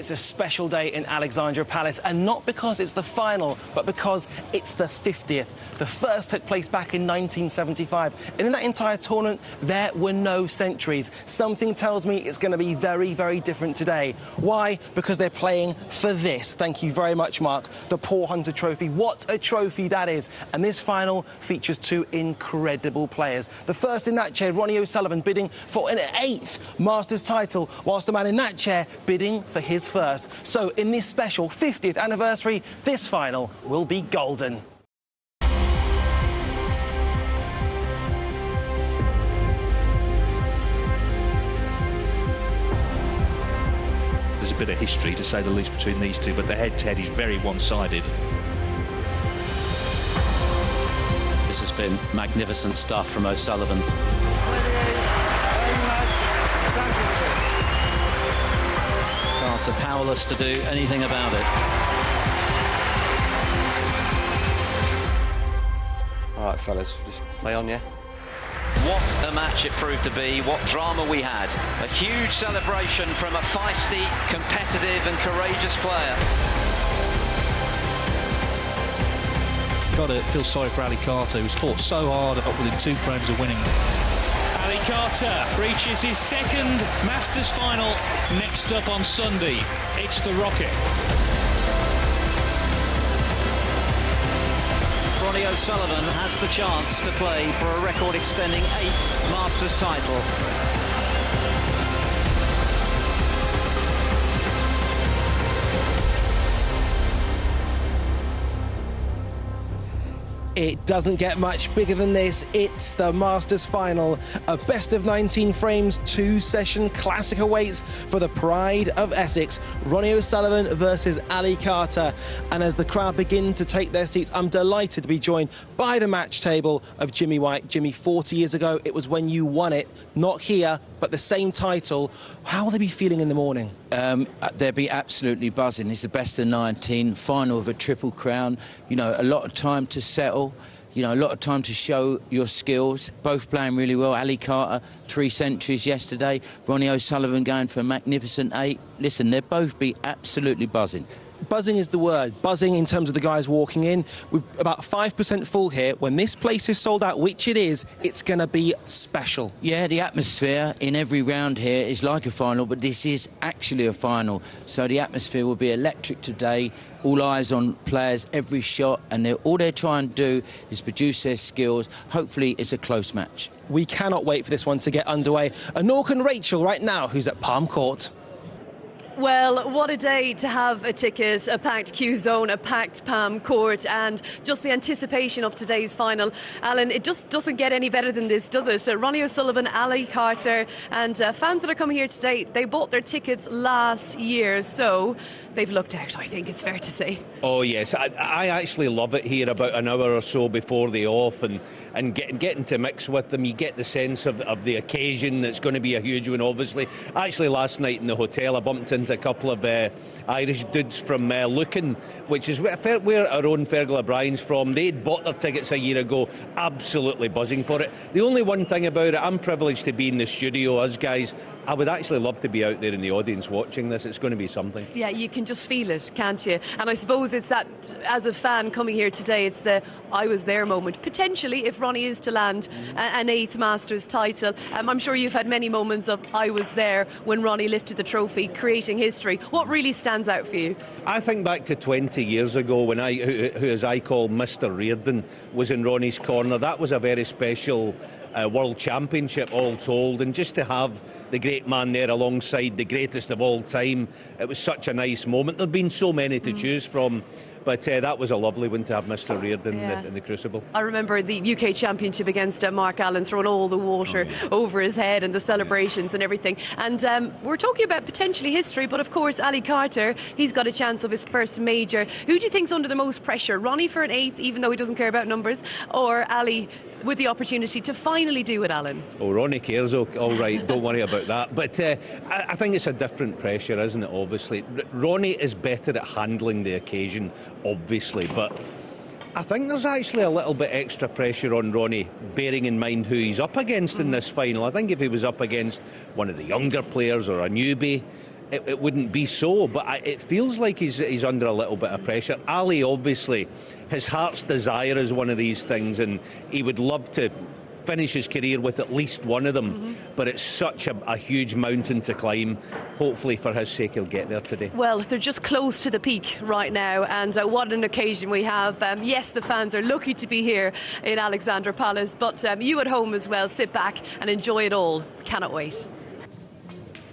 It's a special day in Alexandra Palace, and not because it's the final, but because it's the 50th. The first took place back in 1975, and in that entire tournament, there were no centuries. Something tells me it's going to be very, very different today. Why? Because they're playing for this. Thank you very much, Mark. The Paul Hunter Trophy. What a trophy that is. And this final features two incredible players. The first in that chair, Ronnie O'Sullivan, bidding for an 8th Masters title, whilst the man in that chair bidding for his first. So in this special 50th anniversary, this final will be golden. There's a bit of history, to say the least, between these two, but the head-to-head is very one-sided. This has been magnificent stuff from O'Sullivan. Carter powerless to do anything about it. All right, fellas, just play on, yeah? What a match it proved to be, what drama we had. A huge celebration from a feisty, competitive and courageous player. Got to feel sorry for Ali Carter, who's fought so hard up within 2 frames of winning. Ali Carter reaches his second Masters final next up on Sunday. It's the Rocket. Ronnie O'Sullivan has the chance to play for a record-extending 8th Masters title. It doesn't get much bigger than this. It's the Masters final. A best of 19 frames, 2-session classic awaits for the pride of Essex. Ronnie O'Sullivan versus Ali Carter. And as the crowd begin to take their seats, I'm delighted to be joined by the match table of Jimmy White. Jimmy, 40 years ago, it was when you won it. Not here, but the same title. How will they be feeling in the morning? They'll be absolutely buzzing. It's the best of 19, final of a Triple Crown. You know, a lot of time to settle. You know, a lot of time to show your skills. Both playing really well. Ali Carter, 3 centuries yesterday. Ronnie O'Sullivan going for a magnificent 8. Listen, they'll both be absolutely buzzing. Buzzing is the word. Buzzing in terms of the guys walking in. We're about 5% full here. When this place is sold out, which it is, it's going to be special. Yeah, the atmosphere in every round here is like a final, but this is actually a final. So the atmosphere will be electric today. All eyes on players, every shot, and all they're trying to do is produce their skills. Hopefully it's a close match. We cannot wait for this one to get underway. Anork and Rachel right now, who's at Palm Court. Well, what a day to have a ticket, a packed queue zone, a packed Palm Court, and just the anticipation of today's final. Alan, it just doesn't get any better than this, does it? Ronnie O'Sullivan, Ali Carter, and fans that are coming here today, they bought their tickets last year, so they've looked out, I think it's fair to say. Oh, yes. I actually love it here about an hour or so before the off, and getting to mix with them. You get the sense of the occasion. It's going to be a huge one, obviously. Actually, last night in the hotel, I bumped into a couple of Irish dudes from Lucan, which is where our own Fergal O'Brien's from. They'd bought their tickets a year ago, absolutely buzzing for it. The only one thing about it, I'm privileged to be in the studio, us guys. I would actually love to be out there in the audience watching this. It's going to be something. Yeah, you can just feel it, can't you? And I suppose it's that, as a fan coming here today, it's the I was there moment. Potentially, if Ronnie is to land an 8th Masters title, I'm sure you've had many moments of I was there when Ronnie lifted the trophy, creating history. What really stands out for you? I think back to 20 years ago when who as I call Mr. Reardon, was in Ronnie's corner. That was a very special World Championship, all told, and just to have the great man there alongside the greatest of all time, it was such a nice moment. There've been so many to choose from, but that was a lovely one to have Mr. Reardon in the Crucible. I remember the UK Championship against Mark Allen, throwing all the water over his head and the celebrations and everything. And we're talking about potentially history, but of course Ali Carter, he's got a chance of his first major. Who do you think's under the most pressure? Ronnie for an 8th, even though he doesn't care about numbers, or Ali with the opportunity to finally do it, Alan? Oh, Ronnie cares, all right, don't worry about that. But I think it's a different pressure, isn't it, obviously. Ronnie is better at handling the occasion, obviously, but I think there's actually a little bit extra pressure on Ronnie, bearing in mind who he's up against in this final. I think if he was up against one of the younger players or a newbie, it wouldn't be so. But it feels like he's under a little bit of pressure. Ali, obviously, his heart's desire is one of these things, and he would love to finish his career with at least one of them, but it's such a huge mountain to climb. Hopefully for his sake he'll get there today. Well, they're just close to the peak right now, and what an occasion we have. Yes, the fans are lucky to be here in Alexandra Palace, but you at home as well, sit back and enjoy it all. Cannot wait.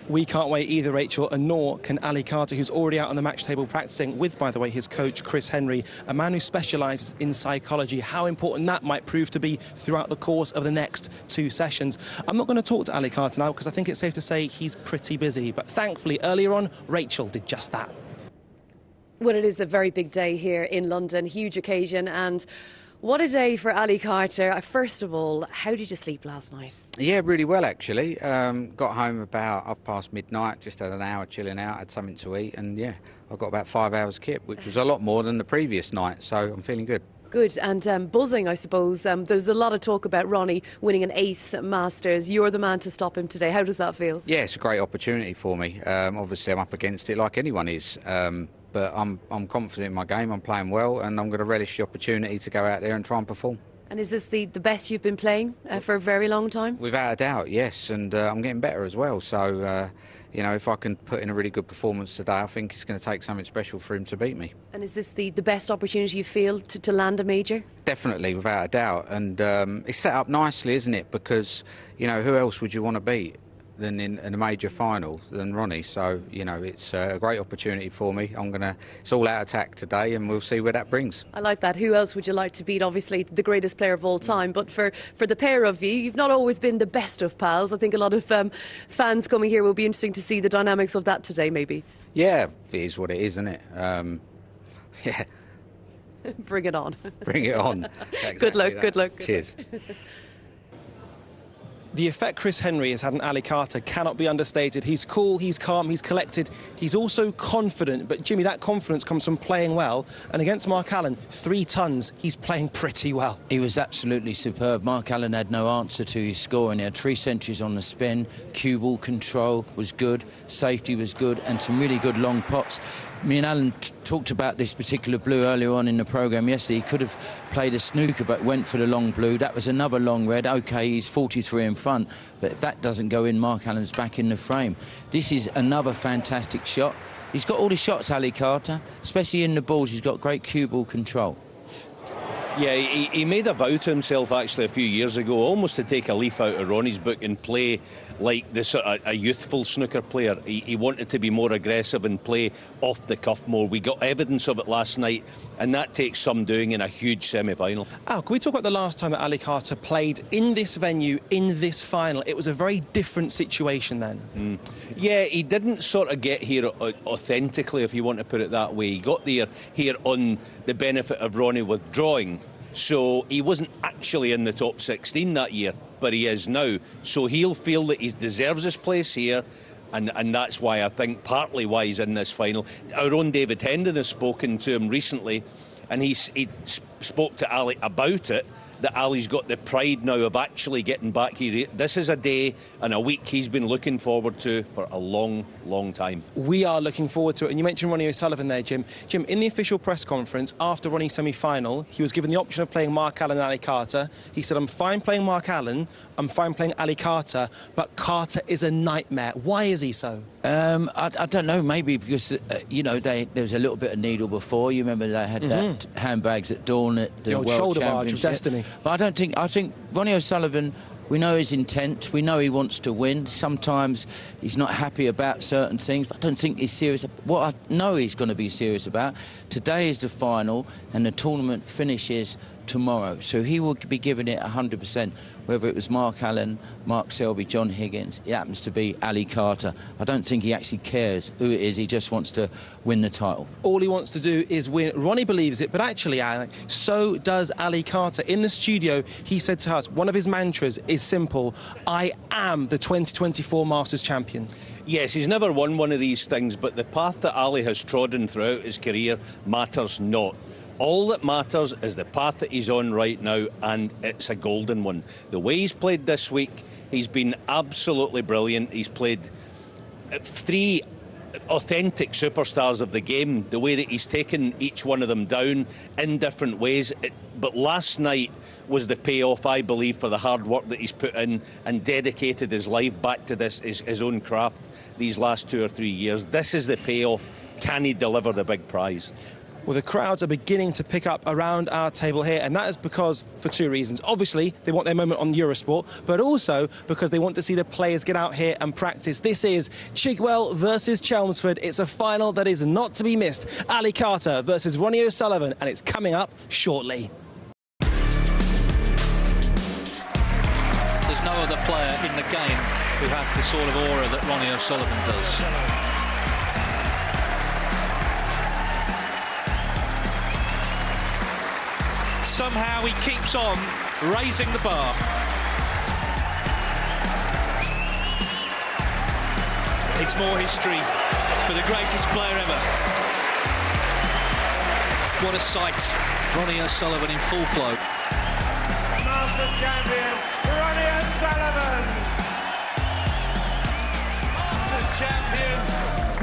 We can't wait either, Rachel, and nor can Ali Carter, who's already out on the match table practicing with, by the way, his coach, Chris Henry, a man who specialises in psychology. How important that might prove to be throughout the course of the next 2 sessions. I'm not going to talk to Ali Carter now because I think it's safe to say he's pretty busy. But thankfully, earlier on, Rachel did just that. Well, it is a very big day here in London, huge occasion, and what a day for Ali Carter. First of all, how did you sleep last night? Yeah, really well, actually. Got home about past midnight, just had an hour chilling out, had something to eat, and yeah, I got about 5 hours kip, which was a lot more than the previous night, so I'm feeling good. Good, and buzzing, I suppose. There's a lot of talk about Ronnie winning an 8th Masters. You're the man to stop him today. How does that feel? Yeah, it's a great opportunity for me. Obviously, I'm up against it like anyone is. But I'm confident in my game, I'm playing well, and I'm going to relish the opportunity to go out there and try and perform. And is this the best you've been playing for a very long time? Without a doubt, yes, and I'm getting better as well. So, you know, if I can put in a really good performance today, I think it's going to take something special for him to beat me. And is this the best opportunity you feel to land a major? Definitely, without a doubt. And it's set up nicely, isn't it? Because, you know, who else would you want to beat than in a major final than Ronnie? So, you know, it's a great opportunity for me. It's all out attack today, and we'll see where that brings. I like that. Who else would you like to beat? Obviously the greatest player of all time, but for the pair of you, you've not always been the best of pals. I think a lot of fans coming here will be interesting to see the dynamics of that today, maybe. Yeah, it is what it is, isn't it? Yeah. Bring it on. Bring it on. Exactly Good luck, that. good luck. Cheers. The effect Chris Henry has had on Ali Carter cannot be understated. He's cool, he's calm, he's collected. He's also confident. But, Jimmy, that confidence comes from playing well. And against Mark Allen, 3 tons, he's playing pretty well. He was absolutely superb. Mark Allen had no answer to his scoring. He had 3 centuries on the spin. Cue ball control was good. Safety was good. And some really good long pots. Me and Alan talked about this particular blue earlier on in the programme yesterday. He could have played a snooker but went for the long blue. That was another long red. OK, he's 43 in front, but if that doesn't go in, Mark Allen's back in the frame. This is another fantastic shot. He's got all the shots, Ali Carter, especially in the balls. He's got great cue ball control. Yeah, he made a vow to himself actually a few years ago, almost to take a leaf out of Ronnie's book and play like this a youthful snooker player. He wanted to be more aggressive and play off the cuff more. We got evidence of it last night, and that takes some doing in a huge semi-final. Al, can we talk about the last time that Ali Carter played in this venue, in this final? It was a very different situation then. Yeah, he didn't sort of get here authentically, if you want to put it that way. He got here on the benefit of Ronnie withdrawing. So he wasn't actually in the top 16 that year, but he is now. So he'll feel that he deserves his place here, and that's why I think partly why he's in this final. Our own David Hendon has spoken to him recently, and he spoke to Ali about it, that Ali's got the pride now of actually getting back here. This is a day and a week he's been looking forward to for a long, long time. We are looking forward to it. And you mentioned Ronnie O'Sullivan there, Jim. Jim, in the official press conference after Ronnie's semi-final, he was given the option of playing Mark Allen and Ali Carter. He said, I'm fine playing Mark Allen, I'm fine playing Ali Carter, but Carter is a nightmare. Why is he so? I don't know, maybe because, you know, there was a little bit of needle before. You remember they had that handbags at dawn at the old World shoulder barge of Championship. destiny. But I think Ronnie O'Sullivan, we know his intent, we know he wants to win. Sometimes he's not happy about certain things, but I don't think he's serious. What I know he's going to be serious about, today is the final and the tournament finishes tomorrow. So he will be giving it 100%, whether it was Mark Allen, Mark Selby, John Higgins. It happens to be Ali Carter. I don't think he actually cares who it is. He just wants to win the title. All he wants to do is win. Ronnie believes it, but actually, Alec, so does Ali Carter. In the studio, he said to us, one of his mantras is simple: I am the 2024 Masters champion. Yes, he's never won one of these things, but the path that Ali has trodden throughout his career matters not. All that matters is the path that he's on right now, and it's a golden one. The way he's played this week, he's been absolutely brilliant. He's played 3 authentic superstars of the game, the way that he's taken each one of them down in different ways. But last night was the payoff, I believe, for the hard work that he's put in and dedicated his life back to this, his own craft, these last 2 or 3 years. This is the payoff. Can he deliver the big prize? Well, the crowds are beginning to pick up around our table here, and that is because, for 2 reasons. Obviously, they want their moment on Eurosport, but also because they want to see the players get out here and practice. This is Chigwell versus Chelmsford. It's a final that is not to be missed. Ali Carter versus Ronnie O'Sullivan, and it's coming up shortly. There's no other player in the game who has the sort of aura that Ronnie O'Sullivan does. Somehow he keeps on raising the bar. It's more history for the greatest player ever. What a sight. Ronnie O'Sullivan in full flow. Masters champion, Ronnie O'Sullivan. Masters champion,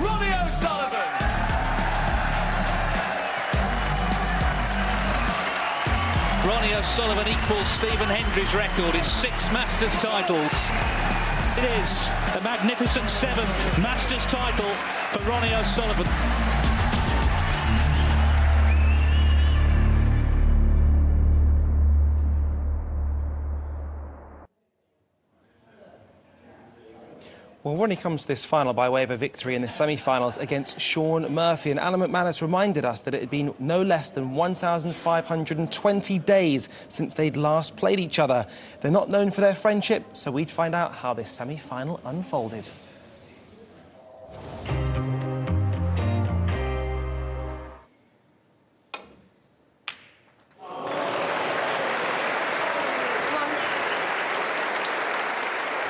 Ronnie O'Sullivan. Ronnie O'Sullivan equals Stephen Hendry's record. It's 6 Masters titles. It is a magnificent 7th Masters title for Ronnie O'Sullivan. Well, Ronnie comes to this final by way of a victory in the semi-finals against Shaun Murphy, and Alan McManus reminded us that it had been no less than 1,520 days since they'd last played each other. They're not known for their friendship, so we'd find out how this semi-final unfolded.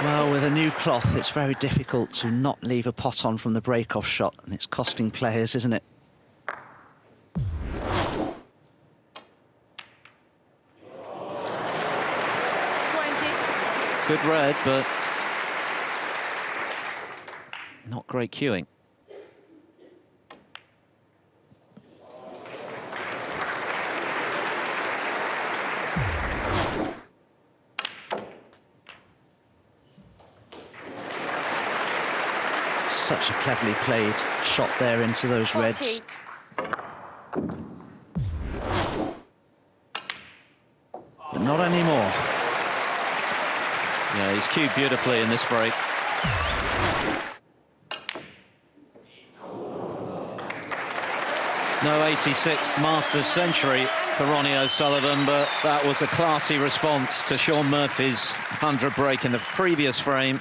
Well, with a new cloth, it's very difficult to not leave a pot on from the break-off shot, and it's costing players, isn't it? Good red, but not great cueing. Such a cleverly played shot there into those reds. But not anymore. Yeah, he's cued beautifully in this break. No 86th Masters century for Ronnie O'Sullivan, but that was a classy response to Shaun Murphy's 100 break in the previous frame.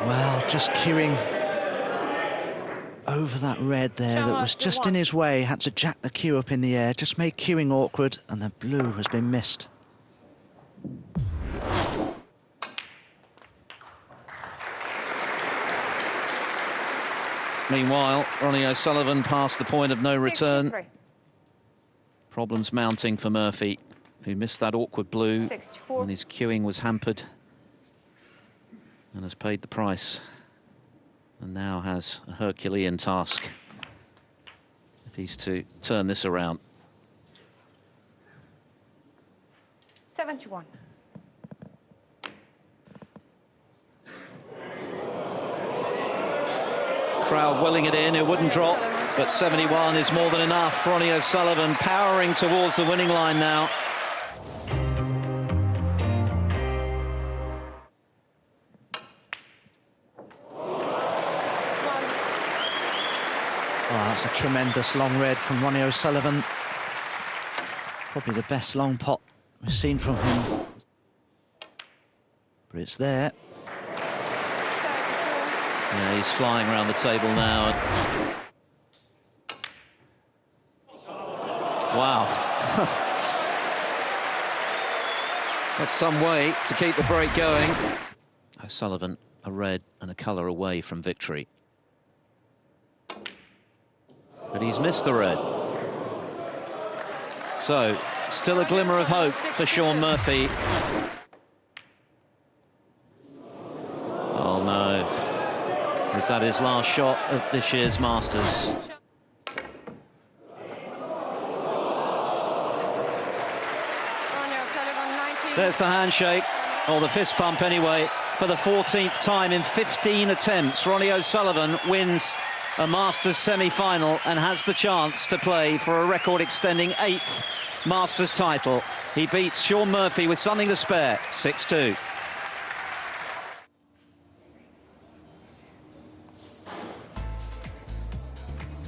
Well, just cueing over that red there that was just in his way, had to jack the cue up in the air, just made cueing awkward, and the blue has been missed. Meanwhile, Ronnie O'Sullivan passed the point of no return. Problems mounting for Murphy, who missed that awkward blue when his cueing was hampered and has paid the price, and now has a Herculean task if he's to turn this around. 71. Crowd willing it in, it wouldn't drop, but 71 is more than enough. Ronnie O'Sullivan powering towards the winning line now. Oh, that's a tremendous long red from Ronnie O'Sullivan. Probably the best long pot we've seen from him. But it's there. Yeah, he's flying around the table now. Wow. That's some way to keep the break going. O'Sullivan, a red and a colour away from victory. But he's missed the red. So, still a glimmer of hope for Shaun Murphy. Oh no. Is that his last shot of this year's Masters? There's the handshake, or the fist pump anyway, for the 14th time in 15 attempts. Ronnie O'Sullivan wins a Masters semi-final and has the chance to play for a record-extending 8th Masters title. He beats Shaun Murphy with something to spare, 6-2.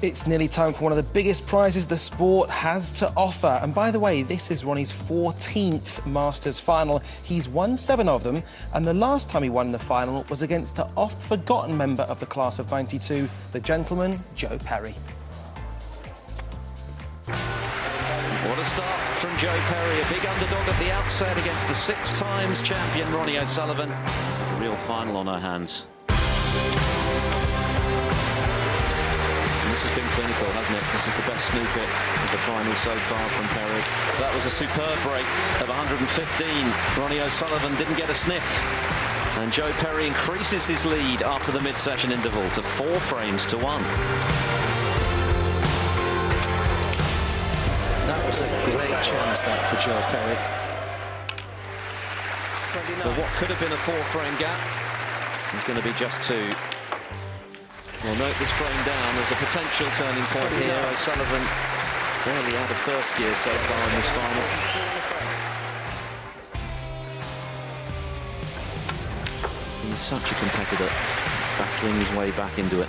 It's nearly time for one of the biggest prizes the sport has to offer. And by the way, this is Ronnie's 14th Masters final. He's won 7 of them, and the last time he won the final was against the oft-forgotten member of the class of '92, the gentleman, Joe Perry. What a start from Joe Perry, a big underdog at the outset against the 6 times champion Ronnie O'Sullivan. A real final on her hands. This has been clinical, hasn't it? This is the best snooker of the final so far from Perry. That was a superb break of 115. Ronnie O'Sullivan didn't get a sniff. And Joe Perry increases his lead after the mid-session interval to 4 frames to 1. That was a great chance, that, for Joe Perry. But what could have been a 4-frame gap is going to be just 2. Well, note this frame down. There's a potential turning point here. O'Sullivan barely out of first gear so far in this final. He's such a competitor, battling his way back into it.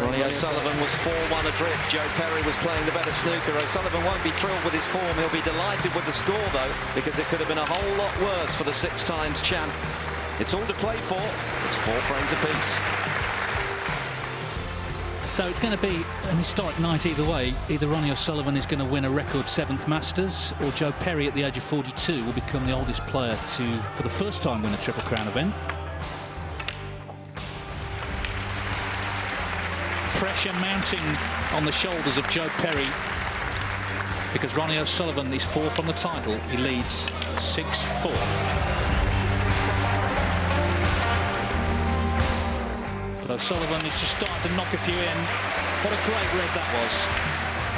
Ronnie O'Sullivan was 4-1 adrift. Joe Perry was playing the better snooker. O'Sullivan won't be thrilled with his form. He'll be delighted with the score, though, because it could have been a whole lot worse for the 6 times champ. It's all to play for. It's 4 frames apiece. So it's going to be an historic night either way. Either Ronnie O'Sullivan is going to win a record 7th Masters, or Joe Perry at the age of 42 will become the oldest player to, for the first time, win a Triple Crown event. Pressure mounting on the shoulders of Joe Perry, because Ronnie O'Sullivan is 4th on the title. He leads 6-4. O'Sullivan is just starting to knock a few in. What a great red that was.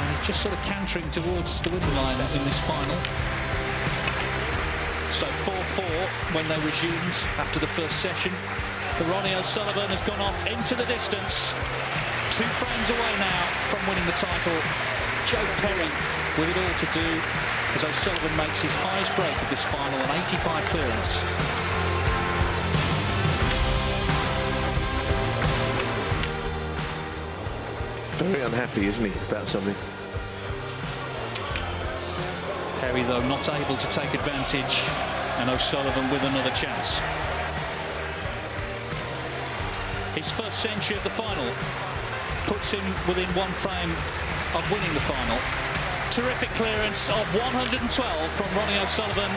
And he's just sort of cantering towards the winning line in this final. So 4-4 when they resumed after the first session. The Ronnie O'Sullivan has gone off into the distance. 2 frames away now from winning the title. Joe Perry with it all to do as O'Sullivan makes his highest break of this final, an 85 clearance. Very unhappy, isn't he, about something? Perry, though, not able to take advantage, and O'Sullivan with another chance. His first century of the final puts him within 1 frame of winning the final. Terrific clearance of 112 from Ronnie O'Sullivan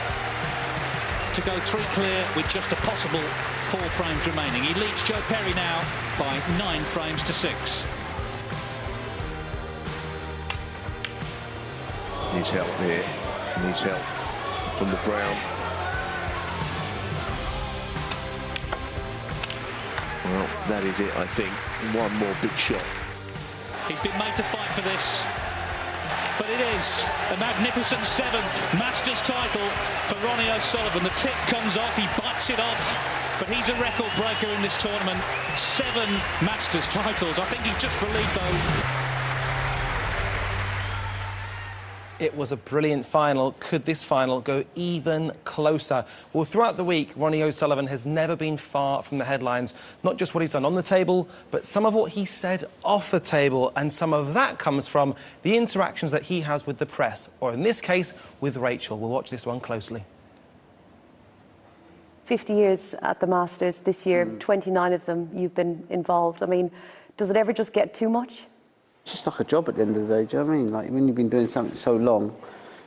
to go 3 clear with just a possible 4 frames remaining. He leads Joe Perry now by 9 frames to 6. Needs help here. Needs help from the brown. Well, that is it, I think. 1 more big shot. He's been made to fight for this, but it is a magnificent 7th Masters title for Ronnie O'Sullivan. The tip comes off, he bites it off, but he's a record breaker in this tournament. 7 Masters titles. I think he's just relieved, though. It was a brilliant final. Could this final go even closer? Well, throughout the week, Ronnie O'Sullivan has never been far from the headlines. Not just what he's done on the table, but some of what he said off the table. And some of that comes from the interactions that he has with the press, or in this case, with Rachel. We'll watch this one closely. 50 years at the Masters this year, 29 of them you've been involved. I mean, does it ever just get too much? It's just like a job at the end of the day, do you know what I mean? Like, when you've been doing something so long,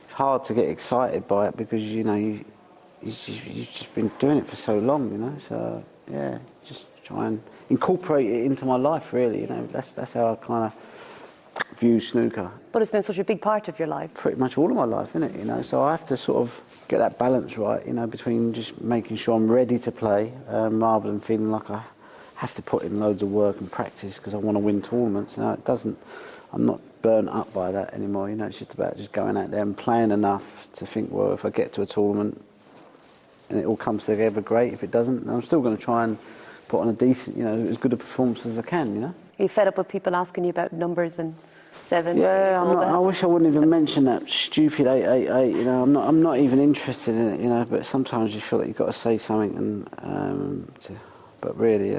it's hard to get excited by it because, you know, you've just been doing it for so long, you know? So, yeah, just try and incorporate it into my life, really, you know? That's how I kind of view snooker. But it's been such a big part of your life. Pretty much all of my life, isn't it? You know, so I have to sort of get that balance right, you know, between just making sure I'm ready to play, rather than feeling like I have to put in loads of work and practice because I want to win tournaments. Now it doesn't. I'm not burnt up by that anymore. You know, it's just about just going out there and playing enough to think, well, if I get to a tournament and it all comes together, great. If it doesn't, I'm still going to try and put on a decent, you know, as good a performance as I can. You know. Are you fed up with people asking you about numbers and 7? Yeah, I wish I wouldn't even mention that stupid 888. You know, I'm not even interested in it. You know, but sometimes you feel like you've got to say something, and but really,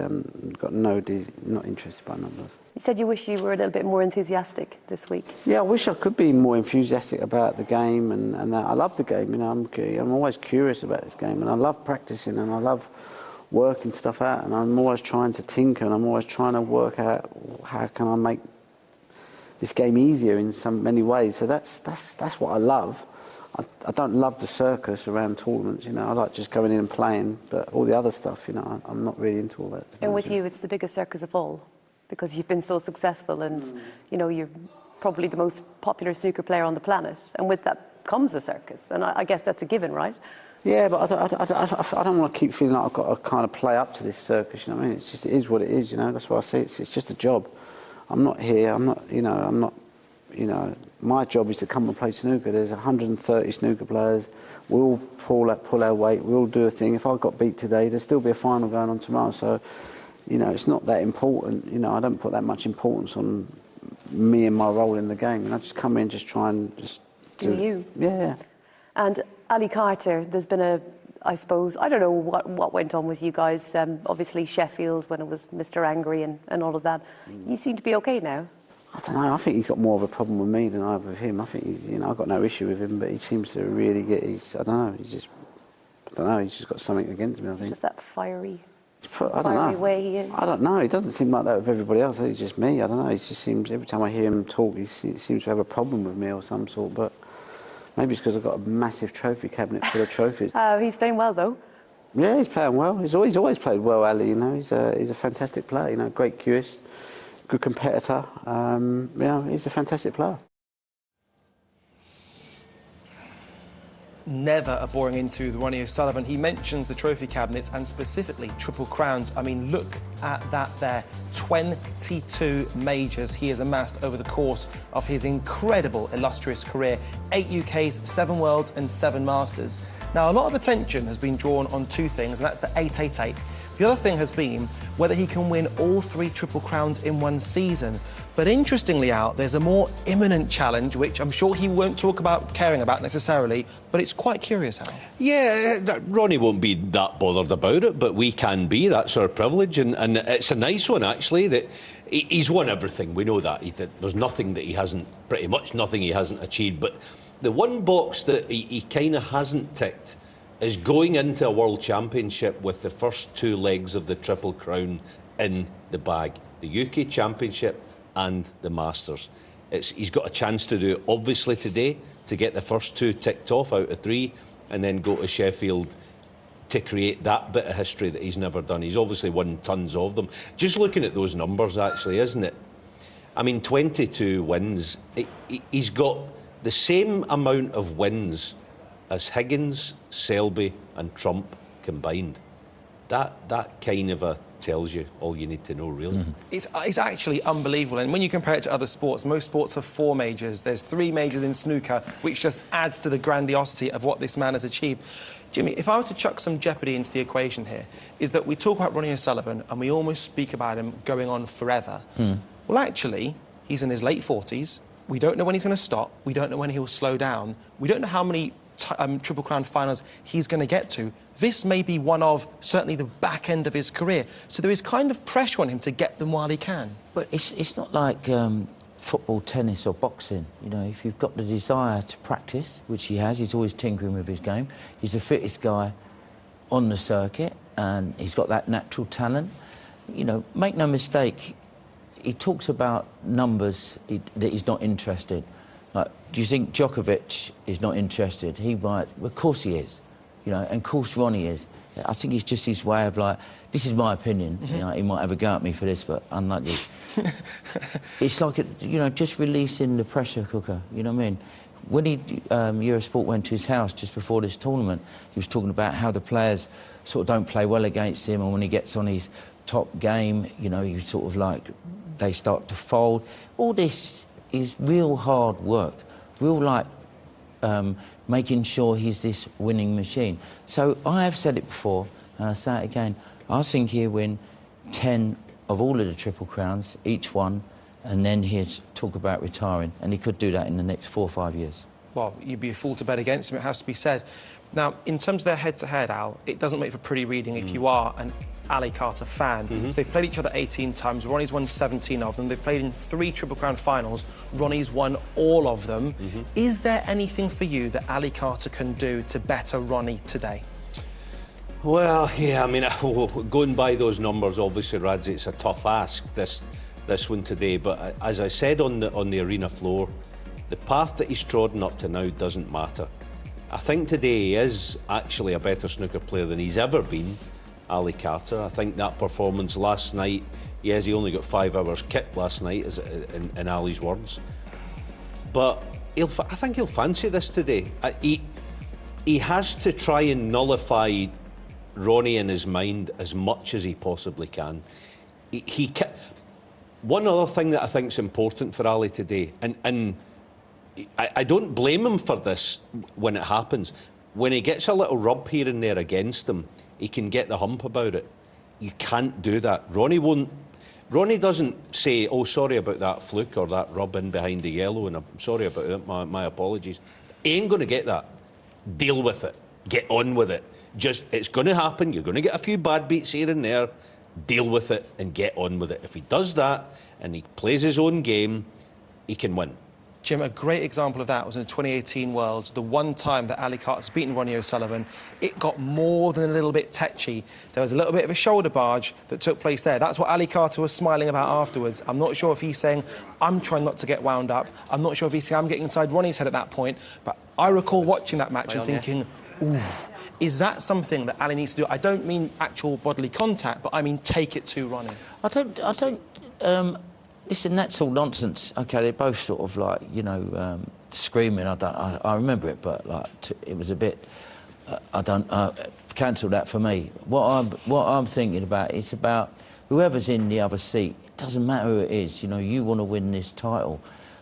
not interested by numbers. You said you wish you were a little bit more enthusiastic this week. Yeah, I wish I could be more enthusiastic about the game and that. I love the game. You know, I'm always curious about this game, and I love practicing, and I love working stuff out, and I'm always trying to tinker, and I'm always trying to work out how can I make this game easier in many ways. So that's what I love. I don't love the circus around tournaments, you know. I like just going in and playing, but all the other stuff, you know, I'm not really into all that. And with you, it's the biggest circus of all, because you've been so successful, and you know, you're probably the most popular snooker player on the planet, and with that comes a circus, and I guess that's a given, right? Yeah, but I don't want to keep feeling like I've got to kind of play up to this circus, you know what I mean? It is what it is, you know. That's why I say it's just a job. I'm not here. You know, my job is to come and play snooker. There's 130 snooker players. We'll pull our weight. We'll do a thing. If I got beat today, there'll still be a final going on tomorrow. So, you know, it's not that important. You know, I don't put that much importance on me and my role in the game. And I just come in, just try and just do you. Yeah. And Ali Carter, there's been I suppose, I don't know what went on with you guys. Obviously Sheffield, when it was Mr. Angry and all of that. You seem to be okay now. I don't know. I think he's got more of a problem with me than I have with him. I think he's, you know, I've got no issue with him, but he seems to really get his. I don't know. He's just got something against me. I think. Just that fiery way he is. I don't know. He doesn't seem like that with everybody else. I think it's just me. I don't know. He just seems, every time I hear him talk, he seems to have a problem with me or some sort. But maybe it's because I've got a massive trophy cabinet full of trophies. He's playing well though. Yeah, he's playing well. He's always played well, Ali. You know, he's a fantastic player. You know, great curist. Good competitor. Yeah, he's a fantastic player. Never a boring interview with Ronnie O'Sullivan. He mentions the trophy cabinets and specifically Triple Crowns. I mean, look at that there. 22 majors he has amassed over the course of his incredible, illustrious career. 8 UKs, 7 Worlds and 7 Masters. Now, a lot of attention has been drawn on 2 things, and that's the 888. The other thing has been whether he can win all 3 Triple Crowns in one season. But interestingly, Al, there's a more imminent challenge, which I'm sure he won't caring about necessarily, but it's quite curious, Al. Yeah, Ronnie won't be that bothered about it, but we can be. That's our privilege, and it's a nice one, actually, that he's won everything. We know that. There's nothing that he hasn't, pretty much nothing he hasn't achieved. But the one box that he kind of hasn't ticked is going into a World Championship with the first 2 legs of the Triple Crown in the bag. The UK Championship and the Masters. He's got a chance to do it, obviously, today, to get the first 2 ticked off out of 3, and then go to Sheffield to create that bit of history that he's never done. He's obviously won tons of them. Just looking at those numbers, actually, isn't it? I mean, 22 wins. He's got the same amount of wins as Higgins, Selby and Trump combined. That kind of tells you all you need to know, really. Mm-hmm. It's actually unbelievable. And when you compare it to other sports, most sports have 4 majors. There's 3 majors in snooker, which just adds to the grandiosity of what this man has achieved. Jimmy, if I were to chuck some jeopardy into the equation here, is that we talk about Ronnie O'Sullivan and we almost speak about him going on forever. Well, actually, he's in his late 40s. We don't know when he's going to stop. We don't know when he'll slow down. We don't know how many Triple Crown finals he's going to get to. This may be one of, certainly, the back end of his career. So there is kind of pressure on him to get them while he can. But it's not like football, tennis or boxing. You know, if you've got the desire to practice, which he has, he's always tinkering with his game. He's the fittest guy on the circuit, and he's got that natural talent. You know, make no mistake, he talks about numbers that he's not interested. Like, do you think Djokovic is not interested? He might. Well, of course he is. You know, and of course Ronnie is. I think it's just his way of, like, this is my opinion. You know, he might have a go at me for this, but unlucky. It's like, you know, just releasing the pressure cooker, you know what I mean? When Eurosport went to his house just before this tournament, he was talking about how the players sort of don't play well against him, and when he gets on his top game, you know, he sort of like, they start to fold. All this is real hard work, real, like, making sure he's this winning machine. So I have said it before, and I say it again, I think he'll win 10 of all of the Triple Crowns, each one, and then he'd talk about retiring, and he could do that in the next 4 or 5 years. Well, you'd be a fool to bet against him, it has to be said. Now, in terms of their head-to-head, Al, it doesn't make for pretty reading if you are an Ali Carter fan. So they've played each other 18 times. Ronnie's won 17 of them. They've played in 3 Triple Crown finals. Ronnie's won all of them. Is there anything for you that Ali Carter can do to better Ronnie today? Well, yeah, I mean, going by those numbers, obviously, Rads, it's a tough ask, this one today. But as I said on the arena floor, the path that he's trodden up to now doesn't matter. I think today he is actually a better snooker player than he's ever been, Ali Carter. I think that performance last night, yes, he only got 5 hours kicked last night, in Ali's words. But I think he'll fancy this today. He has to try and nullify Ronnie in his mind as much as he possibly can. One other thing that I think is important for Ali today, and I don't blame him for this when it happens. When he gets a little rub here and there against him, he can get the hump about it. You can't do that. Ronnie doesn't say, oh, sorry about that fluke or that rub in behind the yellow, and I'm sorry about it, my apologies. He ain't going to get that. Deal with it. Get on with it. It's going to happen. You're going to get a few bad beats here and there. Deal with it and get on with it. If he does that and he plays his own game, he can win. Jim, a great example of that was in the 2018 Worlds. The one time that Ali Carter's beaten Ronnie O'Sullivan, it got more than a little bit tetchy. There was a little bit of a shoulder barge that took place there. That's what Ali Carter was smiling about afterwards. I'm not sure if he's saying, I'm trying not to get wound up. I'm not sure if he's saying, I'm getting inside Ronnie's head at that point. But I recall watching that match and thinking, ooh, is that something that Ali needs to do? I don't mean actual bodily contact, but I mean take it to Ronnie. Listen, that's all nonsense. OK, they're both sort of like, you know, screaming. I remember it, but like it was a bit. Cancel that for me. What I'm thinking about, it's about whoever's in the other seat. It doesn't matter who it is. You know, you want to win this title.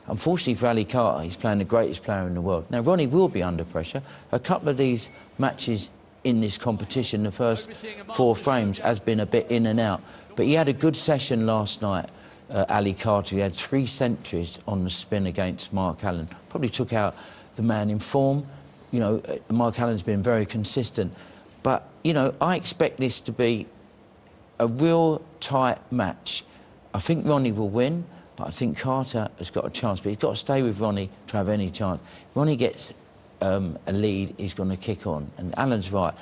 Unfortunately for Ali Carter, he's playing the greatest player in the world. Now, Ronnie will be under pressure. A couple of these matches in this competition, the first 4 frames, has been a bit in and out. But he had a good session last night. Ali Carter, he had 3 centuries on the spin against Mark Allen. Probably took out the man in form. You know, Mark Allen's been very consistent. But, you know, I expect this to be a real tight match. I think Ronnie will win, but I think Carter has got a chance. But he's got to stay with Ronnie to have any chance. If Ronnie gets a lead, he's going to kick on. And Allen's right.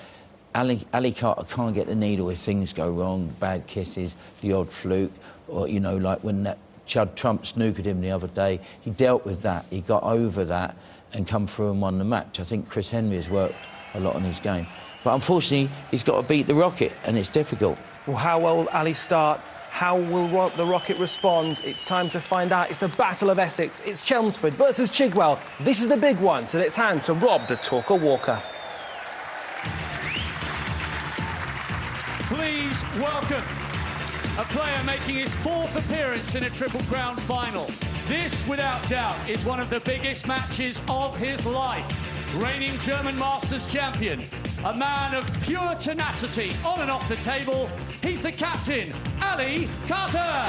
Ali Carter can't get the needle if things go wrong, bad kisses, the odd fluke. Or, you know, like when that Chud Trump snookered him the other day, he dealt with that. He got over that and come through and won the match. I think Chris Henry has worked a lot on his game. But unfortunately, he's got to beat the Rocket, and it's difficult. Well, how well will Ali start? How will the Rocket respond? It's time to find out. It's the Battle of Essex. It's Chelmsford versus Chigwell. This is the big one, so let's hand to Rob the Talker Walker. Please welcome a player making his 4th appearance in a Triple Crown final. This, without doubt, is one of the biggest matches of his life. Reigning German Masters champion, a man of pure tenacity on and off the table, he's the captain, Ali Carter.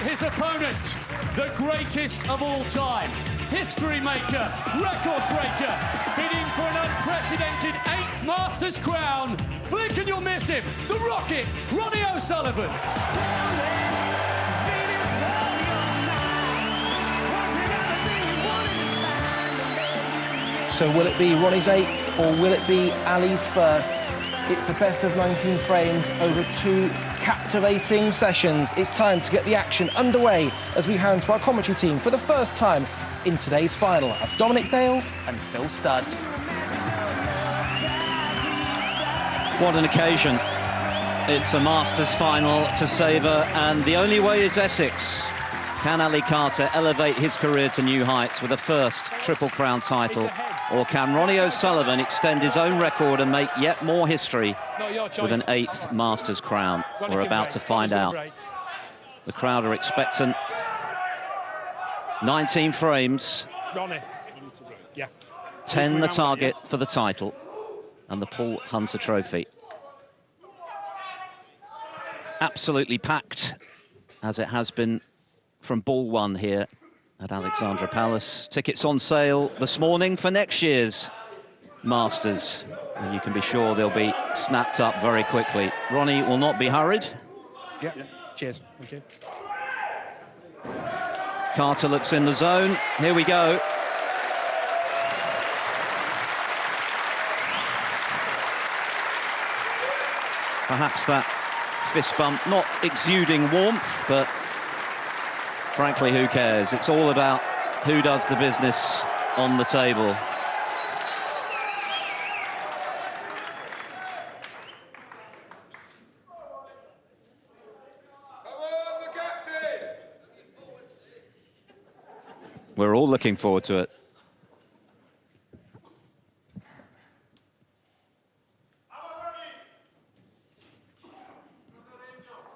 His opponent, the greatest of all time, history maker, record breaker, bidding for an unprecedented 8th Masters crown. Blink and you'll miss him, the Rocket, Ronnie O'Sullivan. So will it be Ronnie's 8th or will it be Ali's first? It's the best of 19 frames over 2 captivating sessions. It's time to get the action underway as we hand to our commentary team for the first time in today's final of Dominic Dale and Phil Studd. What an occasion. It's a Masters final to savour, and the only way is Essex. Can Ali Carter elevate his career to new heights with a first Triple Crown title? Or can Ronnie O'Sullivan extend his own record and make yet more history with an 8th Masters crown? We're about to find out. The crowd are expectant. 19 frames. 10 the target for the title and the Paul Hunter Trophy. Absolutely packed, as it has been from ball one here at Alexandra Palace. Tickets on sale this morning for next year's Masters, and you can be sure they'll be snapped up very quickly. Ronnie will not be hurried. Yeah. Cheers. Thank you. Carter looks in the zone. Here we go. Perhaps that fist bump not exuding warmth, but frankly, who cares? It's all about who does the business on the table. We're all looking forward to it.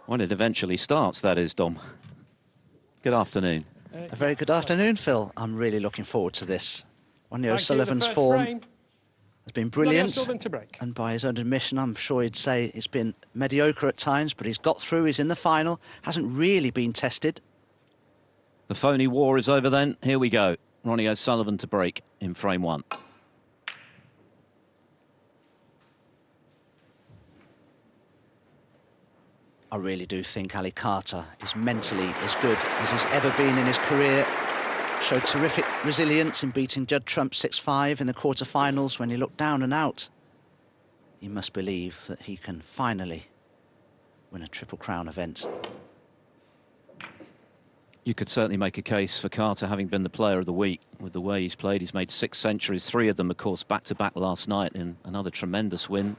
When it eventually starts, that is, Dom. Good afternoon. A very good afternoon, Phil. I'm really looking forward to this. Ronnie O'Sullivan's form has been brilliant, and by his own admission, I'm sure he'd say it's been mediocre at times, but he's got through, he's in the final, hasn't really been tested. The phony war is over then. Here we go. Ronnie O'Sullivan to break in frame one. I really do think Ali Carter is mentally as good as he's ever been in his career. Showed terrific resilience in beating Judd Trump 6-5 in the quarterfinals when he looked down and out. He must believe that he can finally win a Triple Crown event. You could certainly make a case for Carter having been the player of the week with the way he's played. He's made 6 centuries, 3 of them, of course, back-to-back last night in another tremendous win.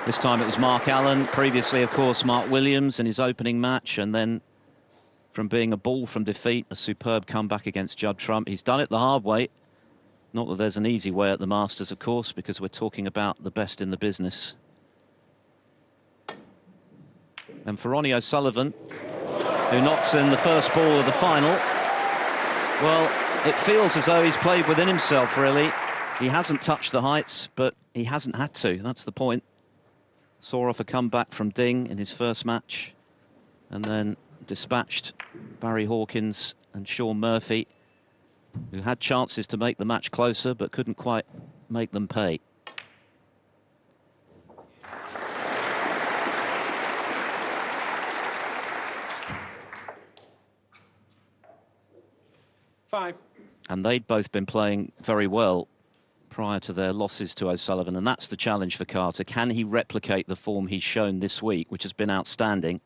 This time it was Mark Allen, previously, of course, Mark Williams in his opening match, and then from being a ball from defeat, a superb comeback against Judd Trump. He's done it the hard way. Not that there's an easy way at the Masters, of course, because we're talking about the best in the business. And for Ronnie O'Sullivan, who knocks in the first ball of the final, well, it feels as though he's played within himself, really. He hasn't touched the heights, but he hasn't had to. That's the point. Saw off a comeback from Ding in his first match, and then dispatched Barry Hawkins and Sean Murphy, who had chances to make the match closer but couldn't quite make them pay. Five. And they'd both been playing very well prior to their losses to O'Sullivan, and that's the challenge for Carter. Can he replicate the form he's shown this week, which has been outstanding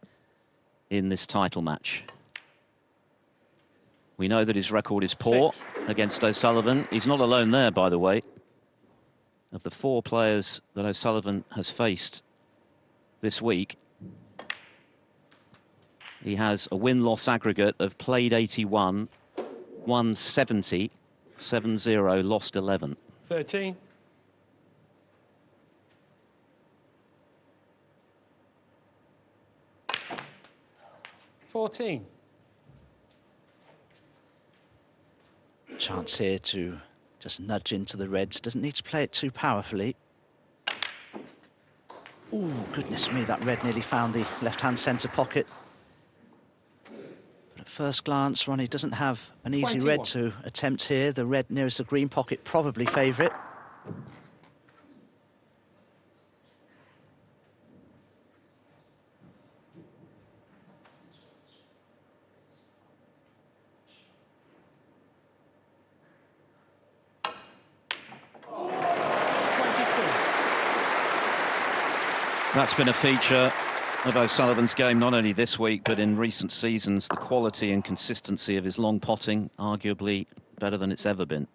in this title match? We know that his record is poor against O'Sullivan. He's not alone there, by the way. Of the 4 players that O'Sullivan has faced this week, he has a win-loss aggregate of played 81, won 70, 7-0, lost 11. 13. Chance here to just nudge into the reds. Doesn't need to play it too powerfully. Oh, goodness me, that red nearly found the left-hand centre pocket. But at first glance, Ronnie doesn't have an easy red to attempt here. The red nearest the green pocket probably favourite. That's been a feature of O'Sullivan's game, not only this week, but in recent seasons. The quality and consistency of his long potting, arguably better than it's ever been.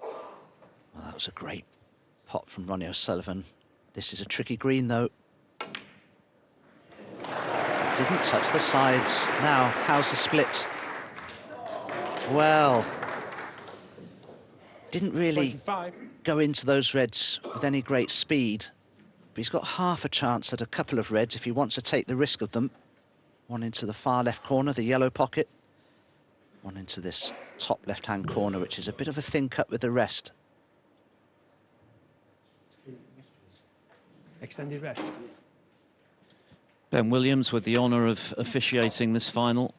Well, that was a great pot from Ronnie O'Sullivan. This is a tricky green, though. Didn't touch the sides. Now, how's the split? Well, didn't really go into those reds with any great speed, but he's got half a chance at a couple of reds if he wants to take the risk of them. One into the far left corner, the yellow pocket. One into this top left-hand corner, which is a bit of a thin cut with the rest. Extended rest. Ben Williams with the honour of officiating this final.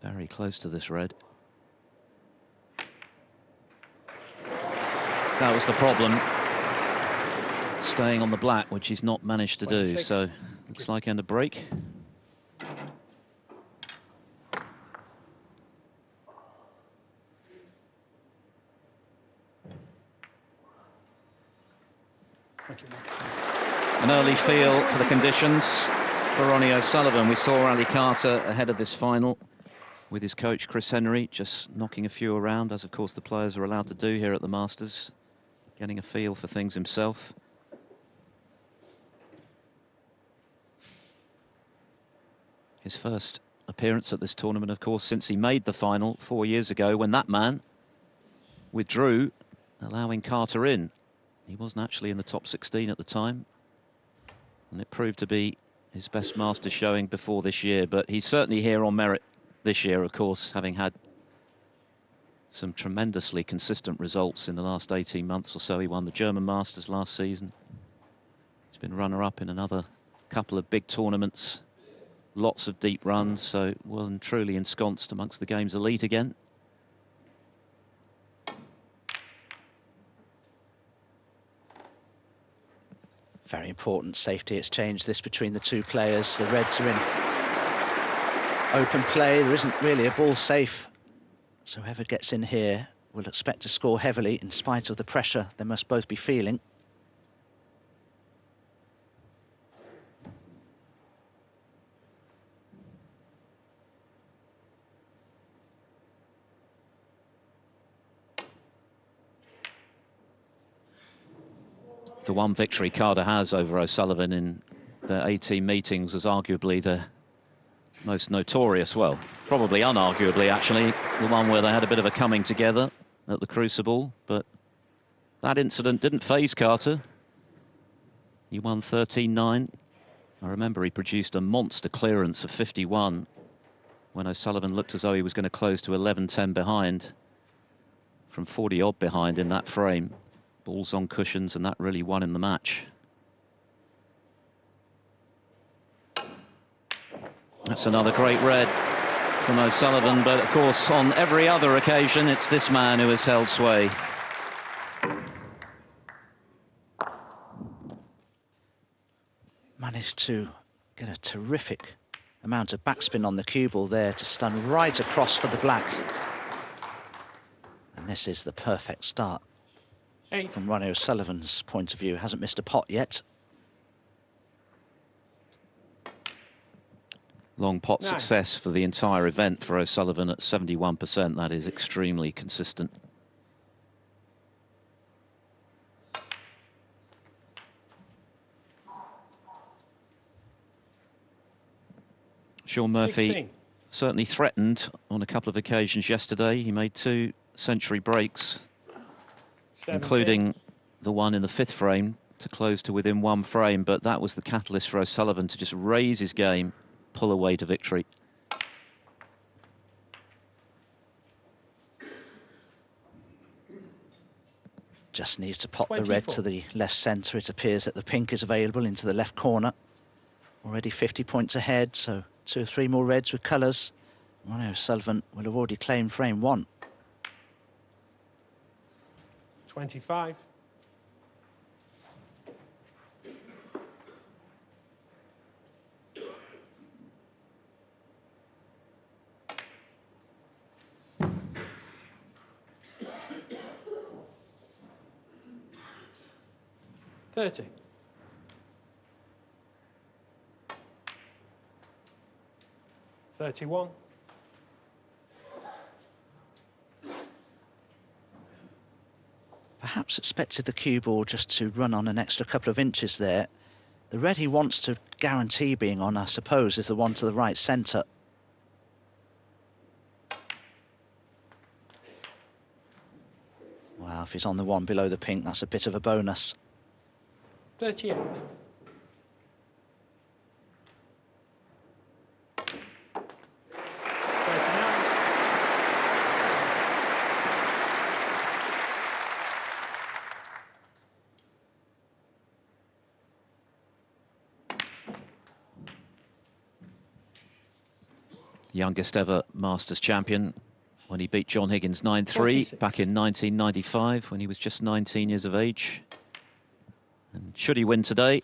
Very close to this red. That was the problem. Staying on the black, which he's not managed to do. So looks like end of break. An early feel for the conditions for Ronnie O'Sullivan. We saw Ali Carter ahead of this final with his coach Chris Henry, just knocking a few around, as of course the players are allowed to do here at the Masters, getting a feel for things himself. His first appearance at this tournament, of course, since he made the final 4 years ago, when that man withdrew, allowing Carter in. He wasn't actually in the top 16 at the time, and it proved to be his best Masters showing before this year, but he's certainly here on merit this year, of course, having had some tremendously consistent results in the last 18 months or so. He won the German Masters last season. He's been runner-up in another couple of big tournaments. Lots of deep runs, so well and truly ensconced amongst the game's elite again. Very important safety exchange, this, between the two players. The reds are in open play. There isn't really a ball safe, so whoever gets in here will expect to score heavily in spite of the pressure they must both be feeling. The one victory Carter has over O'Sullivan in their 18 meetings was arguably the most notorious, well, probably unarguably actually, the one where they had a bit of a coming together at the Crucible, but that incident didn't faze Carter. He won 13-9. I remember he produced a monster clearance of 51 when O'Sullivan looked as though he was going to close to 11-10 behind, from 40-odd behind in that frame. Balls on cushions, and that really won him the match. That's another great red from O'Sullivan, but of course on every other occasion it's this man who has held sway. Managed to get a terrific amount of backspin on the cue ball there to stun right across for the black. And this is the perfect start from Ronnie O'Sullivan's point of view. Hasn't missed a pot yet. Long pot success for the entire event for O'Sullivan at 71%. That is extremely consistent. Sean Murphy 16. Certainly threatened on a couple of occasions yesterday. He made 2 century breaks, 17. including the one in the 5th frame to close to within 1 frame, but that was the catalyst for O'Sullivan to just raise his game, pull away to victory. Just needs to pop 24. the red to the left centre. It appears that the pink is available into the left corner. Already 50 points ahead, so 2 or 3 more reds with colours. Ronnie O'Sullivan will have already claimed frame 1. 25. $30. $31. Perhaps expected the cue ball just to run on an extra couple of inches there. The red he wants to guarantee being on, I suppose, is the one to the right centre. Well, if he's on the one below the pink, that's a bit of a bonus. 38. Youngest ever Masters champion when he beat John Higgins 9-3 back in 1995 when he was just 19 years of age. And should he win today,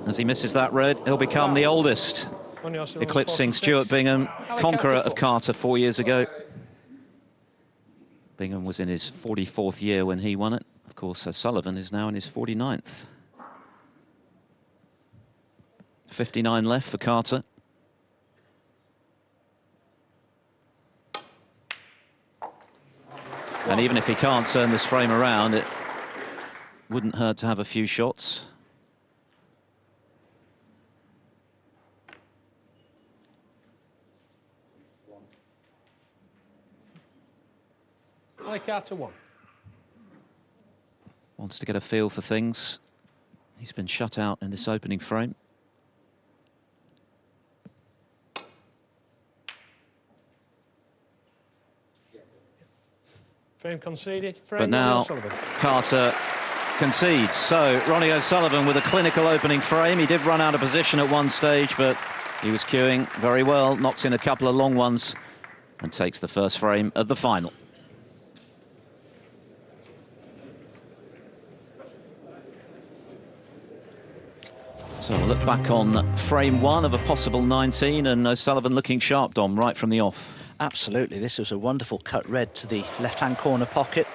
as he misses that red, he'll become the oldest, eclipsing Stuart Bingham, conqueror of Carter 4 years ago. Bingham was in his 44th year when he won it. Of course, O'Sullivan is now in his 49th. 59 left for Carter. And even if he can't turn this frame around, it wouldn't hurt to have a few shots. Carter 1. Wants to get a feel for things. He's been shut out in this opening frame. Frame conceded. But now Carter concedes. So Ronnie O'Sullivan with a clinical opening frame. He did run out of position at one stage, but he was cueing very well, knocks in a couple of long ones and takes the first frame of the final. So we'll look back on frame 1 of a possible 19, and O'Sullivan looking sharp, Dom, right from the off. Absolutely, this was a wonderful cut red to the left-hand corner pocket.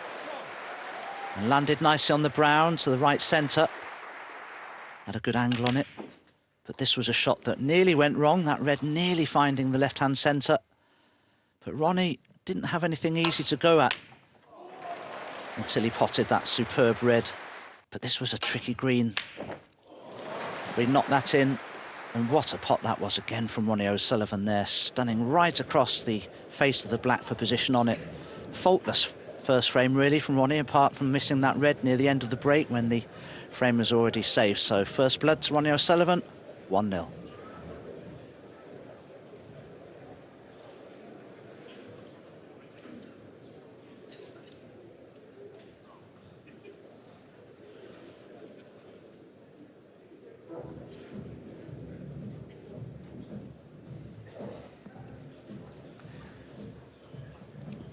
And landed nicely on the brown to the right centre. Had a good angle on it. But this was a shot that nearly went wrong, that red nearly finding the left-hand centre. But Ronnie didn't have anything easy to go at until he potted that superb red. But this was a tricky green. We knocked that in. And what a pot that was again from Ronnie O'Sullivan there, stunning right across the face of the black for position on it. Faultless first frame really from Ronnie, apart from missing that red near the end of the break when the frame was already safe. So first blood to Ronnie O'Sullivan, 1-0.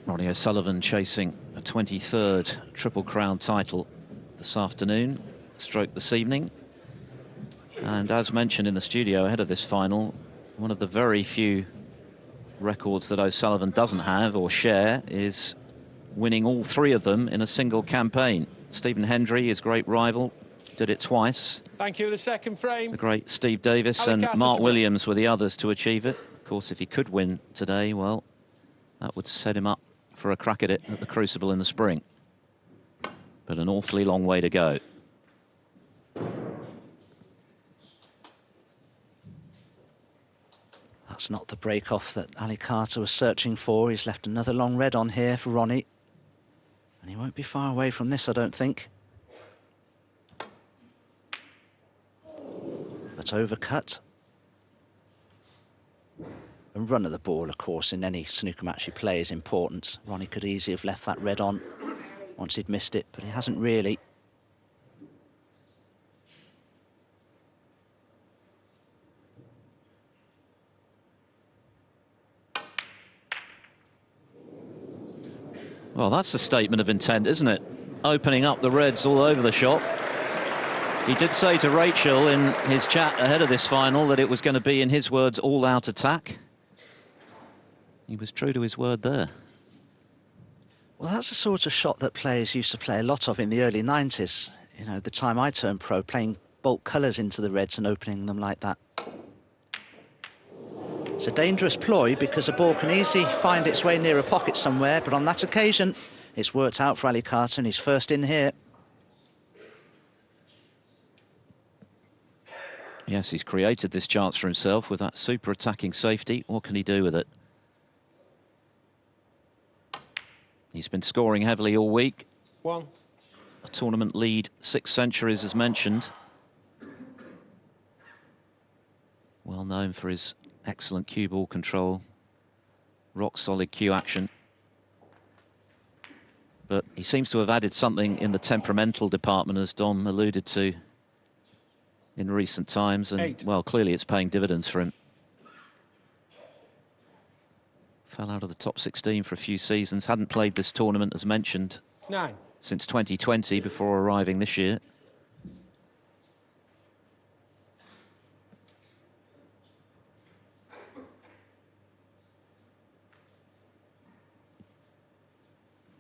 Ronnie O'Sullivan chasing a 23rd Triple Crown title this afternoon, stroke this evening. And as mentioned in the studio ahead of this final, one of the very few records that O'Sullivan doesn't have or share is winning all 3 of them in a single campaign. Stephen Hendry, his great rival, did it twice. Thank you. The second frame. The great Steve Davis and Mark Williams were the others to achieve it. Of course, if he could win today, well, that would set him up for a crack at it at the Crucible in the spring. But an awfully long way to go. That's not the break-off that Ali Carter was searching for. He's left another long red on here for Ronnie. And he won't be far away from this, I don't think. but overcut. And run of the ball, of course, in any snooker match you play is important. Ronnie could easily have left that red on once he'd missed it, but he hasn't really. Well, that's a statement of intent, isn't it? Opening up the reds all over the shop. He did say to Rachel in his chat ahead of this final that it was going to be, in his words, all-out attack. He was true to his word there. Well, that's the sort of shot that players used to play a lot of in the early 90s. You know, the time I turned pro, playing bulk colours into the reds and opening them like that. It's a dangerous ploy because a ball can easily find its way near a pocket somewhere, but on that occasion, it's worked out for Ali Carter and he's first in here. Yes, he's created this chance for himself with that super attacking safety. What can he do with it? He's been scoring heavily all week. One. A tournament lead, 6 centuries as mentioned. Well known for his excellent cue ball control, rock solid cue action. But he seems to have added something in the temperamental department, as Dom alluded to in recent times, and well, clearly it's paying dividends for him. Fell out of the top 16 for a few seasons, hadn't played this tournament, as mentioned, 9. since 2020 before arriving this year.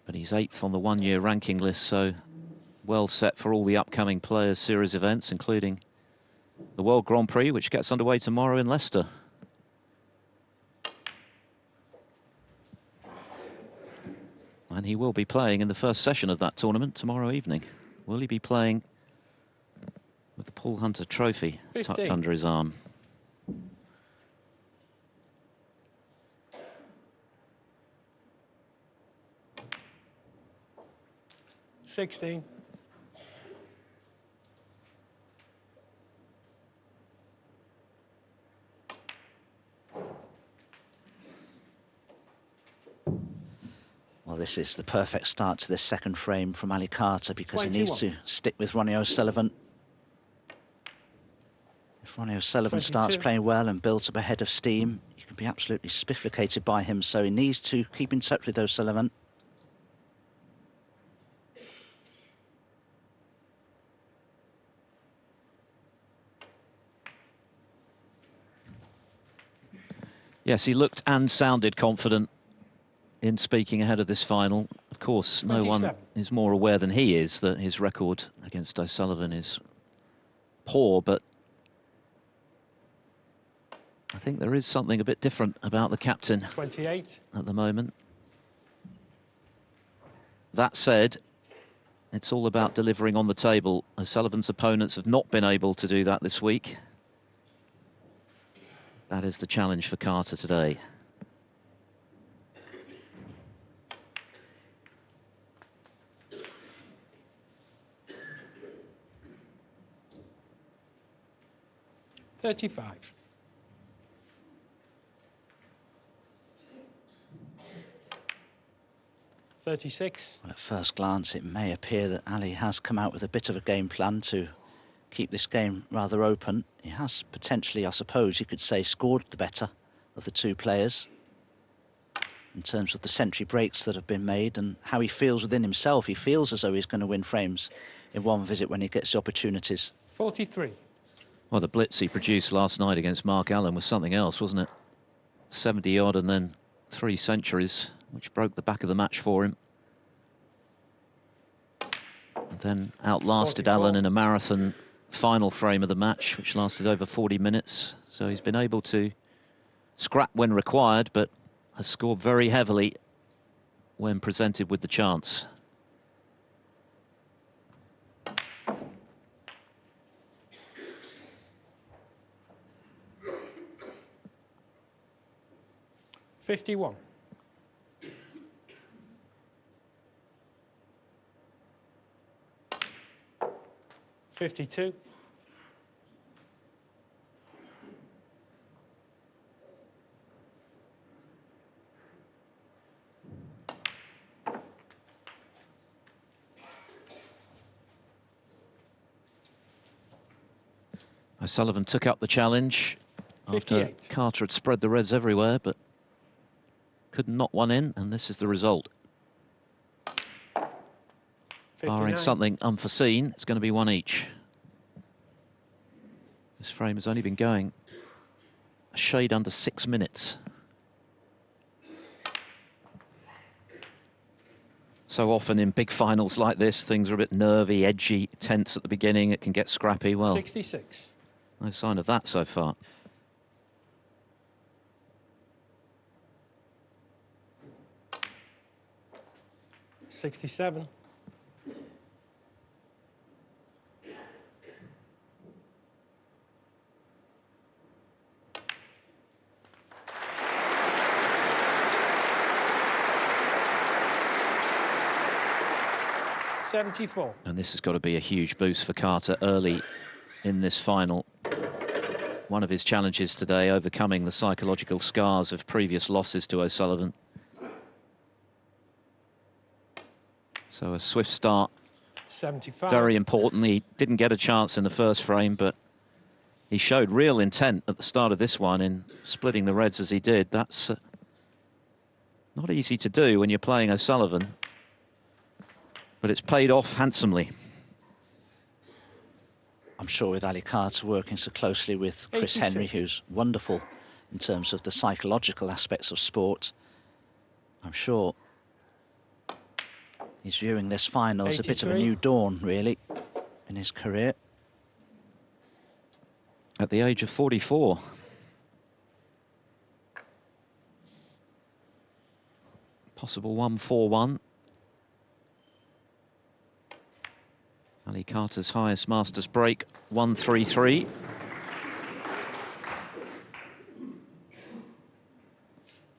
But he's 8th on the one-year ranking list, so well set for all the upcoming Players Series events, including the World Grand Prix, which gets underway tomorrow in Leicester. And he will be playing in the first session of that tournament tomorrow evening. Will he be playing with the Paul Hunter Trophy 15. tucked under his arm? $16. Well, this is the perfect start to this second frame from Ali Carter because 21. he needs to stick with Ronnie O'Sullivan. If Ronnie O'Sullivan 22. starts playing well and builds up a head of steam, you can be absolutely spifflicated by him, so he needs to keep in touch with O'Sullivan. Yes, he looked and sounded confident in speaking ahead of this final. Of course, no 27. one is more aware than he is that his record against O'Sullivan is poor, but I think there is something a bit different about the captain 28. at the moment. That said, it's all about delivering on the table. O'Sullivan's opponents have not been able to do that this week. That is the challenge for Carter today. $35. $36. Well, at first glance, it may appear that Ali has come out with a bit of a game plan to keep this game rather open. He has potentially, I suppose you could say, scored the better of the two players in terms of the century breaks that have been made and how he feels within himself. He feels as though he's going to win frames in one visit when he gets the opportunities. 43. Well, the blitz he produced last night against Mark Allen was something else, wasn't it? 70-odd and then 3 centuries, which broke the back of the match for him. And then outlasted 44. Allen in a marathon final frame of the match, which lasted over 40 minutes. So he's been able to scrap when required, but has scored very heavily when presented with the chance. $51. $52. O'Sullivan took up the challenge after 58. Carter had spread the reds everywhere, but couldn't knock one in, and this is the result. 59. Barring something unforeseen, it's going to be one each. This frame has only been going a shade under 6 minutes. So often in big finals like this, things are a bit nervy, edgy, tense at the beginning. It can get scrappy. Well, 66. no sign of that so far. $67. $74. And this has got to be a huge boost for Carter early in this final. One of his challenges today, overcoming the psychological scars of previous losses to O'Sullivan. So a swift start. 75. Very important. He didn't get a chance in the first frame, but he showed real intent at the start of this one in splitting the reds as he did. That's not easy to do when you're playing O'Sullivan, but it's paid off handsomely. I'm sure with Ali Carter working so closely with Chris 82. Henry, who's wonderful in terms of the psychological aspects of sport, I'm sure he's viewing this final as a bit of a 83. new dawn, really, in his career. At the age of 44. Possible 1-4-1. Ali Carter's highest Masters break, 1-3-3.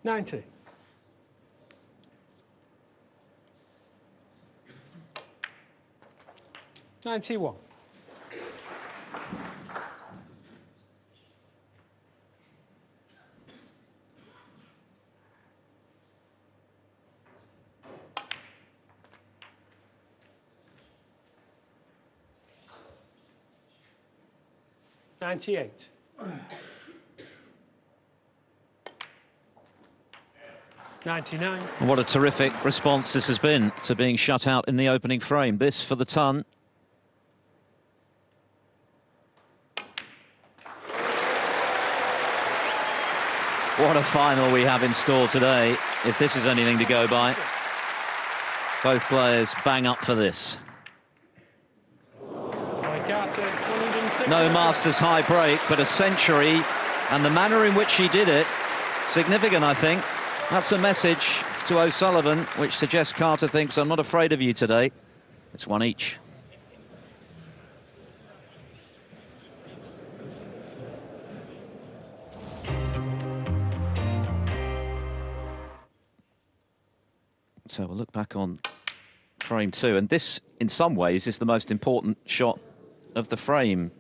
$90. $91. $98. $99. What a terrific response this has been to being shut out in the opening frame. This for the ton. What a final we have in store today, if this is anything to go by. Both players bang up for this. No Masters high break, but a century, and the manner in which he did it, significant, I think. That's a message to O'Sullivan, which suggests Carter thinks, I'm not afraid of you today. It's one each. So we'll look back on frame two, and this, in some ways, is the most important shot of the frame,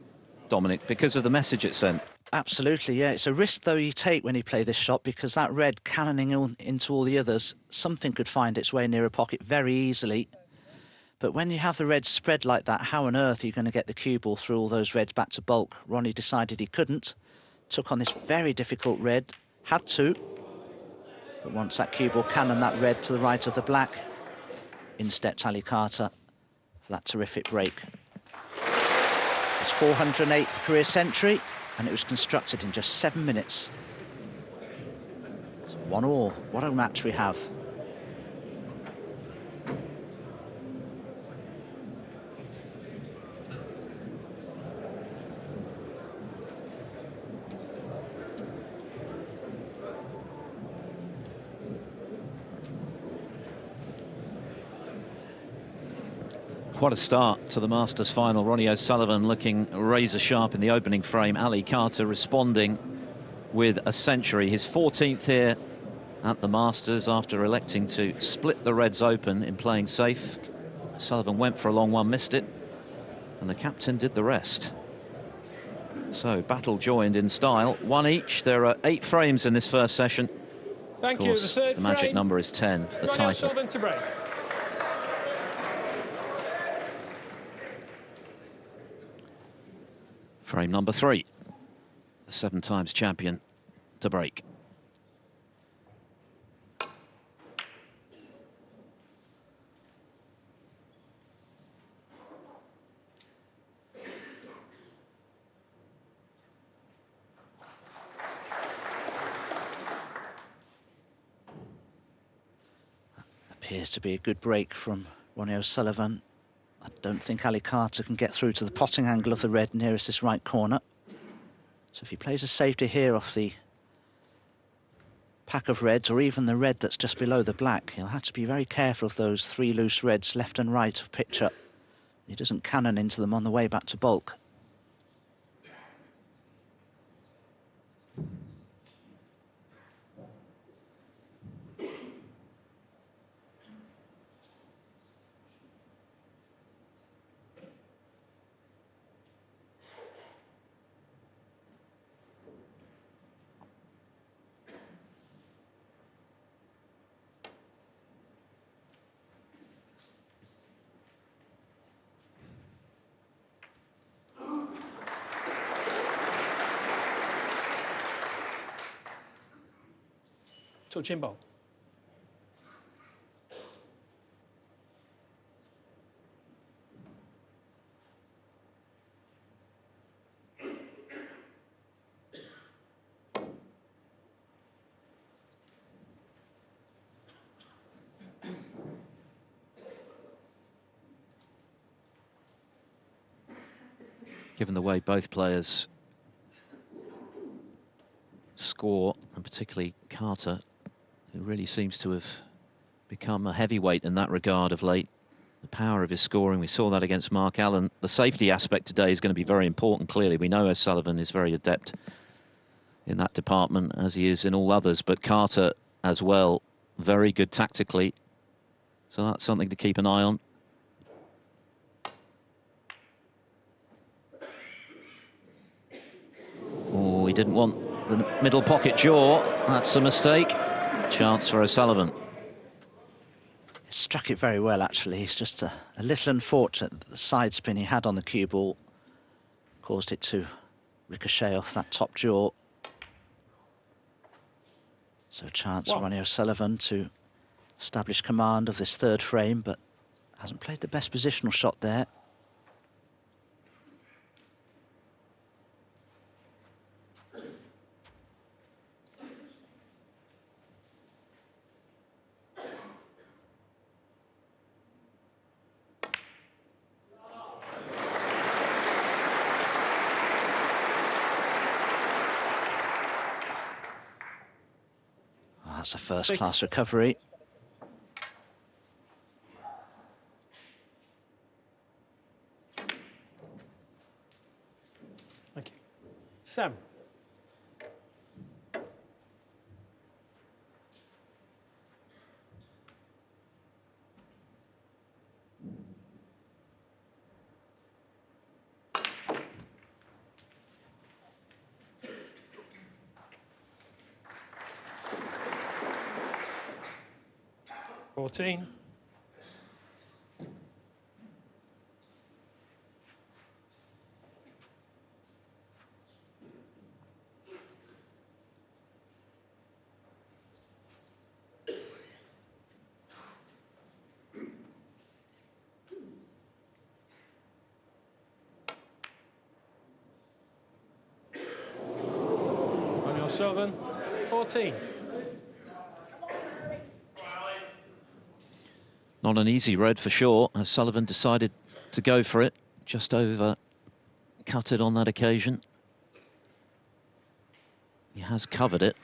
Dominic, because of the message it sent. Absolutely, yeah. It's a risk, though, you take when you play this shot, because that red cannoning into all the others, something could find its way near a pocket very easily. But when you have the red spread like that, how on earth are you going to get the cue ball through all those reds back to bulk? Ronnie decided he couldn't, took on this very difficult red, had to. But once that cue ball cannoned that red to the right of the black, in stepped Ali Carter for that terrific break. His 408th career century, and it was constructed in just 7 minutes. So 1-1, what a match we have. What a start to the Masters final. Ronnie O'Sullivan looking razor sharp in the opening frame. Ali Carter responding with a century. His 14th here at the Masters after electing to split the reds open in playing safe. O'Sullivan went for a long one, missed it, and the captain did the rest. So battle joined in style. One each. There are 8 frames in this first session. Thank of course, you. the magic number is 10 for the Ronnie title. O'Sullivan to break. Frame number 3. The 7 times champion to break. Appears to be a good break from Ronnie O'Sullivan. I don't think Ali Carter can get through to the potting angle of the red nearest this right corner. So if he plays a safety here off the pack of reds, or even the red that's just below the black, he'll have to be very careful of those 3 loose reds left and right of picture. He doesn't cannon into them on the way back to bulk. Touch in ball. Given the way both players score, and particularly Carter, who really seems to have become a heavyweight in that regard of late. The power of his scoring, we saw that against Mark Allen. The safety aspect today is going to be very important, clearly. We know O'Sullivan is very adept in that department, as he is in all others, but Carter as well, very good tactically. So that's something to keep an eye on. Oh, he didn't want the middle pocket jaw. That's a mistake. Chance for O'Sullivan. He struck it very well, actually. He's just a little unfortunate that the side spin he had on the cue ball caused it to ricochet off that top jaw. So a chance for Ronnie O'Sullivan to establish command of this third frame, but hasn't played the best positional shot there. That's a first-class recovery. Thank you. Sam. Fourteen. Ronnie O'Sullivan, 14. Not an easy road for sure. O'Sullivan decided to go for it, just over cut it on that occasion. He has covered it.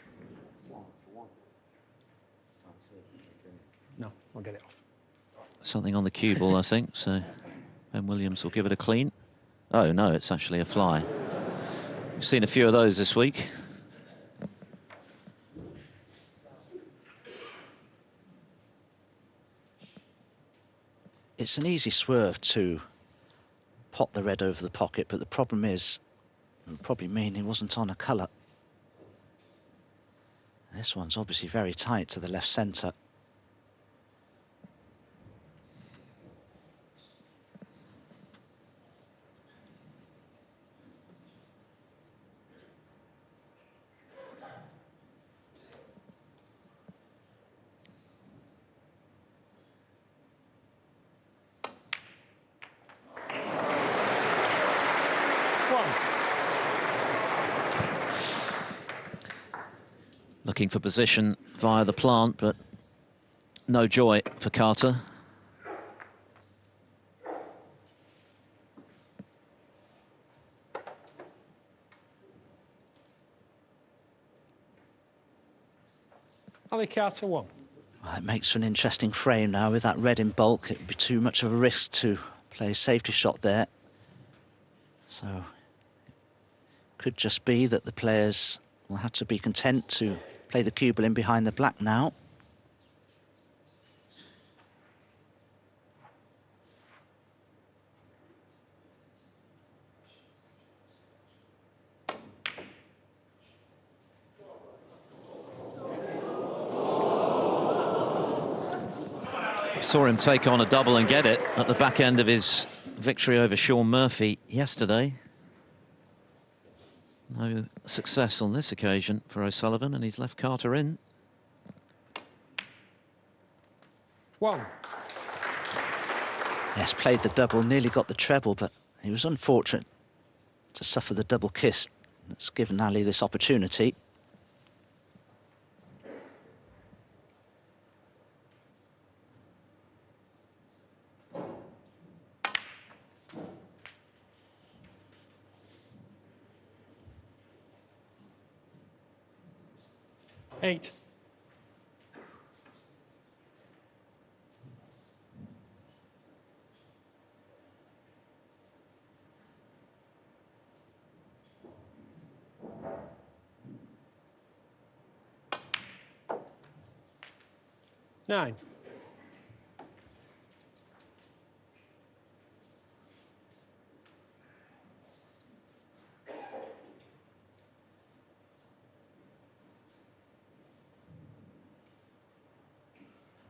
No, I'll get it off. Something on the cue ball, I think, so Ben Williams will give it a clean. Oh, no, it's actually a fly. We've seen a few of those this week. It's an easy swerve to pop the red over the pocket, but the problem is, it would probably mean he wasn't on a colour. This one's obviously very tight to the left centre. looking for position via the plant, but no joy for Carter. Ali Carter 1. Well, it makes for an interesting frame now with that red in bulk. It would be too much of a risk to play a safety shot there. So it could just be that the players will have to be content to play the cue ball in behind the black now. Saw him take on a double and get it at the back end of his victory over Sean Murphy yesterday. No success on this occasion for O'Sullivan, and he's left Carter in. 1. Yes, played the double, nearly got the treble, but he was unfortunate to suffer the double kiss. That's given Ali this opportunity. Eight. Nine.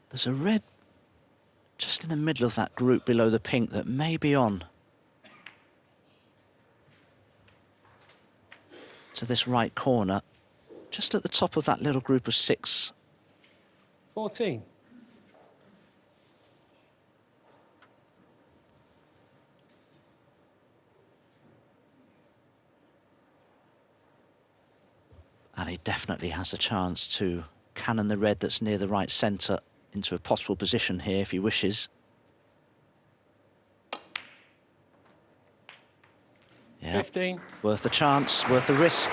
There's a red just in the middle of that group below the pink that may be on to this right corner, just at the top of that little group of 6. 14. And he definitely has a chance to cannon the red that's near the right centre into a possible position here if he wishes. Yeah, 15. Worth the chance, worth the risk.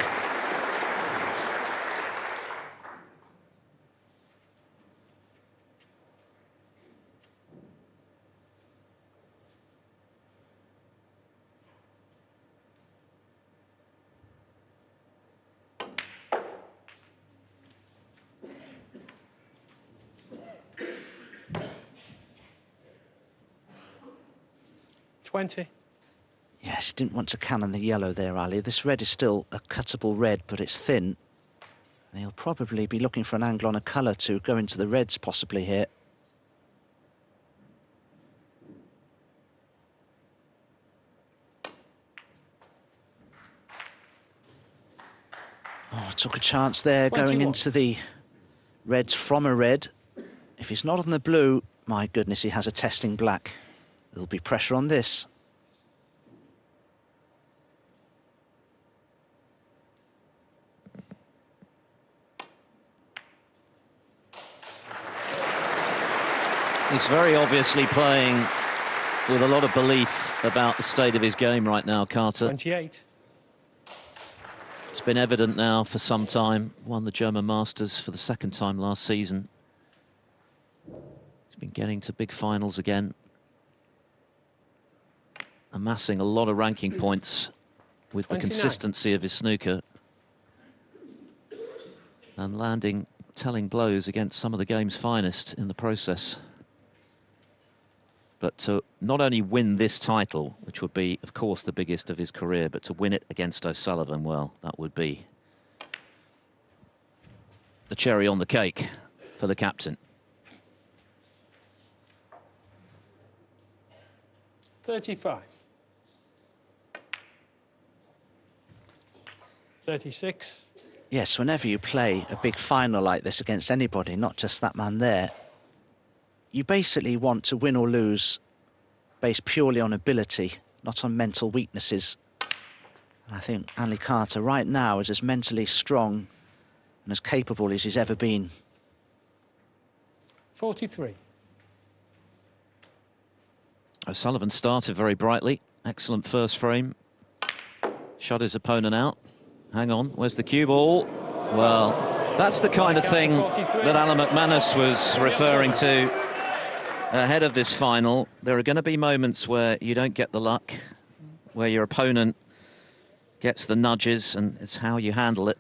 Yes, didn't want to cannon the yellow there, Ali. This red is still a cuttable red, but it's thin. And he'll probably be looking for an angle on a colour to go into the reds possibly here. Oh, took a chance there 21. going into the reds from a red. If he's not on the blue, my goodness, he has a testing black. There'll be pressure on this. He's very obviously playing with a lot of belief about the state of his game right now, Carter. 28. It's been evident now for some time. Won the German Masters for the 2nd time last season. He's been getting to big finals again. Amassing a lot of ranking points with 29. the consistency of his snooker. And landing telling blows against some of the game's finest in the process. But to not only win this title, which would be, of course, the biggest of his career, but to win it against O'Sullivan, well, that would be the cherry on the cake for the captain. 35. 36. Yes, whenever you play a big final like this against anybody, not just that man there, you basically want to win or lose based purely on ability, not on mental weaknesses. And I think Ali Carter right now is as mentally strong and as capable as he's ever been. 43. O'Sullivan started very brightly. Excellent first frame. Shut his opponent out. Hang on, where's the cue ball? Well, that's the kind of thing that Alan McManus was referring to ahead of this final. There are going to be moments where you don't get the luck, where your opponent gets the nudges, and it's how you handle it.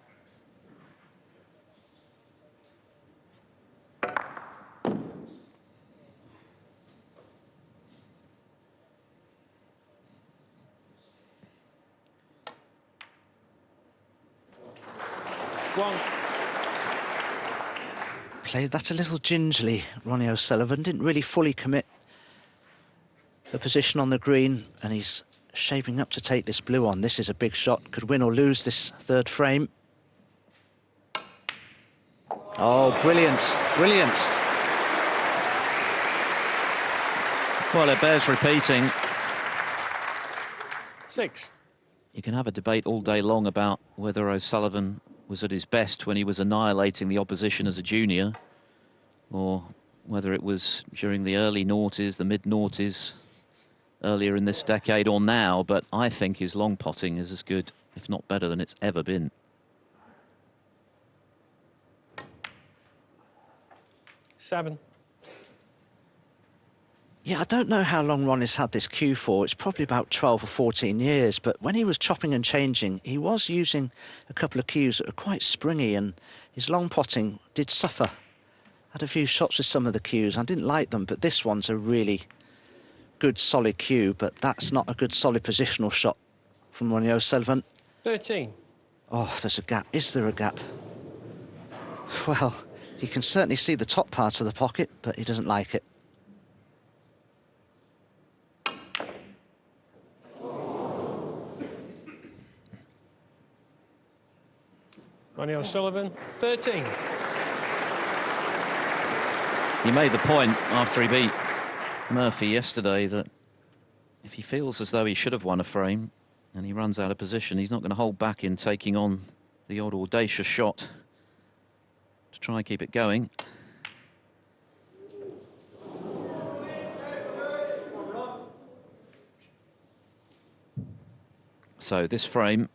Played that a little gingerly, Ronnie O'Sullivan. Didn't really fully commit the position on the green, and he's shaping up to take this blue on. This is a big shot. Could win or lose this third frame. Oh, brilliant, brilliant. Well, it bears repeating. 6. You can have a debate all day long about whether O'Sullivan was at his best when he was annihilating the opposition as a junior, or whether it was during the early noughties, the mid-noughties, earlier in this decade or now. But I think his long potting is as good, if not better, than it's ever been. Seven. Yeah, I don't know how long Ronnie's had this cue for. It's probably about 12 or 14 years. But when he was chopping and changing, he was using a couple of cues that are quite springy, and his long potting did suffer. Had a few shots with some of the cues. I didn't like them, but this one's a really good, solid cue. But that's not a good, solid positional shot from Ronnie O'Sullivan. 13. Oh, there's a gap. Is there a gap? Well, you can certainly see the top part of the pocket, but he doesn't like it. Ronnie O'Sullivan, 13. He made the point after he beat Murphy yesterday that if he feels as though he should have won a frame and he runs out of position, he's not going to hold back in taking on the odd audacious shot to try and keep it going. So this frame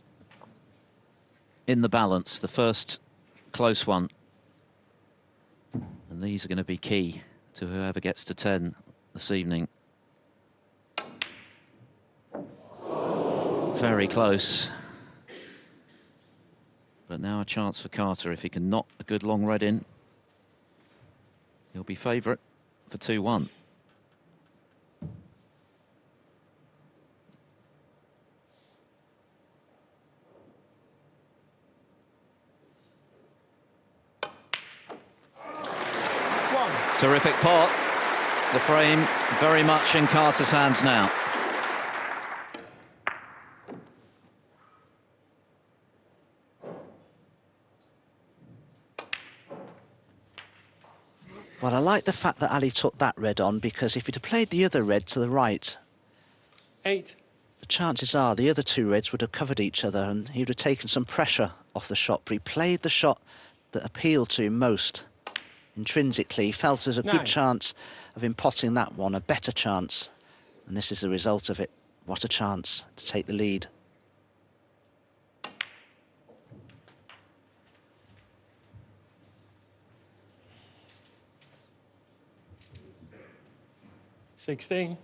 in the balance, the first close one. And these are going to be key to whoever gets to 10 this evening. Very close. But now a chance for Carter. If he can knock a good long red in, he'll be favourite for 2-1. Terrific pot. The frame very much in Carter's hands now. Well, I like the fact that Ali took that red on, because if he'd have played the other red to the right, 8. the chances are the other two reds would have covered each other and he would have taken some pressure off the shot. But he played the shot that appealed to him most. Intrinsically, he felt there's a 9. good chance of him potting that one, a better chance. And this is the result of it. What a chance to take the lead. $16.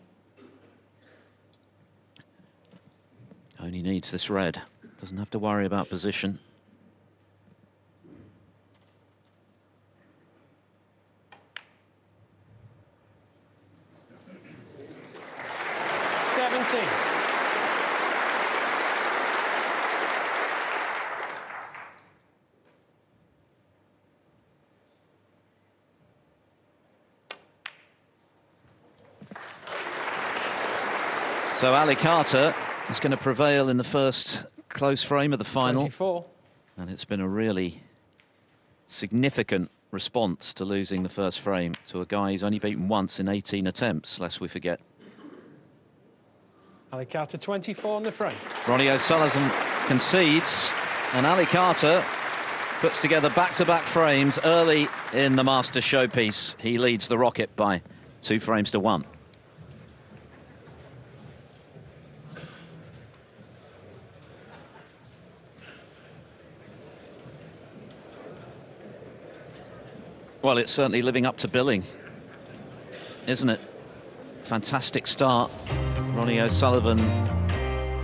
Only needs this red. Doesn't have to worry about position. So Ali Carter is going to prevail in the first close frame of the final. 24. And it's been a really significant response to losing the first frame to a guy who's only beaten once in 18 attempts, lest we forget. Ali Carter, 24 on the frame. Ronnie O'Sullivan concedes, and Ali Carter puts together back-to-back frames early in the Masters showpiece. He leads the Rocket by 2 frames to 1. Well, it's certainly living up to billing, isn't it? Fantastic start. Ronnie O'Sullivan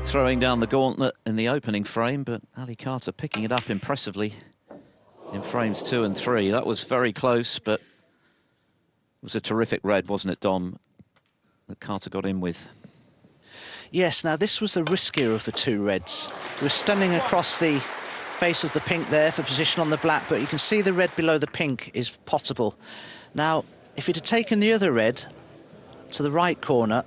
throwing down the gauntlet in the opening frame, but Ali Carter picking it up impressively in frames 2 and 3. That was very close, but it was a terrific red, wasn't it, Dom, that Carter got in with? Yes, now this was the riskier of the 2 reds. It was stunning across the face of the pink there for position on the black, but you can see the red below the pink is potable. Now, if he'd have taken the other red to the right corner,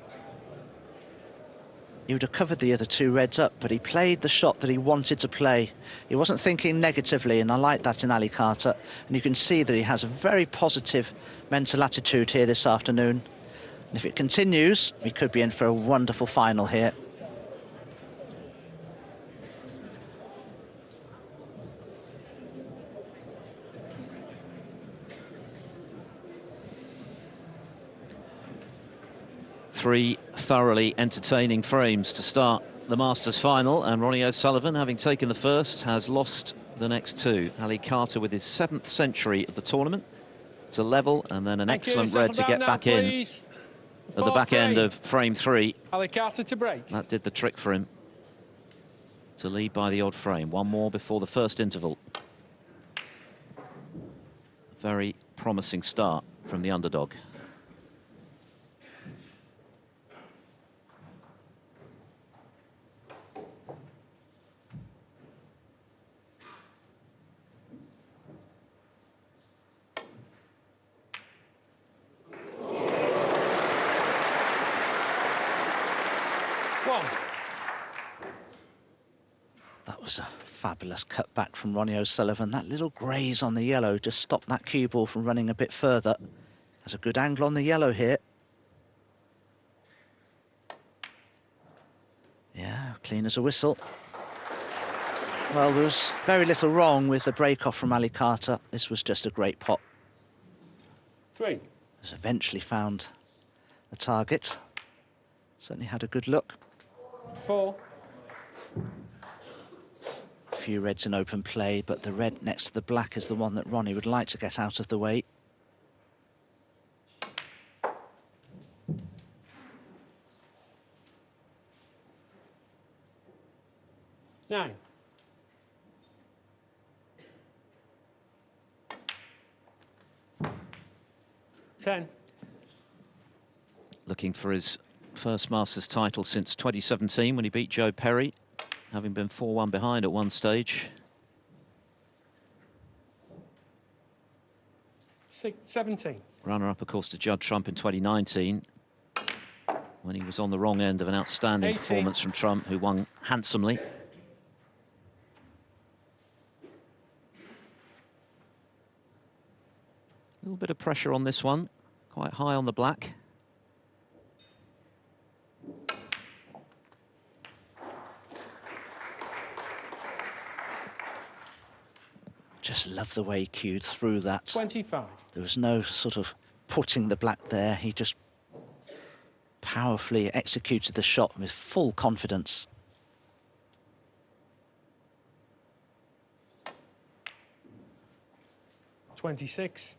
he would have covered the other 2 reds up, but he played the shot that he wanted to play. He wasn't thinking negatively, and I like that in Ali Carter. And you can see that he has a very positive mental attitude here this afternoon. And if it continues, we could be in for a wonderful final here. Three thoroughly entertaining frames to start the Masters final, and Ronnie O'Sullivan, having taken the first, has lost the next 2. Ali Carter with his 7th century of the tournament to level, and then an excellent red to get back in at the back end of frame 3. Ali Carter to break. That did the trick for him to lead by the odd frame. One more before the first interval. Very promising start from the underdog. That was a fabulous cutback from Ronnie O'Sullivan. That little graze on the yellow just stopped that cue ball from running a bit further. Has a good angle on the yellow here. Yeah, clean as a whistle. Well, there was very little wrong with the break-off from Ali Carter. This was just a great pot. 3. Has eventually found the target. Certainly had a good look. 4. A few reds in open play, but the red next to the black is the one that Ronnie would like to get out of the way. Nine. 10. Looking for his first Masters title since 2017 when he beat Joe Perry, having been 4-1 behind at one stage. 17. Runner-up, of course, to Judd Trump in 2019, when he was on the wrong end of an outstanding 18. performance from Trump, who won handsomely. A little bit of pressure on this one, quite high on the black. Just love the way he cued through that. 25. There was no sort of putting the black there. He just powerfully executed the shot with full confidence. $26.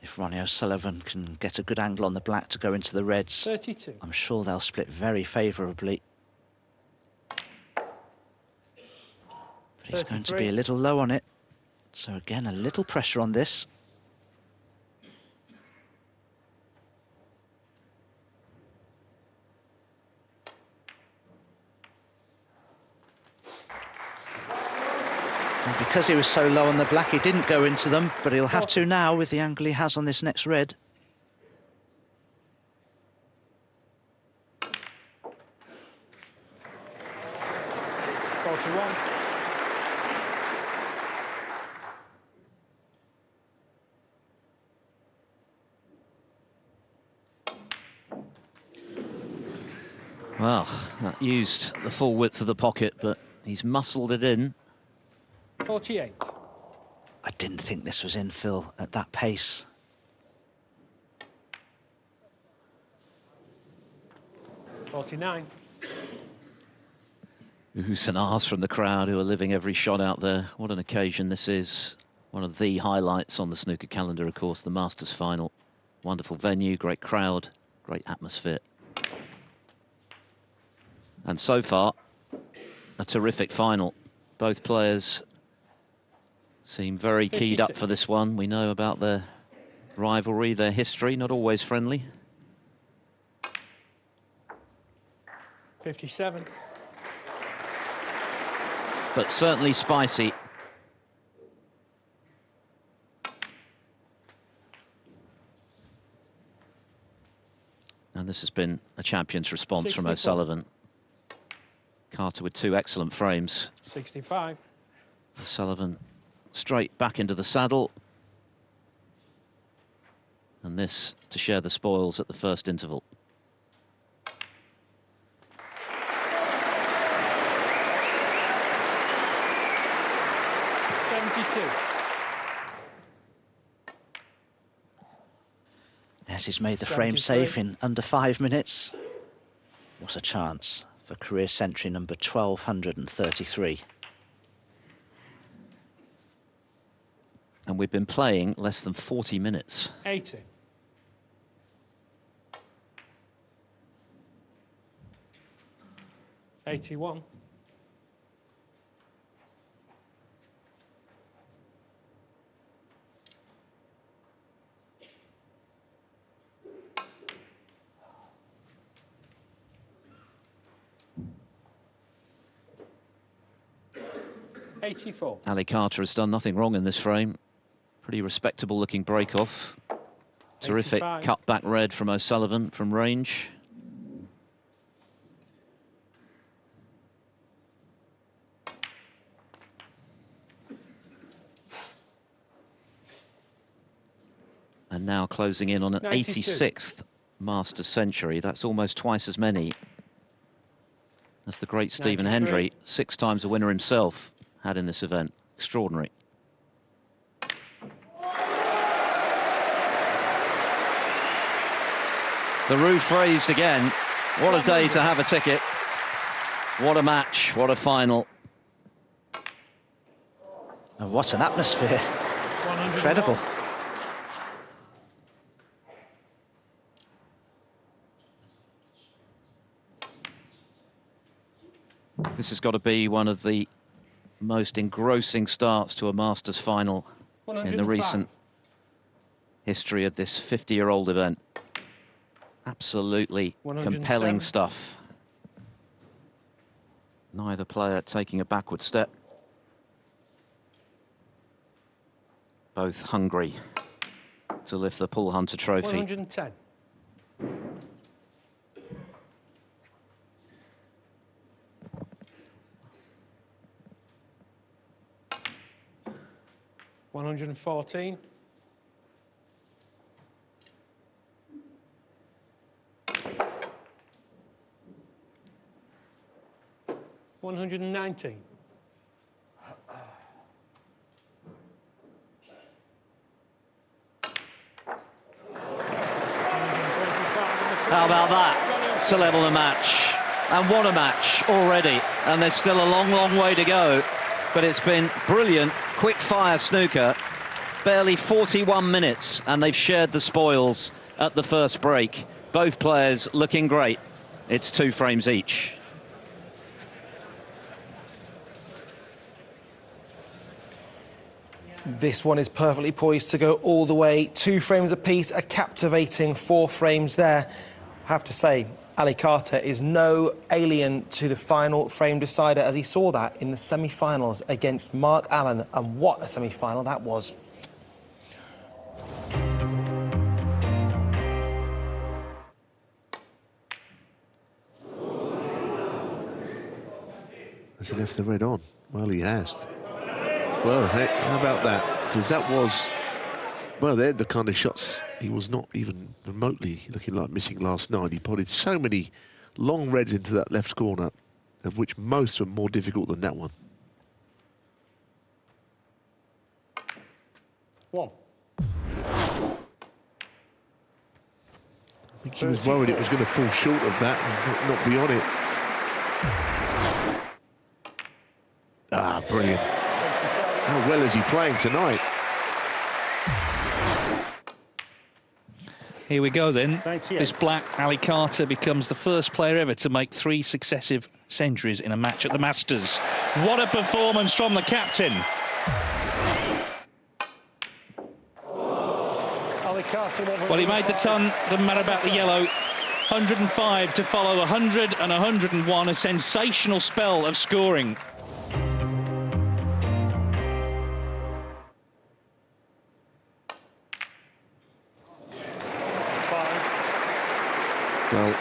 If Ronnie O'Sullivan can get a good angle on the black to go into the reds, 32. I'm sure they'll split very favourably. But he's going to be a little low on it. So again, a little pressure on this. And because he was so low on the black, he didn't go into them, but he'll have to now with the angle he has on this next red. Well, that used the full width of the pocket, but he's muscled it in. 48. I didn't think this was in, Phil, at that pace. 49. Oohs and ahs from the crowd who are living every shot out there. What an occasion this is. One of the highlights on the snooker calendar, of course, the Masters final. Wonderful venue, great crowd, great atmosphere. And so far, a terrific final. Both players seem very keyed up for this one. We know about their rivalry, their history, not always friendly. 57. But certainly spicy. And this has been a champion's response 64. from O'Sullivan. Carter with 2 excellent frames. 65. O'Sullivan straight back into the saddle. And this to share the spoils at the first interval. 72. Yes, he's made the frame safe in under 5 minutes. What a chance for career century number 1233. And we've been playing less than 40 minutes. 80. 81. 84. Ali Carter has done nothing wrong in this frame. Pretty respectable looking break off. Terrific 85. cut back red from O'Sullivan from range. And now closing in on an 92. 86th Masters century. That's almost twice as many as the great Stephen 93. Hendry, 6 times a winner himself, had in this event. Extraordinary. The roof raised again. What a day to have a ticket. What a match, what a final. And what an atmosphere. 101. Incredible. This has got to be one of the most engrossing starts to a Masters final in the 105. recent history of this 50-year-old event. Absolutely 107. compelling stuff. Neither player taking a backward step. Both hungry to lift the Paul Hunter Trophy. 110. 114. 119. How about that to level the match? And what a match already. And there's still a long, long way to go. But it's been brilliant, quick-fire snooker. Barely 41 minutes, and they've shared the spoils at the first break. Both players looking great. It's 2 frames each. This one is perfectly poised to go all the way. 2 frames apiece, a captivating 4 frames there. I have to say, Ali Carter is no alien to the final frame decider, as he saw that in the semi-finals against Mark Allen. And what a semi-final that was. Has he left the red on? Well, he has. Well, heck, how about that? Because that was, well, they're the kind of shots he was not even remotely looking like missing last night. He potted so many long reds into that left corner, of which most are more difficult than that one. One. I think he was worried it was going to fall short of that and not be on it. Ah, brilliant. How well is he playing tonight? Here we go then. This black, Ali Carter, becomes the first player ever to make 3 successive centuries in a match at the Masters. What a performance from the captain. Well, he made the ton, doesn't matter about the yellow. 105 to follow, 100 and 101, a sensational spell of scoring. Well,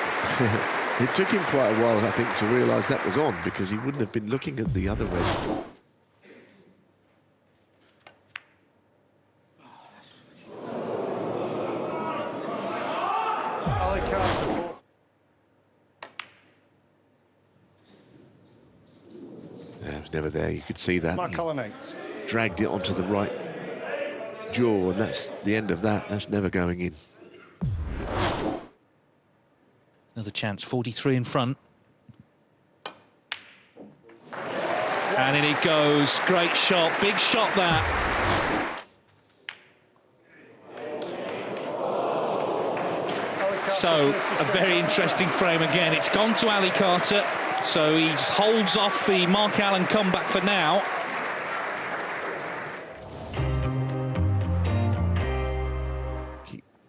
it took him quite a while, I think, to realise that was on, because he wouldn't have been looking at the other red. Yeah, it was never there. You could see that. He dragged it onto the right jaw, and that's the end of that. That's never going in. Another chance, 43 in front. And in it goes. Great shot, big shot that. So, a very interesting frame again. It's gone to Ali Carter, so he just holds off the Mark Allen comeback for now.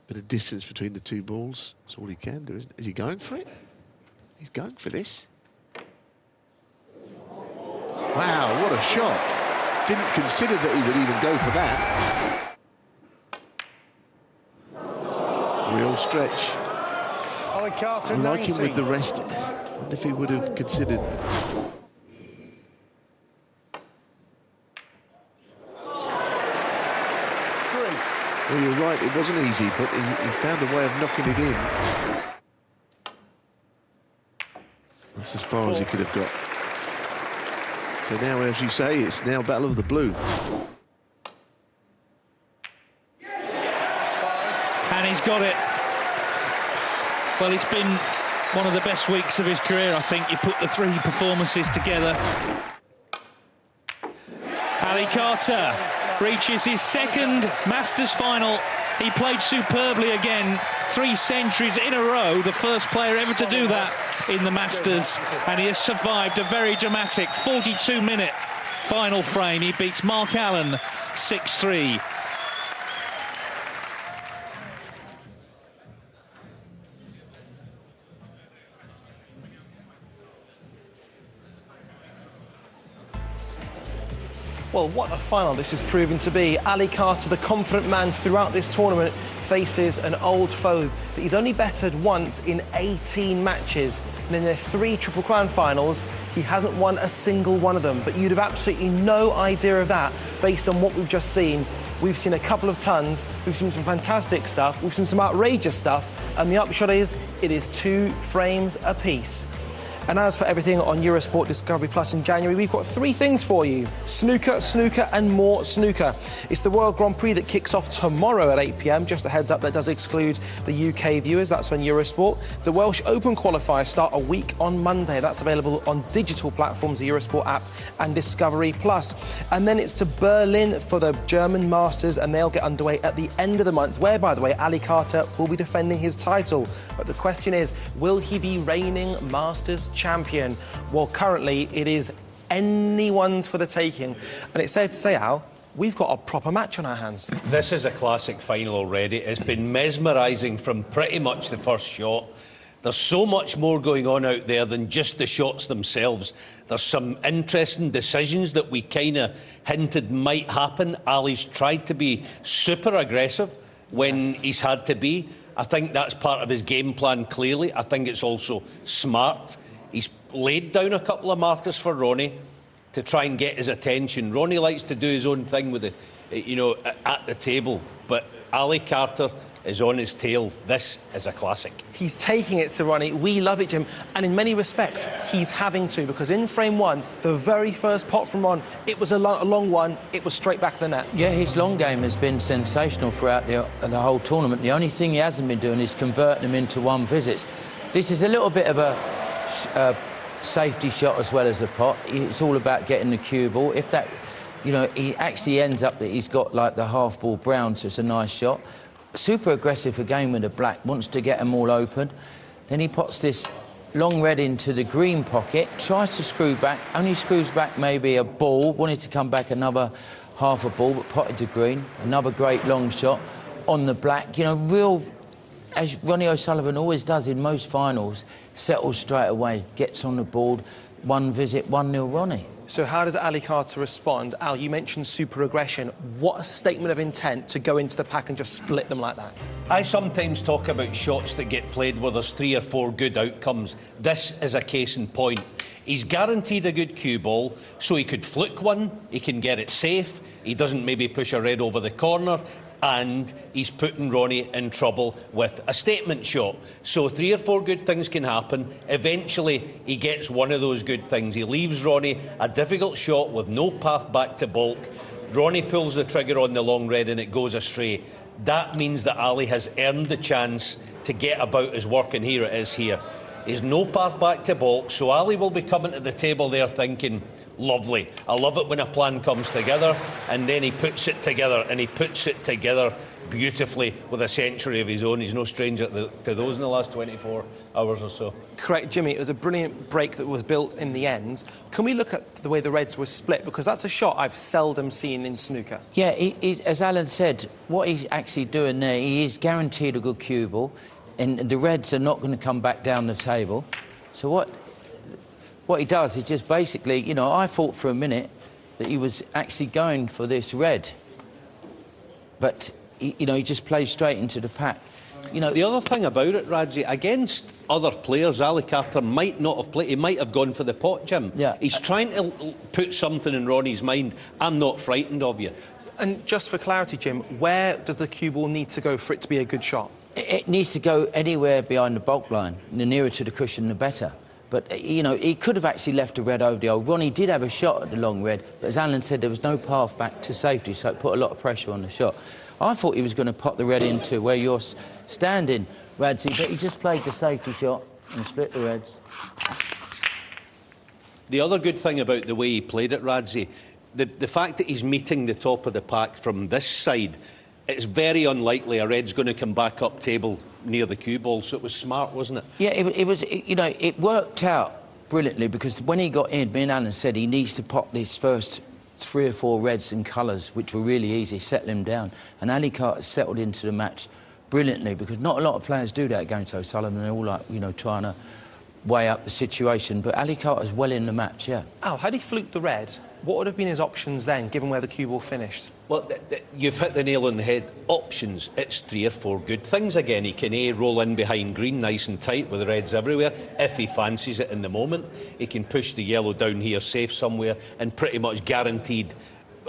Bit of distance between the two balls. That's all he can do, isn't it? Is he going for it? He's going for this. Wow, what a shot. Didn't consider that he would even go for that. Real stretch. I like him with the rest. And if he would have considered... Well, you're right, it wasn't easy, but he found a way of knocking it in. That's as far as he could have got. So now, as you say, it's now battle of the blue. And he's got it. Well, it's been one of the best weeks of his career, I think. You put the 3 performances together. Ali Carter reaches his 2nd Masters final. He played superbly again. 3 centuries in a row, the first player ever to do that in the Masters, and he has survived a very dramatic 42-minute final frame. He beats Mark Allen 6-3. Well, what a final this has proven to be. Ali Carter, the confident man throughout this tournament, faces an old foe that he's only bettered once in 18 matches. And in their 3 Triple Crown finals, he hasn't won a single one of them. But you'd have absolutely no idea of that based on what we've just seen. We've seen a couple of tons, we've seen some fantastic stuff, we've seen some outrageous stuff, and the upshot is, it is 2 frames apiece. And as for everything on Eurosport Discovery Plus in January, we've got 3 things for you. Snooker, snooker and more snooker. It's the World Grand Prix that kicks off tomorrow at 8 p.m. Just a heads up, that does exclude the UK viewers. That's on Eurosport. The Welsh Open qualifiers start a week on Monday. That's available on digital platforms, the Eurosport app and Discovery Plus. And then it's to Berlin for the German Masters, and they'll get underway at the end of the month, where, by the way, Ali Carter will be defending his title. But the question is, will he be reigning Masters champion? Well, currently it is anyone's for the taking, and it's safe to say, Al, we've got a proper match on our hands. This is a classic final already. It's been mesmerising from pretty much the first shot. There's so much more going on out there than just the shots themselves. There's some interesting decisions that we kind of hinted might happen. Ali's tried to be super aggressive when he's had to be. I think that's part of his game plan, clearly. I think it's also smart. He's laid down a couple of markers for Ronnie to try and get his attention. Ronnie likes to do his own thing with you know, at the table. But Ali Carter is on his tail. This is a classic. He's taking it to Ronnie. We love it, Jim. And in many respects, he's having to, because in frame one, the very first pot from Ron, it was a long one. It was straight back of the net. Yeah, his long game has been sensational throughout the whole tournament. The only thing he hasn't been doing is converting them into one visits. This is a little bit of a safety shot as well as a pot. It's all about getting the cue ball. If that, you know, he actually ends up that he's got like the half ball brown, so it's a nice shot. Super aggressive again with the black, wants to get them all open. Then he pots this long red into the green pocket, tries to screw back, only screws back maybe a ball, wanted to come back another half a ball, but potted the green. Another great long shot on the black. You know, real, as Ronnie O'Sullivan always does in most finals, settles straight away, gets on the board, one visit, 1-0 Ronnie. So how does Ali Carter respond? Al, you mentioned super aggression. What a statement of intent to go into the pack and just split them like that. I sometimes talk about shots that get played where there's 3 or 4 good outcomes. This is a case in point. He's guaranteed a good cue ball, so he could fluke one, he can get it safe, he doesn't maybe push a red over the corner, and he's putting Ronnie in trouble with a statement shot. So 3 or 4 good things can happen. Eventually, he gets one of those good things. He leaves Ronnie a difficult shot with no path back to baulk. Ronnie pulls the trigger on the long red and it goes astray. That means that Ali has earned the chance to get about his work, and here it is here. He's no path back to baulk, so Ali will be coming to the table there thinking, lovely. I love it when a plan comes together, and then he puts it together, and he puts it together beautifully with a century of his own. He's no stranger to those in the last 24 hours or so. Correct, Jimmy. It was a brilliant break that was built in the end. Can we look at the way the reds were split? Because that's a shot I've seldom seen in snooker. Yeah, as Alan said, what he's actually doing there, he is guaranteed a good cue ball, and the reds are not going to come back down the table. So what he does is just basically, you know, I thought for a minute that he was actually going for this red. But, you know, he just plays straight into the pack. You know, the other thing about it, Radzi, against other players, Ali Carter might not have played. He might have gone for the pot, Jim. Yeah. He's trying to put something in Ronnie's mind. I'm not frightened of you. And just for clarity, Jim, where does the cue ball need to go for it to be a good shot? It needs to go anywhere behind the baulk line. The nearer to the cushion, the better. But, you know, he could have actually left the red over the old. Ronnie did have a shot at the long red, but as Alan said, there was no path back to safety, so it put a lot of pressure on the shot. I thought he was going to pop the red into where you're standing, Radzi, but he just played the safety shot and split the reds. The other good thing about the way he played it, Radzi, the fact that he's meeting the top of the pack from this side, it's very unlikely a red's going to come back up table near the cue ball, so it was smart, wasn't it? Yeah, it was, you know, it worked out brilliantly, because when he got in, me and Alan said he needs to pop these first 3 or 4 reds and colours, which were really easy, settle him down. And Ali Carter settled into the match brilliantly, because not a lot of players do that against O'Sullivan. They're all like, you know, trying to weigh up the situation. But Ali Carter's well in the match, yeah. Al, had he fluked the red, what would have been his options then, given where the cue ball finished? Well, you've hit the nail on the head. Options, it's 3 or 4 good things again. He can roll in behind green nice and tight with the reds everywhere. If he fancies it in the moment, he can push the yellow down here safe somewhere and pretty much guaranteed,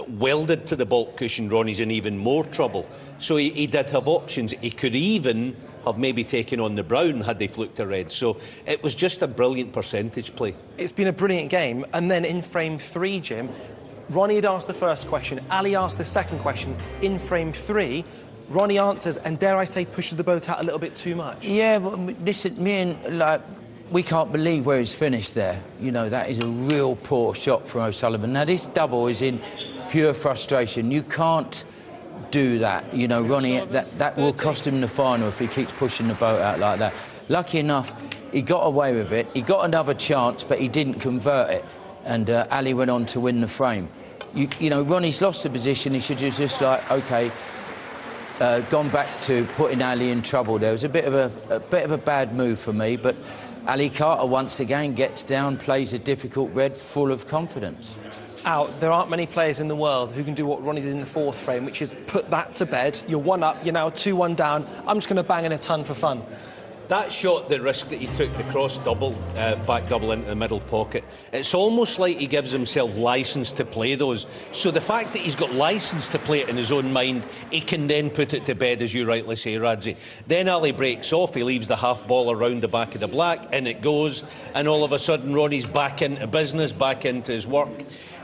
welded to the baulk cushion, Ronnie's in even more trouble. So he did have options. He could even have maybe taken on the brown had they fluked a red. So it was just a brilliant percentage play. It's been a brilliant game. And then in frame 3, Jim, Ronnie had asked the first question, Ali asked the second question. In frame 3, Ronnie answers and, dare I say, pushes the boat out a little bit too much. Yeah, but listen, me and, like, we can't believe where he's finished there. You know, that is a real poor shot from O'Sullivan. Now, this double is in pure frustration. You can't do that. You know, Ronnie, that will cost him the final if he keeps pushing the boat out like that. Lucky enough, he got away with it. He got another chance, but he didn't convert it. And Ali went on to win the frame. You know, Ronnie's lost the position. He should have just, like, OK, gone back to putting Ali in trouble. There was a bit of a bad move for me, but Ali Carter once again gets down, plays a difficult red, full of confidence. Al, there aren't many players in the world who can do what Ronnie did in the 4th frame, which is put that to bed. You're 1 up, you're now 2-1 down. I'm just going to bang in a ton for fun. that shot, the risk that he took, the cross double, back double into the middle pocket, it's almost like he gives himself licence to play those. So the fact that he's got licence to play it in his own mind, he can then put it to bed, as you rightly say, Radzi. Then Ali breaks off, he leaves the half ball around the back of the black, in it goes, and all of a sudden Ronnie's back into business, back into his work.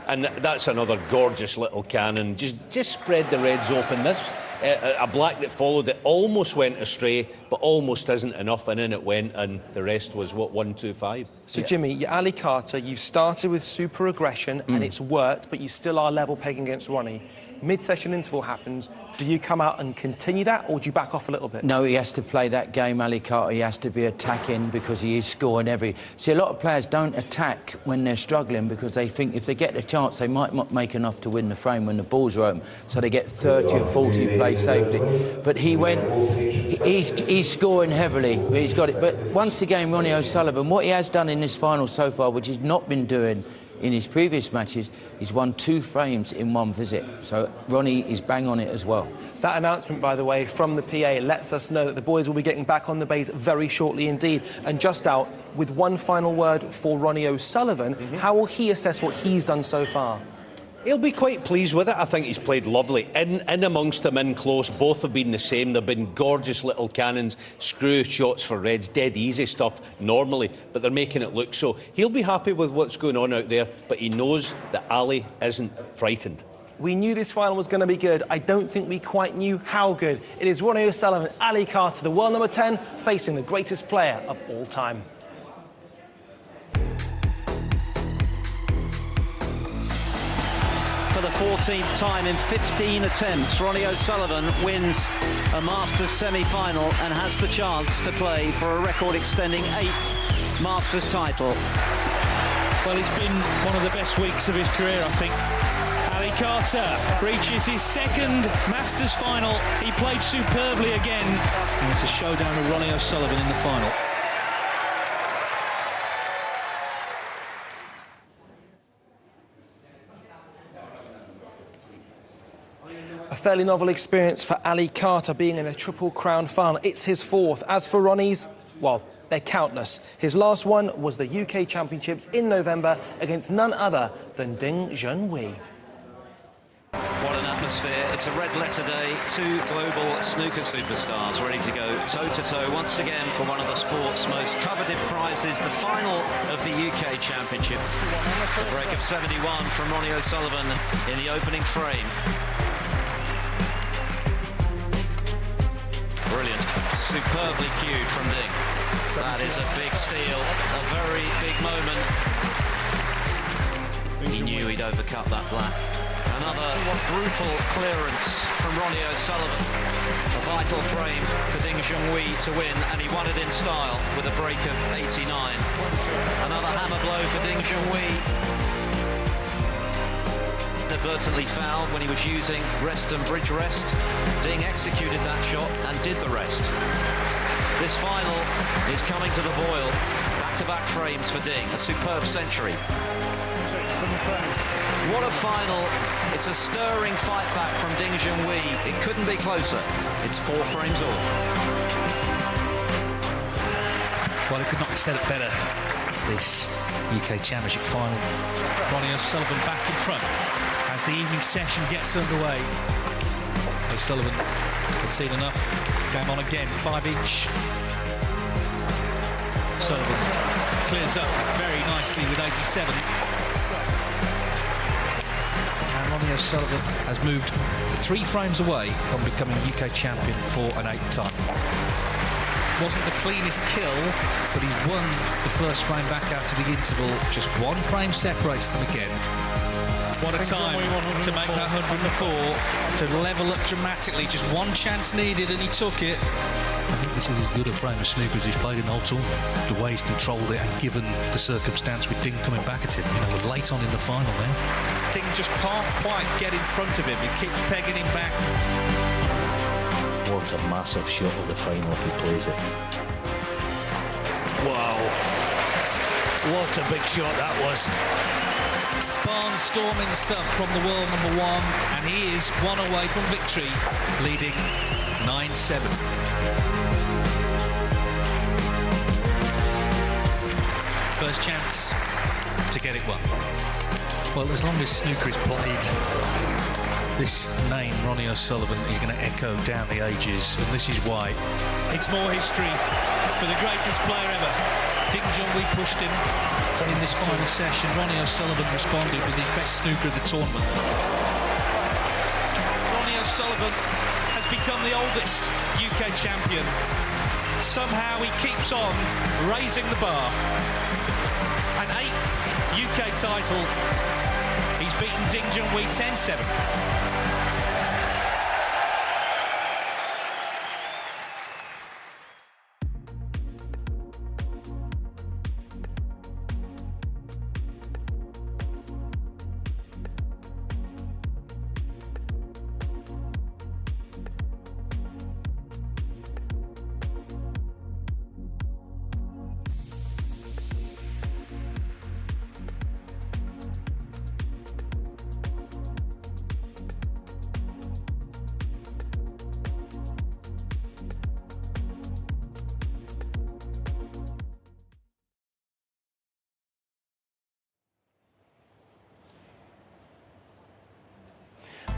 And that's another gorgeous little cannon. Just spread the reds open. This a black that followed it almost went astray, but almost isn't enough, and in it went, and the rest was, what, 1-2-5. So, Jimmy, you're Ali Carter, you've started with super aggression, and it's worked, but you still are level pegging against Ronnie. Mid-session interval happens. Do you come out and continue that, or do you back off a little bit? No, he has to play that game, Ali Carter. He has to be attacking because he is scoring every... See, a lot of players don't attack when they're struggling because they think if they get the chance, they might not make enough to win the frame when the balls are open. So they get 30 or 40 play safely. But he went... He's scoring heavily, but he's got it. But once again, Ronnie O'Sullivan, what he has done in this final so far, which he's not been doing in his previous matches, he's won 2 frames in 1 visit. So Ronnie is bang on it as well. That announcement, by the way, from the PA lets us know that the boys will be getting back on the bays very shortly indeed. And just out, with one final word for Ronnie O'Sullivan, how will he assess what he's done so far? He'll be quite pleased with it. I think he's played lovely. In amongst them, in close, both have been the same. They've been gorgeous little cannons, screw shots for reds, dead easy stuff normally, but they're making it look so. He'll be happy with what's going on out there, but he knows that Ali isn't frightened. We knew this final was going to be good. I don't think we quite knew how good. It is Ronnie O'Sullivan, Ali Carter, the world number 10, facing the greatest player of all time. For the 14th time in 15 attempts, Ronnie O'Sullivan wins a Masters semi-final and has the chance to play for a record-extending 8th Masters title. Well, it's been one of the best weeks of his career, I think. Ali Carter reaches his 2nd Masters final. He played superbly again. And it's a showdown with Ronnie O'Sullivan in the final. A fairly novel experience for Ali Carter being in a Triple Crown final. It's his 4th. As for Ronnie's, well, they're countless. His last one was the UK Championships in November against none other than Ding Junhui. What an atmosphere. It's a red-letter day. 2 global snooker superstars ready to go toe-to-toe once again for one of the sport's most coveted prizes, the final of the UK Championship. The break of 71 from Ronnie O'Sullivan in the opening frame. Brilliant. Superbly cued from Ding. That is a big steal. A very big moment. He knew he'd overcut that black. Another brutal clearance from Ronnie O'Sullivan. A vital frame for Ding Junhui to win, and he won it in style with a break of 89. Another hammer blow for Ding Junhui. Inadvertently fouled when he was using rest and bridge rest. Ding executed that shot and did the rest. This final is coming to the boil. Back-to-back frames for Ding. A superb century. What a final. It's a stirring fight back from Ding Junhui. It couldn't be closer. It's 4 frames all. Well, it could not be said it better, this UK Championship final. Ronnie O'Sullivan back in front as the evening session gets underway. O'Sullivan had seen enough. Game on again, 5 each. Sullivan clears up very nicely with 87. And Ronnie O'Sullivan has moved 3 frames away from becoming UK champion for an 8th time. Wasn't the cleanest kill, but he's won the first frame back after the interval. Just 1 frame separates them again. What a time to make that 104, to level up dramatically. Just 1 chance needed, and he took it. I think this is as good a frame of snooker as he's played in the whole tournament. The way he's controlled it, and given the circumstance with Ding coming back at him, you know, we're late on in the final then. Ding just can't quite get in front of him. He keeps pegging him back. What a massive shot of the final if he plays it. Wow. What a big shot that was. Barnstorming stuff from the world number 1, and he is 1 away from victory, leading 9-7. chance to get it won. Well, as long as snooker is played, this name, Ronnie O'Sullivan, is going to echo down the ages, and this is why. It's more history for the greatest player ever. Ding Junhui pushed him. In this final session, Ronnie O'Sullivan responded with his best snooker of the tournament. Ronnie O'Sullivan has become the oldest UK champion. Somehow he keeps on raising the bar. An 8th UK title. He's beaten Ding Junhui 10-7.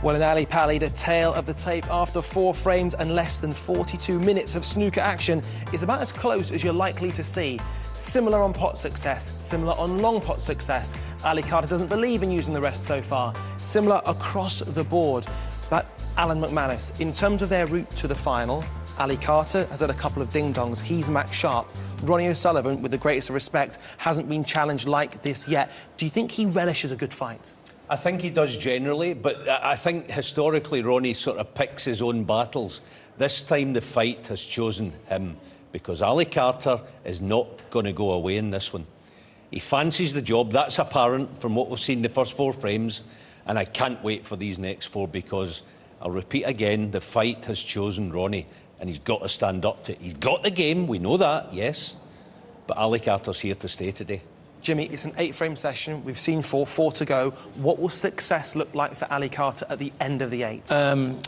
Well, in Ali Pally, the tale of the tape after 4 frames and less than 42 minutes of snooker action is about as close as you're likely to see. Similar on pot success, similar on long pot success. Ali Carter doesn't believe in using the rest so far. Similar across the board. But Alan McManus, in terms of their route to the final, Ali Carter has had a couple of ding-dongs. He's Max Sharp. Ronnie O'Sullivan, with the greatest of respect, hasn't been challenged like this yet. Do you think he relishes a good fight? I think he does generally, but I think historically Ronnie sort of picks his own battles. This time the fight has chosen him, because Ali Carter is not going to go away in this one. He fancies the job, that's apparent from what we've seen the first 4 frames, and I can't wait for these next 4, because, I'll repeat again, the fight has chosen Ronnie, and he's got to stand up to it. He's got the game, we know that, yes, but Ali Carter's here to stay today. Jimmy, it's an 8-frame session. We've seen 4 to go. What will success look like for Ali Carter at the end of the 8?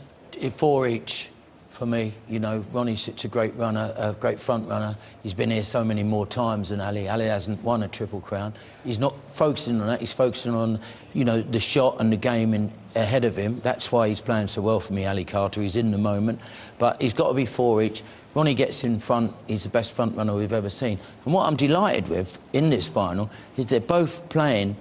4 each for me. You know, Ronnie's such a great runner, a great front runner. He's been here so many more times than Ali. Ali hasn't won a Triple Crown. He's not focusing on that. He's focusing on, you know, the shot and the game ahead of him. That's why he's playing so well for me, Ali Carter. He's in the moment. But he's got to be 4 each. Ronnie gets in front, he's the best front runner we've ever seen. And what I'm delighted with in this final is they're both playing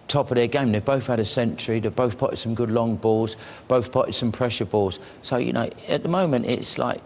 top of their game. They've both had a century, they've both potted some good long balls, both potted some pressure balls. So, you know, at the moment it's like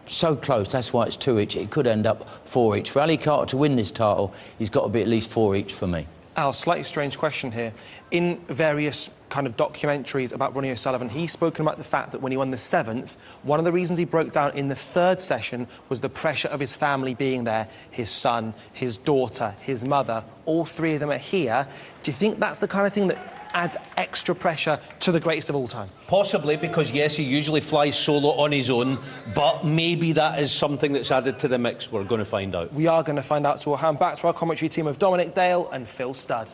so close, that's why it's 2 each. It could end up 4 each. For Ali Carter to win this title, he's got to be at least 4 each for me. Al, slightly strange question here. In various kind of documentaries about Ronnie O'Sullivan, he's spoken about the fact that when he won the 7th, one of the reasons he broke down in the 3rd session was the pressure of his family being there. His son, his daughter, his mother, all 3 of them are here. Do you think that's the kind of thing that adds extra pressure to the greatest of all time? Possibly, because yes, he usually flies solo on his own, but maybe that is something that's added to the mix. We're going to find out. We are going to find out, so we'll hand back to our commentary team of Dominic Dale and Phil Studd.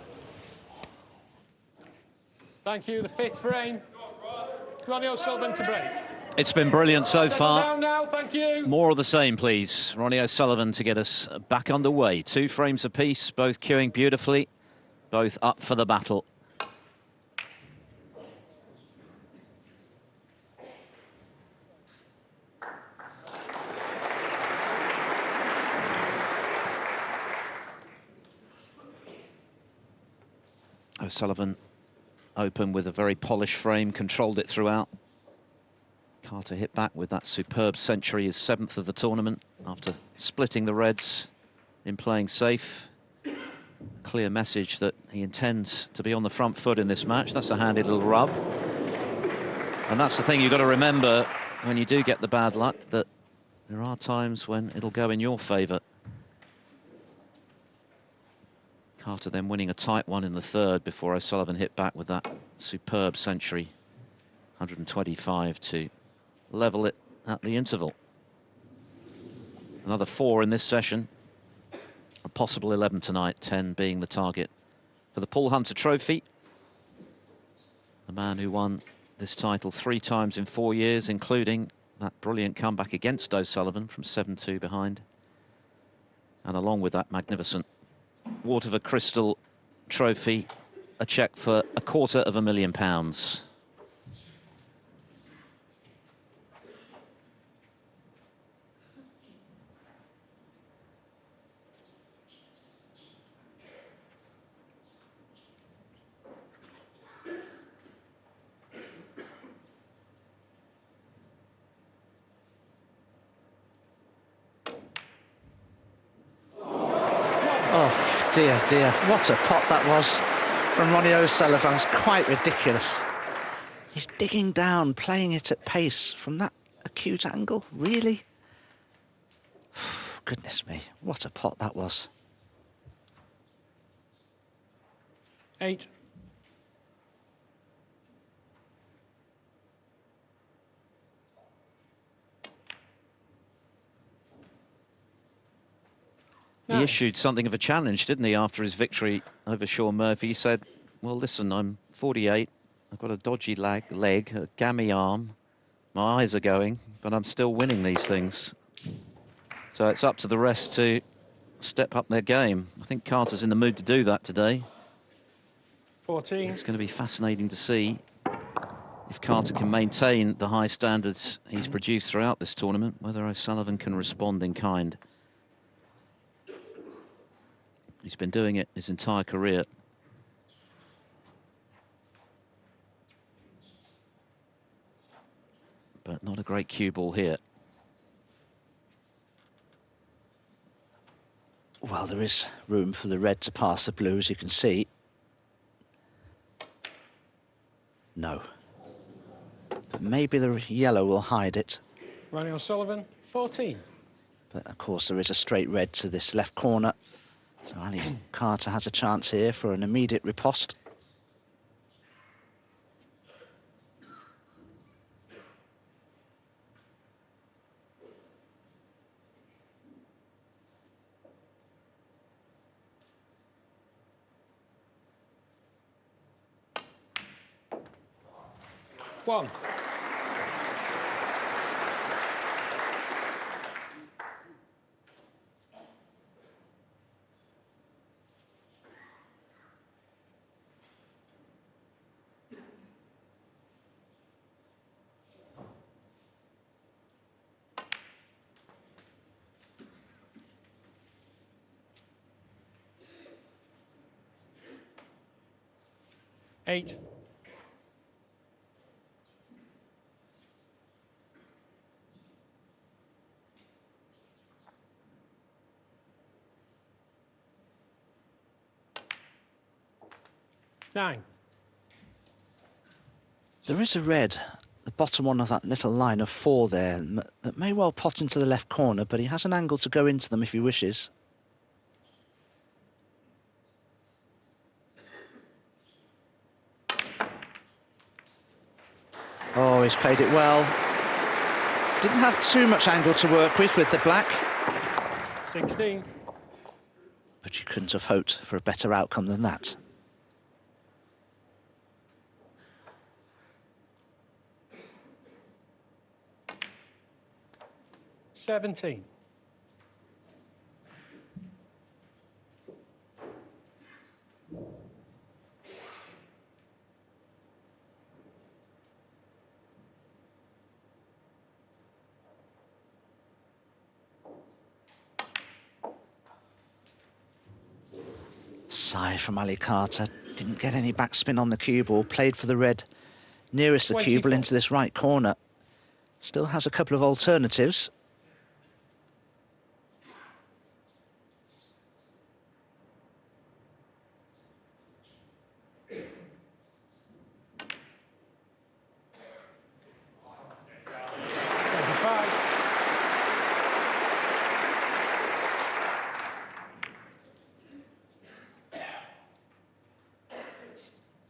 Thank you. The 5th frame. Ronnie O'Sullivan to break. It's been brilliant so far. Down now, thank you. More of the same, please. Ronnie O'Sullivan to get us back underway. 2 frames apiece, both queuing beautifully, both up for the battle. O'Sullivan open with a very polished frame, controlled it throughout. Carter hit back with that superb century, his 7th of the tournament, after splitting the reds in playing safe. Clear message that he intends to be on the front foot in this match. That's a handy little rub. And that's the thing you've got to remember when you do get the bad luck, that there are times when it'll go in your favour. Carter then winning a tight one in the 3rd before O'Sullivan hit back with that superb century. 125 to level it at the interval. Another 4 in this session. A possible 11 tonight, 10 being the target for the Paul Hunter Trophy. The man who won this title 3 times in 4 years, including that brilliant comeback against O'Sullivan from 7-2 behind. And along with that magnificent Waterford Crystal trophy, a cheque for £250,000. Oh, dear, dear. What a pot that was from Ronnie O'Sullivan. It's quite ridiculous. He's digging down, playing it at pace from that acute angle. Really? Goodness me, what a pot that was. 8. He issued something of a challenge, didn't he, after his victory over Sean Murphy? He said, well, listen, I'm 48, I've got a dodgy leg, a gammy arm, my eyes are going, but I'm still winning these things. So it's up to the rest to step up their game. I think Carter's in the mood to do that today. 14. It's going to be fascinating to see if Carter can maintain the high standards he's produced throughout this tournament, whether O'Sullivan can respond in kind. He's been doing it his entire career. But not a great cue ball here. Well, there is room for the red to pass the blue, as you can see. No. But maybe the yellow will hide it. Ronnie O'Sullivan, 14. But, of course, there is a straight red to this left corner. So Ali Carter has a chance here for an immediate riposte. One. Eight. Nine. There is a red, the bottom one of that little line of 4 there, that may well pot into the left corner, but he has an angle to go into them if he wishes. Oh, he's played it well. Didn't have too much angle to work with the black. 16. But you couldn't have hoped for a better outcome than that. $17. Sigh from Ali Carter. Didn't get any backspin on the cue ball. Played for the red nearest the cue ball into this right corner. Still has a couple of alternatives.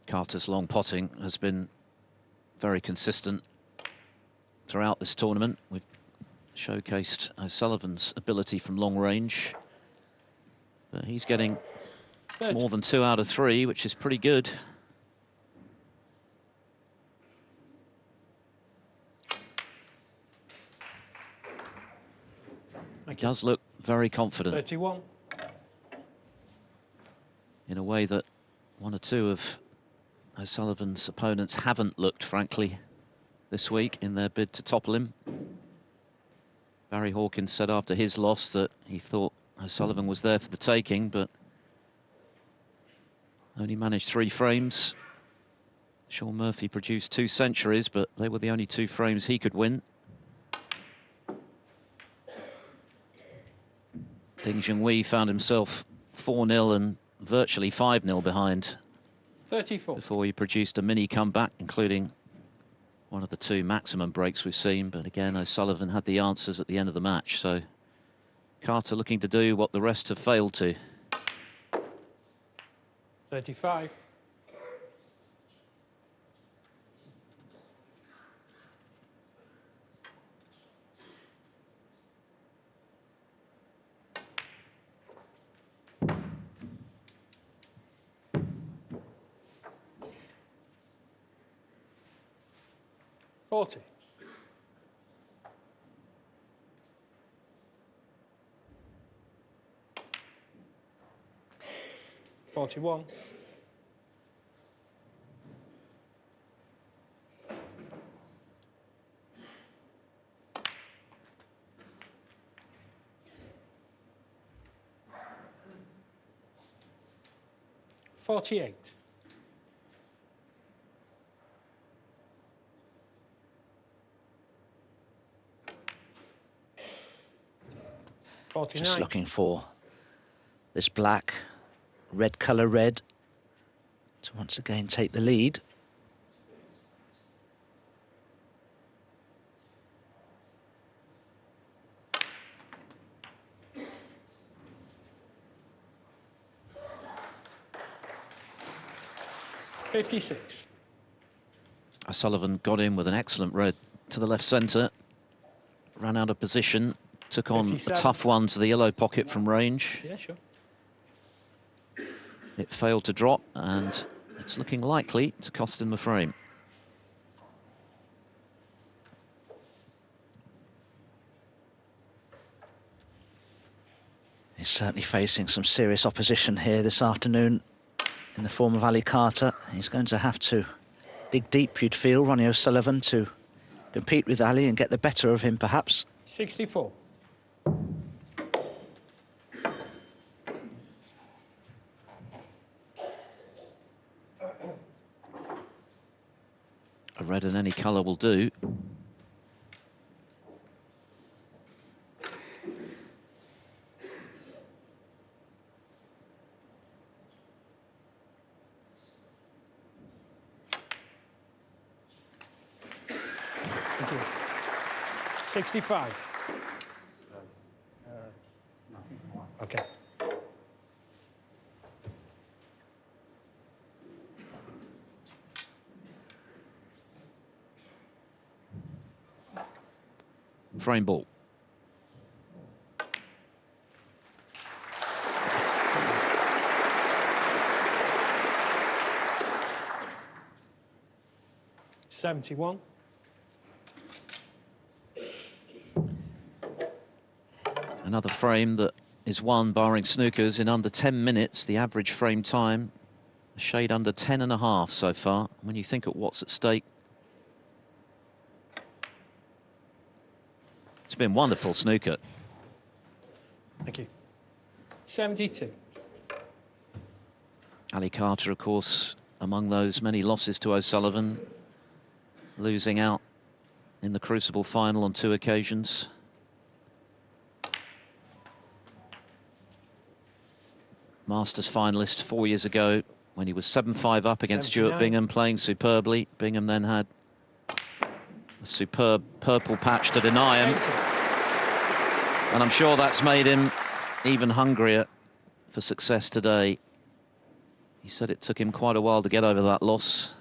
Carter's long potting has been very consistent throughout this tournament. We've showcased O'Sullivan's ability from long range, but he's getting more than 2 out of 3, which is pretty good. He does look very confident. 31. in a way that one or two of O'Sullivan's opponents haven't looked, frankly, this week in their bid to topple him. Barry Hawkins said after his loss that he thought O'Sullivan was there for the taking, but only managed 3 frames. Sean Murphy produced 2 centuries, but they were the only 2 frames he could win. Ding Junhui found himself 4-0 and virtually 5-0 behind 34. before he produced a mini comeback, including one of the 2 maximum breaks we've seen. But again, O'Sullivan had the answers at the end of the match, so Carter looking to do what the rest have failed to. 35. $40. 41. 48. 49. Just looking for this black, red colour red to once again take the lead. $56. O'Sullivan got in with an excellent red to the left centre, ran out of position, took on 57. a tough one to the yellow pocket from range. Yeah, sure. It failed to drop, and it's looking likely to cost him the frame. He's certainly facing some serious opposition here this afternoon in the form of Ali Carter. He's going to have to dig deep, you'd feel, Ronnie O'Sullivan, to compete with Ali and get the better of him, perhaps. 64. A red in any colour will do. Thank you. 65. Okay. Frame ball. $71. Another frame that is won, barring snookers, in under 10 minutes. The average frame time, a shade under 10.5 so far. When you think of what's at stake, it's been wonderful snooker. Thank you. 72. Ali Carter, of course, among those many losses to O'Sullivan, losing out in the Crucible final on 2 occasions. Masters finalist 4 years ago when he was 7-5 up against 79. Stuart Bingham, playing superbly. Bingham then had a superb purple patch to deny him. 80. And I'm sure that's made him even hungrier for success today. He said it took him quite a while to get over that loss.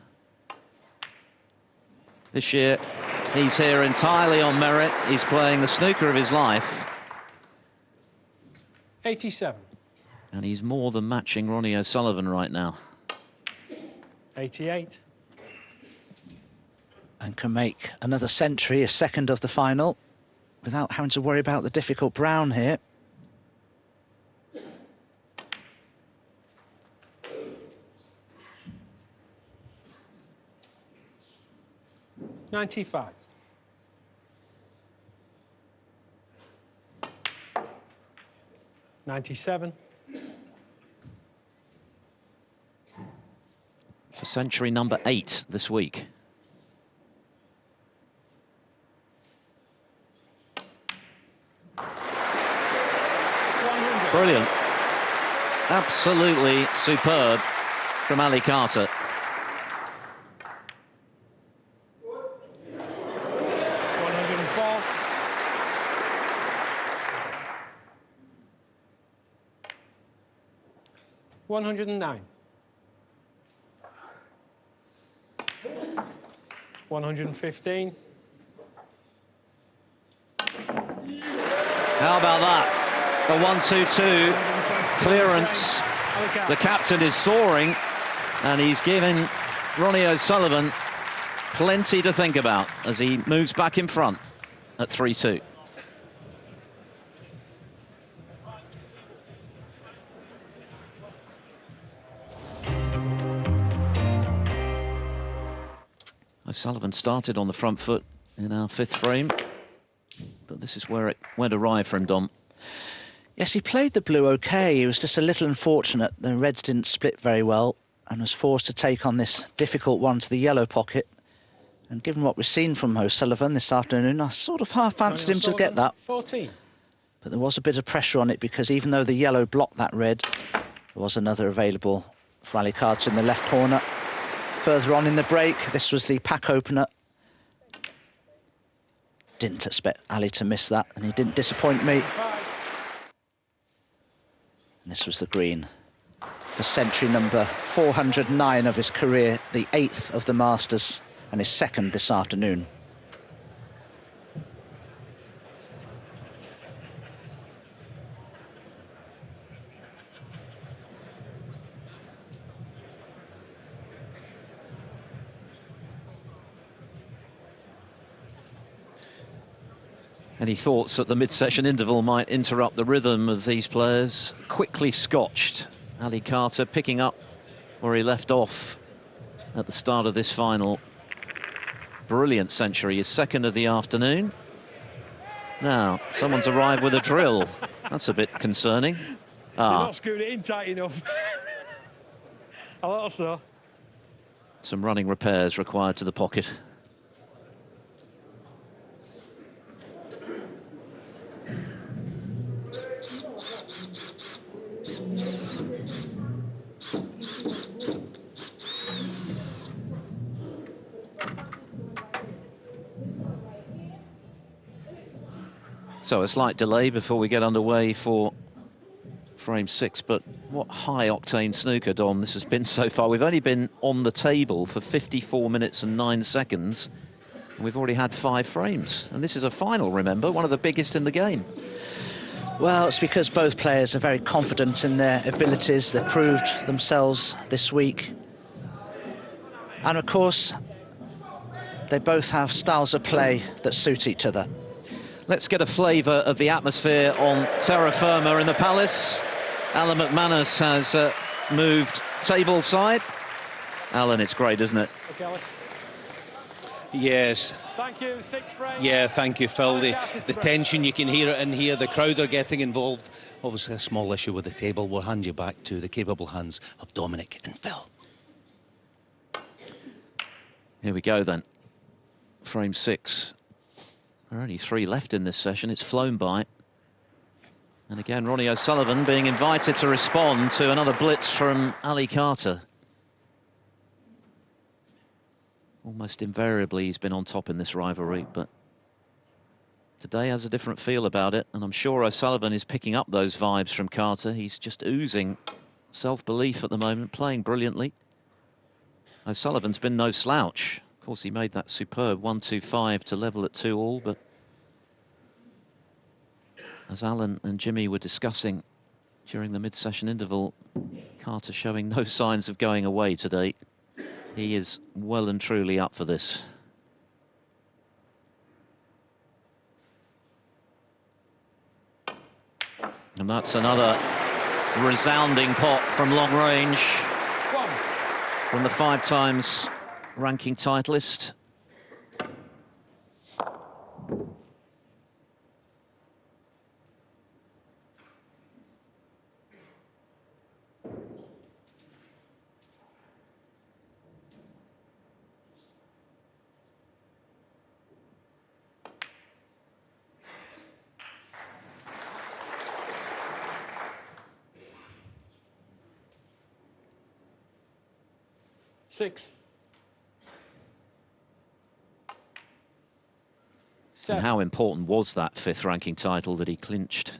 This year, he's here entirely on merit. He's playing the snooker of his life. 87. And he's more than matching Ronnie O'Sullivan right now. 88. And can make another century, a second of the final, without having to worry about the difficult brown here. 95. $97. For century number 8 this week. Brilliant. Absolutely superb from Ali Carter. $109. 115. How about that? The 1-2-2 clearance. The captain is soaring, and he's given Ronnie O'Sullivan plenty to think about as he moves back in front at 3-2. O'Sullivan started on the front foot in our 5th frame, but this is where it went awry for him, Dom. Yes, he played the blue OK. He was just a little unfortunate. The reds didn't split very well and was forced to take on this difficult one to the yellow pocket. And given what we've seen from O'Sullivan this afternoon, I sort of half fancied him to get that. 14. But there was a bit of pressure on it because even though the yellow blocked that red, there was another available for Ali Carter in the left corner. Further on in the break, this was the pack opener. Didn't expect Ali to miss that, and he didn't disappoint me. And this was the green for century number 409 of his career, the 8th of the Masters, and his 2nd this afternoon. Any thoughts that the mid-session interval might interrupt the rhythm of these players? Quickly scotched. Ali Carter picking up where he left off at the start of this final. Brilliant century, his 2nd of the afternoon. Now, someone's arrived with a drill. That's a bit concerning. You're not screwing it in tight enough. I thought so. Some running repairs required to the pocket. So a slight delay before we get underway for frame 6, but what high-octane snooker, Dom, this has been so far. We've only been on the table for 54 minutes and 9 seconds, and we've already had 5 frames. And this is a final, remember, one of the biggest in the game. Well, it's because both players are very confident in their abilities. They've proved themselves this week. And, of course, they both have styles of play that suit each other. Let's get a flavour of the atmosphere on terra firma in the Palace. Alan McManus has moved table side. Alan, it's great, isn't it? Okay, Yes. thank you. 6 frames. Yeah, thank you, Phil. The tension, you can hear it in here. The crowd are getting involved. Obviously, a small issue with the table. We'll hand you back to the capable hands of Dominic and Phil. Here we go, then. Frame 6. There are only 3 left in this session. It's flown by. And again, Ronnie O'Sullivan being invited to respond to another blitz from Ali Carter. Almost invariably, he's been on top in this rivalry, but today has a different feel about it, and I'm sure O'Sullivan is picking up those vibes from Carter. He's just oozing self-belief at the moment, playing brilliantly. O'Sullivan's been no slouch. Of course, he made that superb 1-2-5 to level at 2-all, but as Alan and Jimmy were discussing during the mid-session interval, Carter showing no signs of going away today. He is well and truly up for this. And that's another resounding pot from long range from the 5 times ranking titleist. 6. And how important was that 5th ranking title that he clinched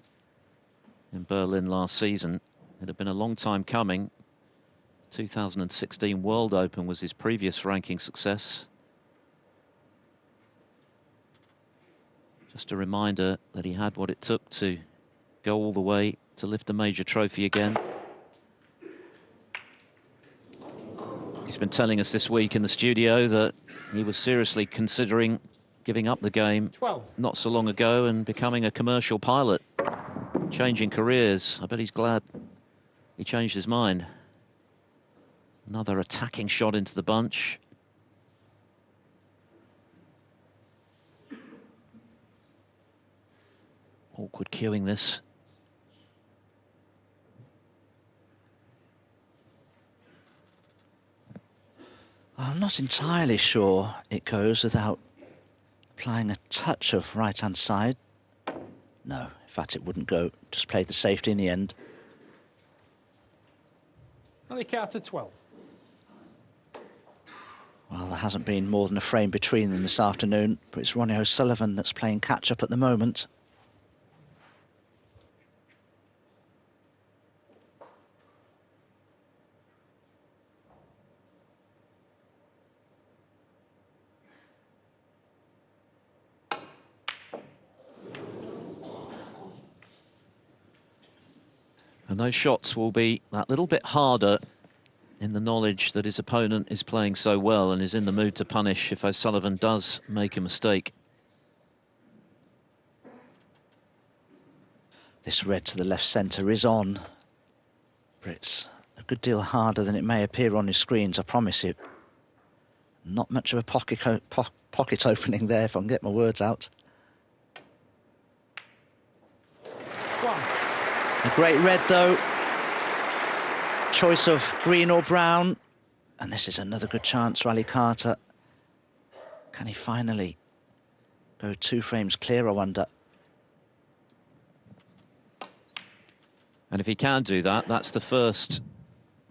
in Berlin last season? It had been a long time coming. 2016 World Open was his previous ranking success. Just a reminder that he had what it took to go all the way to lift a major trophy again. He's been telling us this week in the studio that he was seriously considering giving up the game 12. Not so long ago and becoming a commercial pilot, changing careers. I bet he's glad he changed his mind. Another attacking shot into the bunch. Awkward cueing this. I'm not entirely sure it goes without applying a touch of right-hand side. No, in fact it wouldn't go. Just played the safety in the end. Ali Carter 12. Well, there hasn't been more than a frame between them this afternoon, but it's Ronnie O'Sullivan that's playing catch-up at the moment. And those shots will be that little bit harder in the knowledge that his opponent is playing so well and is in the mood to punish if O'Sullivan does make a mistake. This red to the left centre is on, but it's a good deal harder than it may appear on your screens, I promise you. Not much of a pocket opening there, if I can get my words out. A great red, though. Choice of green or brown. And this is another good chance for Ali Carter. Can he finally go 2 frames clear, I wonder? And if he can do that, that's the first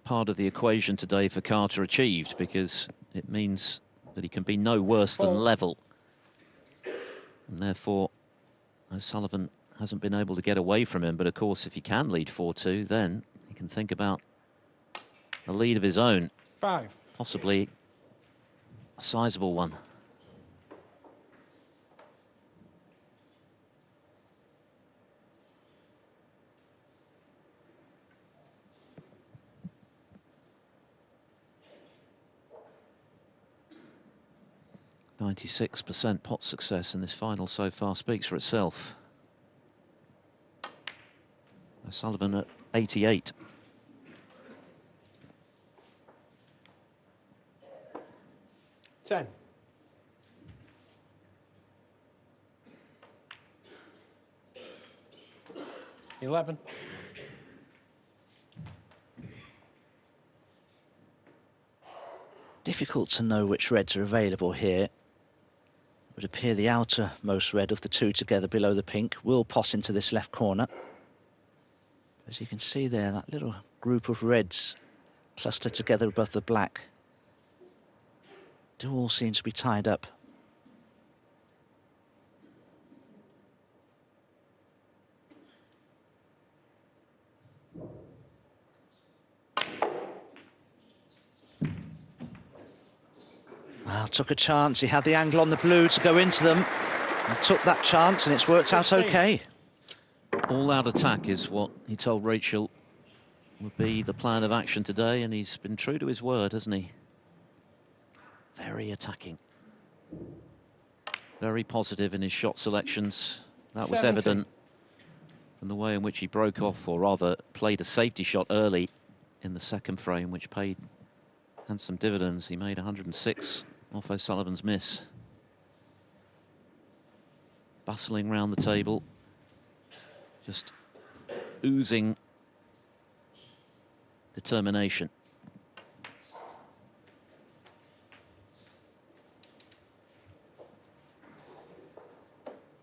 part of the equation today for Carter achieved, because it means that he can be no worse than level. And therefore, O'Sullivan hasn't been able to get away from him. But of course, if he can lead 4-2, then he can think about a lead of his own. 5. Possibly a sizable one. .96% pot success in this final so far speaks for itself. O'Sullivan at 88. $10. $11. Difficult to know which reds are available here. It would appear the outermost red of the 2 together below the pink will pass into this left corner. As you can see there, that little group of reds clustered together above the black do all seem to be tied up. Well, took a chance. He had the angle on the blue to go into them. And took that chance, and it's worked out okay. All-out attack is what he told Rachel would be the plan of action today, and he's been true to his word, hasn't he? Very attacking. Very positive in his shot selections. That was 70. evident from the way in which he broke off, or rather played a safety shot early in the second frame, which paid handsome dividends. He made 106 off O'Sullivan's miss. Bustling round the table, just oozing determination.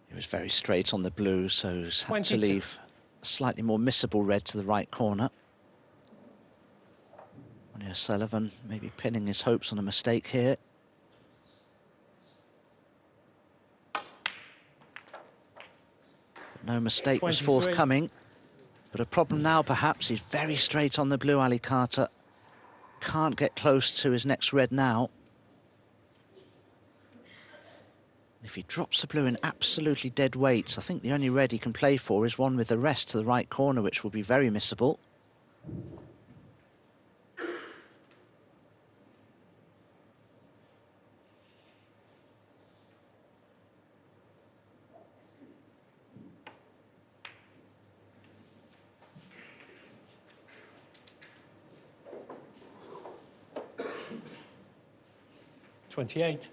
He was very straight on the blue, so he's had to 22. leave a slightly more missable red to the right corner. Ronnie O'Sullivan maybe pinning his hopes on a mistake here. But no mistake was 23. forthcoming. But a problem now, perhaps, he's very straight on the blue, Ali Carter. Can't get close to his next red now. If he drops the blue in absolutely dead weight, I think the only red he can play for is one with the rest to the right corner, which will be very missable. .28.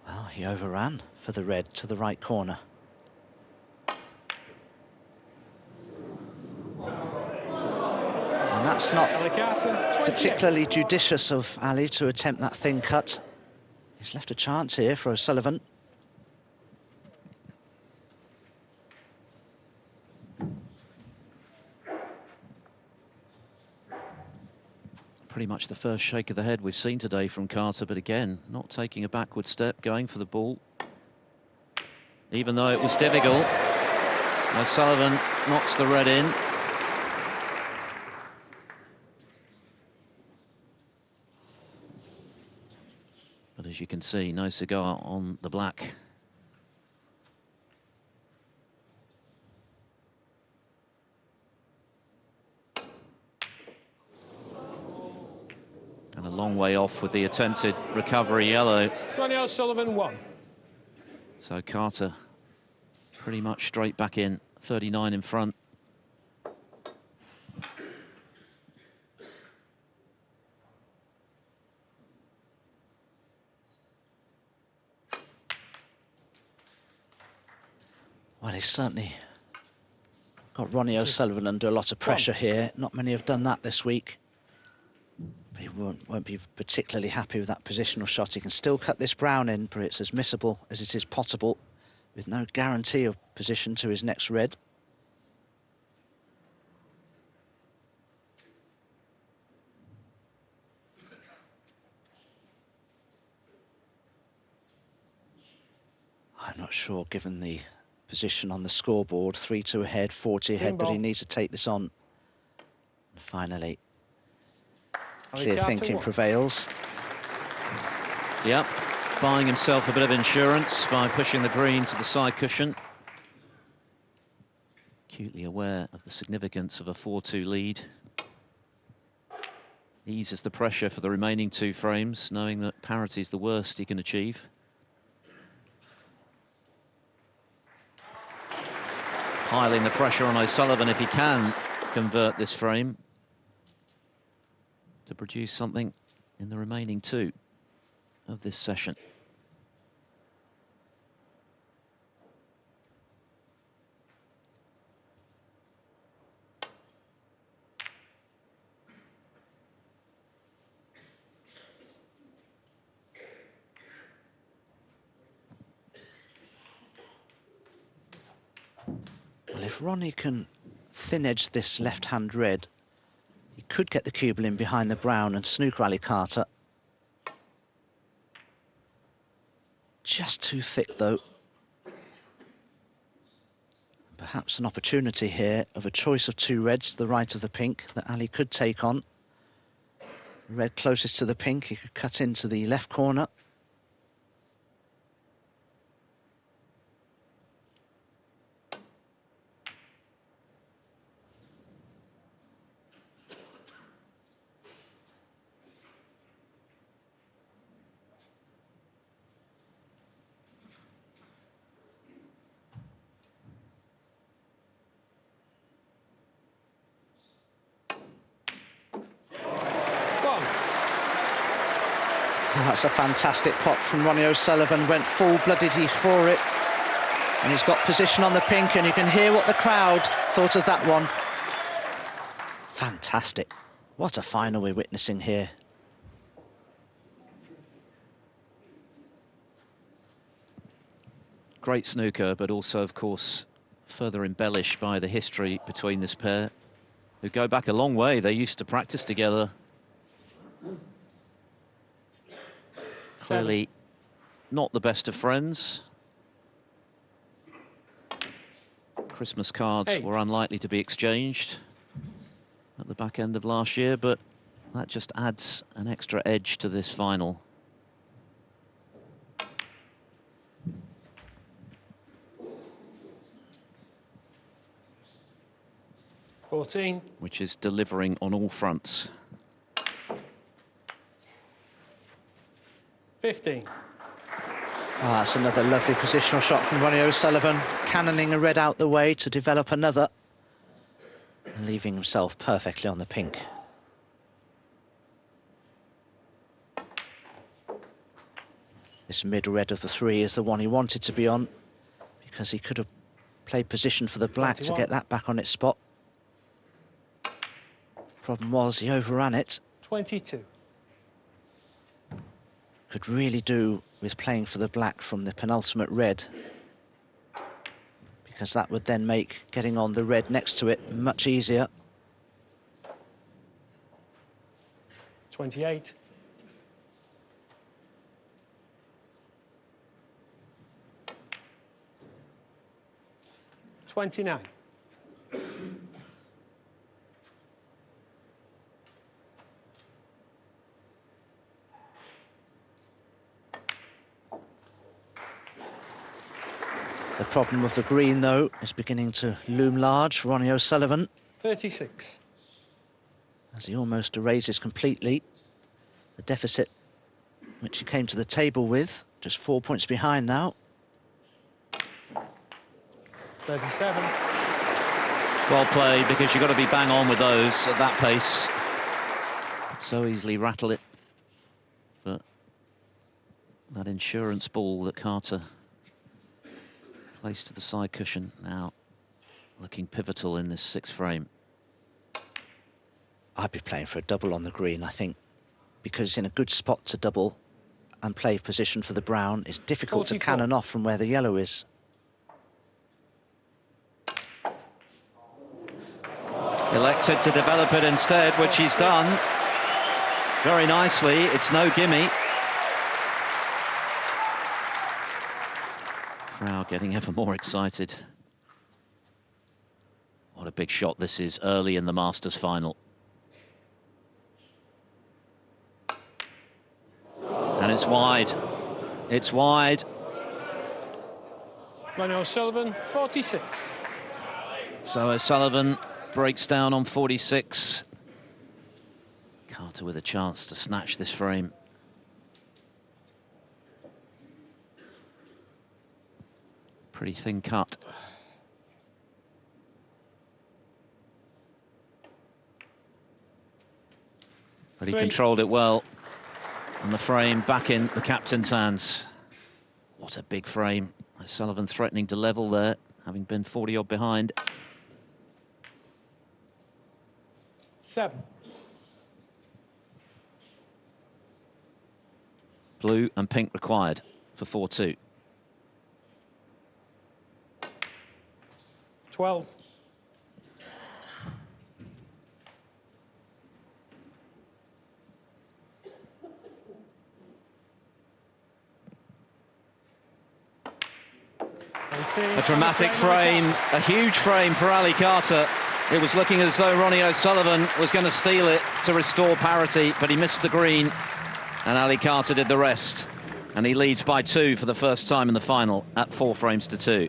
Well, he overran for the red to the right corner. And that's not particularly judicious of Ali to attempt that thin cut. He's left a chance here for O'Sullivan. Pretty much the first shake of the head we've seen today from Carter, but again, not taking a backward step, going for the ball. Even though it was difficult, O'Sullivan knocks the red in. But as you can see, no cigar on the black. And a long way off with the attempted recovery yellow. Ronnie O'Sullivan 1. So Carter pretty much straight back in, 39 in front. Well, he's certainly got Ronnie O'Sullivan under a lot of pressure here. Not many have done that this week. But he won't be particularly happy with that positional shot. He can still cut this brown in, but it's as missable as it is potable, with no guarantee of position to his next red. I'm not sure, given the position on the scoreboard, 3-2 ahead, 40 ahead, that he needs to take this on. And finally, clear thinking prevails. Yep, buying himself a bit of insurance by pushing the green to the side cushion. Acutely aware of the significance of a 4-2 lead. Eases the pressure for the remaining two frames, knowing that parity is the worst he can achieve. Piling the pressure on O'Sullivan if he can convert this frame to produce something in the remaining two of this session. Well, if Ronnie can thin-edge this left-hand red, he could get the cubel in behind the brown and snooker Ali Carter. Just too thick, though. Perhaps an opportunity here of a choice of two reds to the right of the pink that Ali could take on. Red closest to the pink, he could cut into the left corner. That's a fantastic pot from Ronnie O'Sullivan. Went full-bloodedly for it. And he's got position on the pink, and you can hear what the crowd thought of that one. Fantastic. What a final we're witnessing here. great snooker, but also, of course, further embellished by the history between this pair, who go back a long way. They used to practice together. Clearly not the best of friends. Christmas cards were unlikely to be exchanged at the back end of last year, but that just adds an extra edge to this final. Which is delivering on all fronts. 15. Oh, that's another lovely positional shot from Ronnie O'Sullivan, cannoning a red out the way to develop another, and leaving himself perfectly on the pink. This mid-red of the three is the one he wanted to be on, because he could have played position for the black 21. To get that back on its spot. Problem was he overran it. 22. Could really do with playing for the black from the penultimate red, because that would then make getting on the red next to it much easier. 28. $29. The problem with the green, though, is beginning to loom large. Ronnie O'Sullivan. 36. As he almost erases completely the deficit which he came to the table with. Just 4 points behind now. 37. Well played, because you've got to be bang on with those at that pace. So easily rattle it. But that insurance ball that Carter placed to the side cushion now looking pivotal in this sixth frame. I'd be playing for a double on the green, I think, because in a good spot to double and play position for the brown, it's difficult 44. To cannon off from where the yellow is. Elected to develop it instead, which he's done very nicely. It's no gimme. Crowd getting ever more excited. What a big shot this is early in the Masters final. And it's wide. It's wide. Ronnie O'Sullivan, 46. So O'Sullivan breaks down on 46. Carter with a chance to snatch this frame. Pretty thin cut. But he controlled it well. And the frame back in the captain's hands. What a big frame. O'Sullivan threatening to level there, having been 40-odd behind. 7. Blue and pink required for 4-2. 12. A dramatic frame, a huge frame for Ali Carter. It was looking as though Ronnie O'Sullivan was going to steal it to restore parity, but he missed the green, and Ali Carter did the rest. And he leads by 2 for the first time in the final at 4 frames to 2.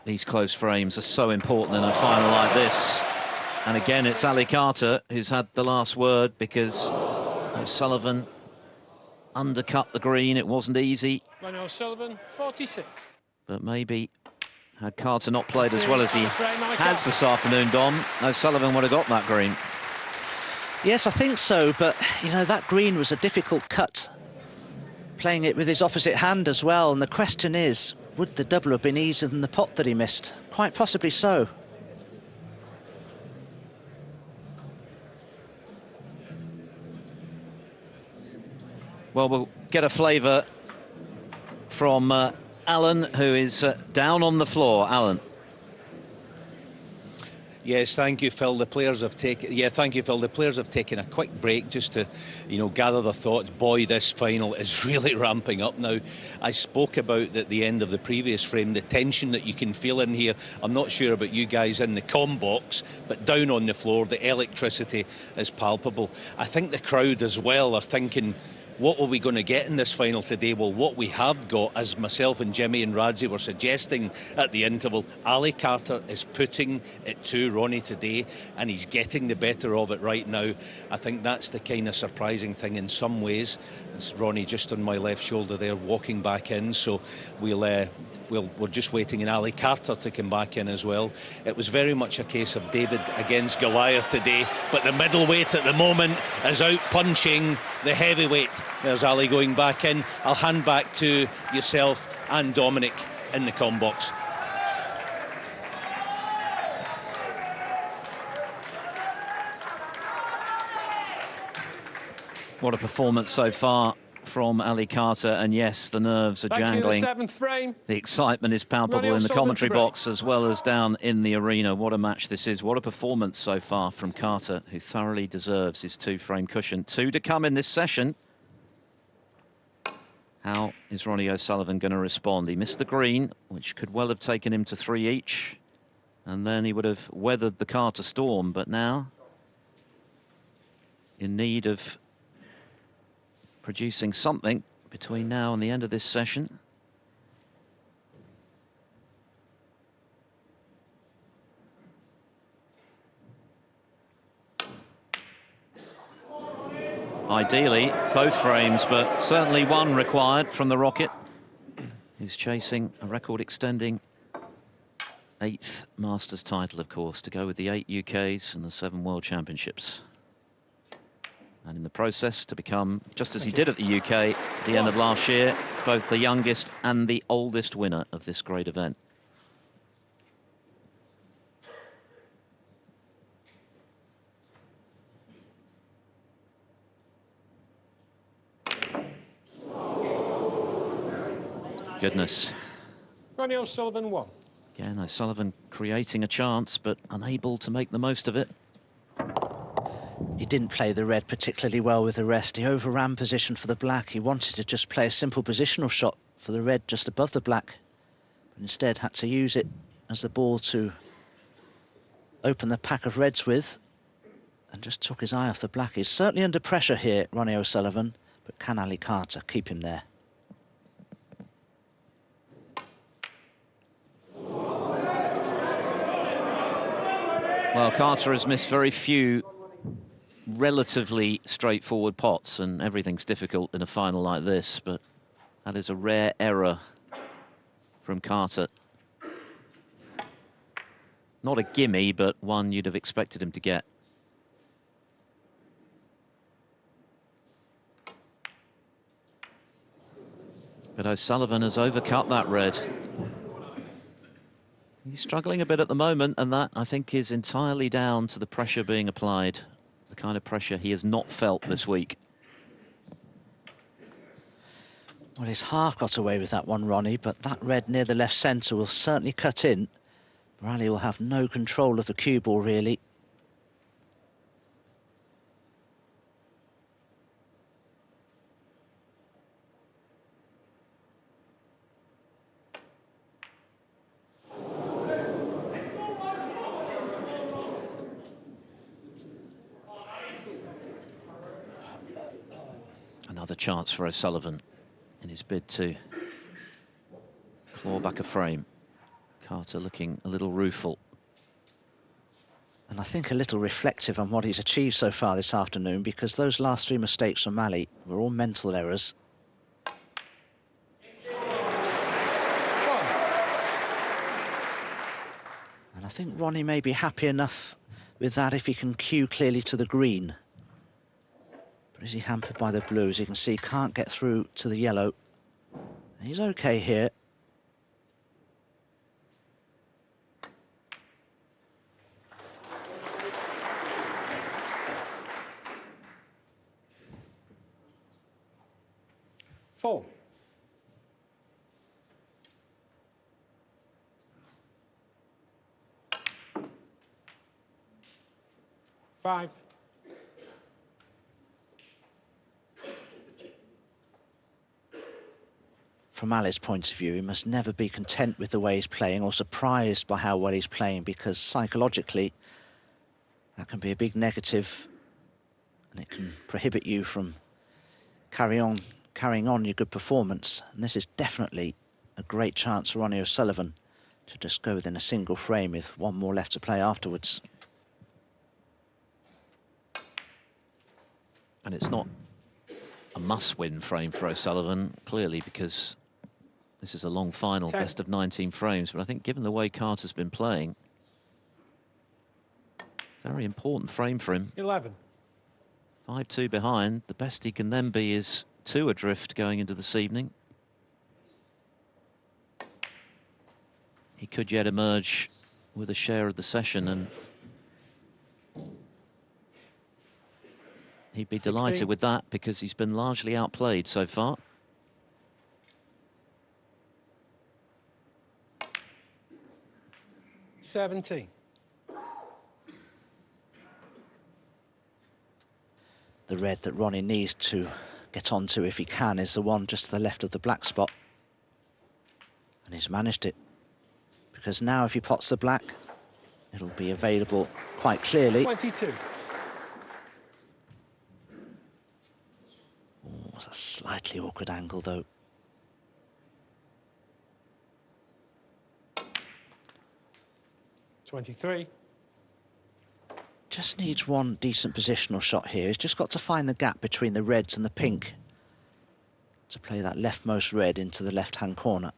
These close frames are so important in a final like this. And again, it's Ali Carter who's had the last word, because O'Sullivan undercut the green. It wasn't easy. Ronnie O'Sullivan, 46. But maybe Had Carter not played as well as he has this afternoon, Dom, O'Sullivan would have got that green. Yes, I think so, but, you know, that green was a difficult cut, playing it with his opposite hand as well, and the question is, would the double have been easier than the pot that he missed? Quite possibly so. Well, we'll get a flavour from Alan, who is down on the floor. Alan. Yes, thank you, Phil. The players have taken. Yeah, thank you, Phil. The players have taken a quick break just to, you know, gather their thoughts. Boy, this final is really ramping up now. I spoke about at the end of the previous frame the tension that you can feel in here. I'm not sure about you guys in the comm box, but down on the floor, the electricity is palpable. I think the crowd as well are thinking, what are we going to get in this final today? Well, what we have got, as myself and Jimmy and Radzi were suggesting at the interval, Ali Carter is putting it to Ronnie today, and he's getting the better of it right now. I think that's the kind of surprising thing in some ways. It's Ronnie just on my left shoulder there, walking back in, so we're just waiting on Ali Carter to come back in as well. It was very much a case of David against Goliath today, but the middleweight at the moment is out punching the heavyweight. There's Ali going back in. I'll hand back to yourself and Dominic in the comm box. What a performance so far from Ali Carter, and yes, the nerves are jangling. The 7th frame. The excitement is palpable in the commentary box as well as down in the arena. What a match this is. What a performance so far from Carter, who thoroughly deserves his 2-frame cushion. 2 to come in this session. How is Ronnie O'Sullivan going to respond? He missed the green, which could well have taken him to 3 each, and then he would have weathered the Carter storm, but now in need of producing something between now and the end of this session. Ideally, both frames, but certainly one required from the Rocket, who's chasing a record-extending 8th Masters title, of course, to go with the 8 UKs and the 7 World Championships. And in the process to become, just as he did at the UK at the end of last year, both the youngest and the oldest winner of this great event. Goodness. Ronnie O'Sullivan won. Again, O'Sullivan creating a chance, but unable to make the most of it. He didn't play the red particularly well with the rest. He overran position for the black. He wanted to just play a simple positional shot for the red just above the black, but instead had to use it as the ball to open the pack of reds with, and just took his eye off the black. He's certainly under pressure here, Ronnie O'Sullivan, but can Ali Carter keep him there? Well, Carter has missed very few relatively straightforward pots, and everything's difficult in a final like this, but that is a rare error from Carter. Not a gimme, but one you'd have expected him to get. But O'Sullivan has overcut that red. He's struggling a bit at the moment, and that, I think, is entirely down to the pressure being applied. The kind of pressure he has not felt this week. Well, he's half got away with that one, Ronnie, but that red near the left centre will certainly cut in. Ali will have no control of the cue ball, really. Another chance for O'Sullivan in his bid to claw back a frame. Carter looking a little rueful. And I think a little reflective on what he's achieved so far this afternoon, because those last 3 mistakes from Ali were all mental errors. I think Ronnie may be happy enough with that if he can cue clearly to the green. But is he hampered by the blue? As you can see, can't get through to the yellow. He's okay here. Four. Five. From Ali's point of view, he must never be content with the way he's playing or surprised by how well he's playing, because psychologically that can be a big negative and it can prohibit you from carrying on your good performance. And this is definitely a great chance for Ronnie O'Sullivan to just go within a single frame with one more left to play afterwards. And it's not a must-win frame for O'Sullivan, clearly, because this is a long final, 10. best of 19 frames. But I think given the way Carter's been playing, very important frame for him. 11. 5-2 behind. The best he can then be is 2 adrift going into this evening. He could yet emerge with a share of the session, and he'd be 16. delighted with that because he's been largely outplayed so far. $17. The red that Ronnie needs to get onto if he can is the one just to the left of the black spot. And he's managed it. Because now if he pots the black, it'll be available quite clearly. 22. Oh, it's a slightly awkward angle though. $23. Just needs one decent positional shot here. He's just got to find the gap between the reds and the pink to play that leftmost red into the left-hand corner.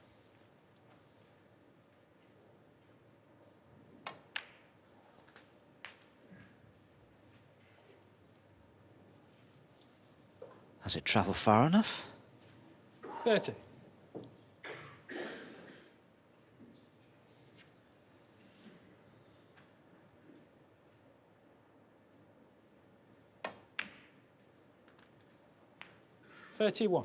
Has it travelled far enough? 30. $31.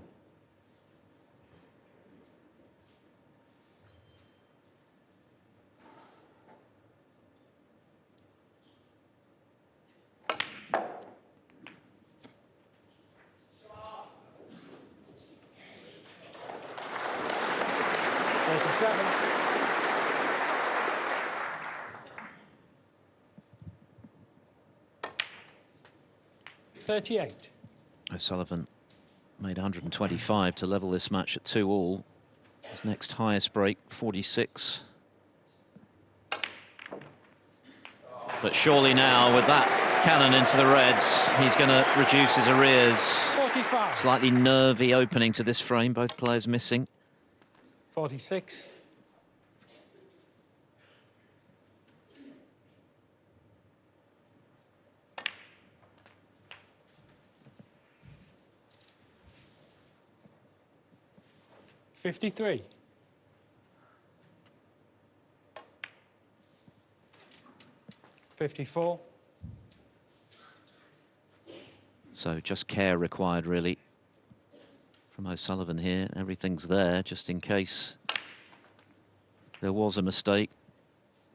$37. $38. O'Sullivan made 125 to level this match at 2-all. His next highest break, 46. But surely now, with that cannon into the reds, he's going to reduce his arrears. 45. Slightly nervy opening to this frame, both players missing. 46. $53. 54. So just care required, really, from O'Sullivan here. Everything's there, just in case there was a mistake.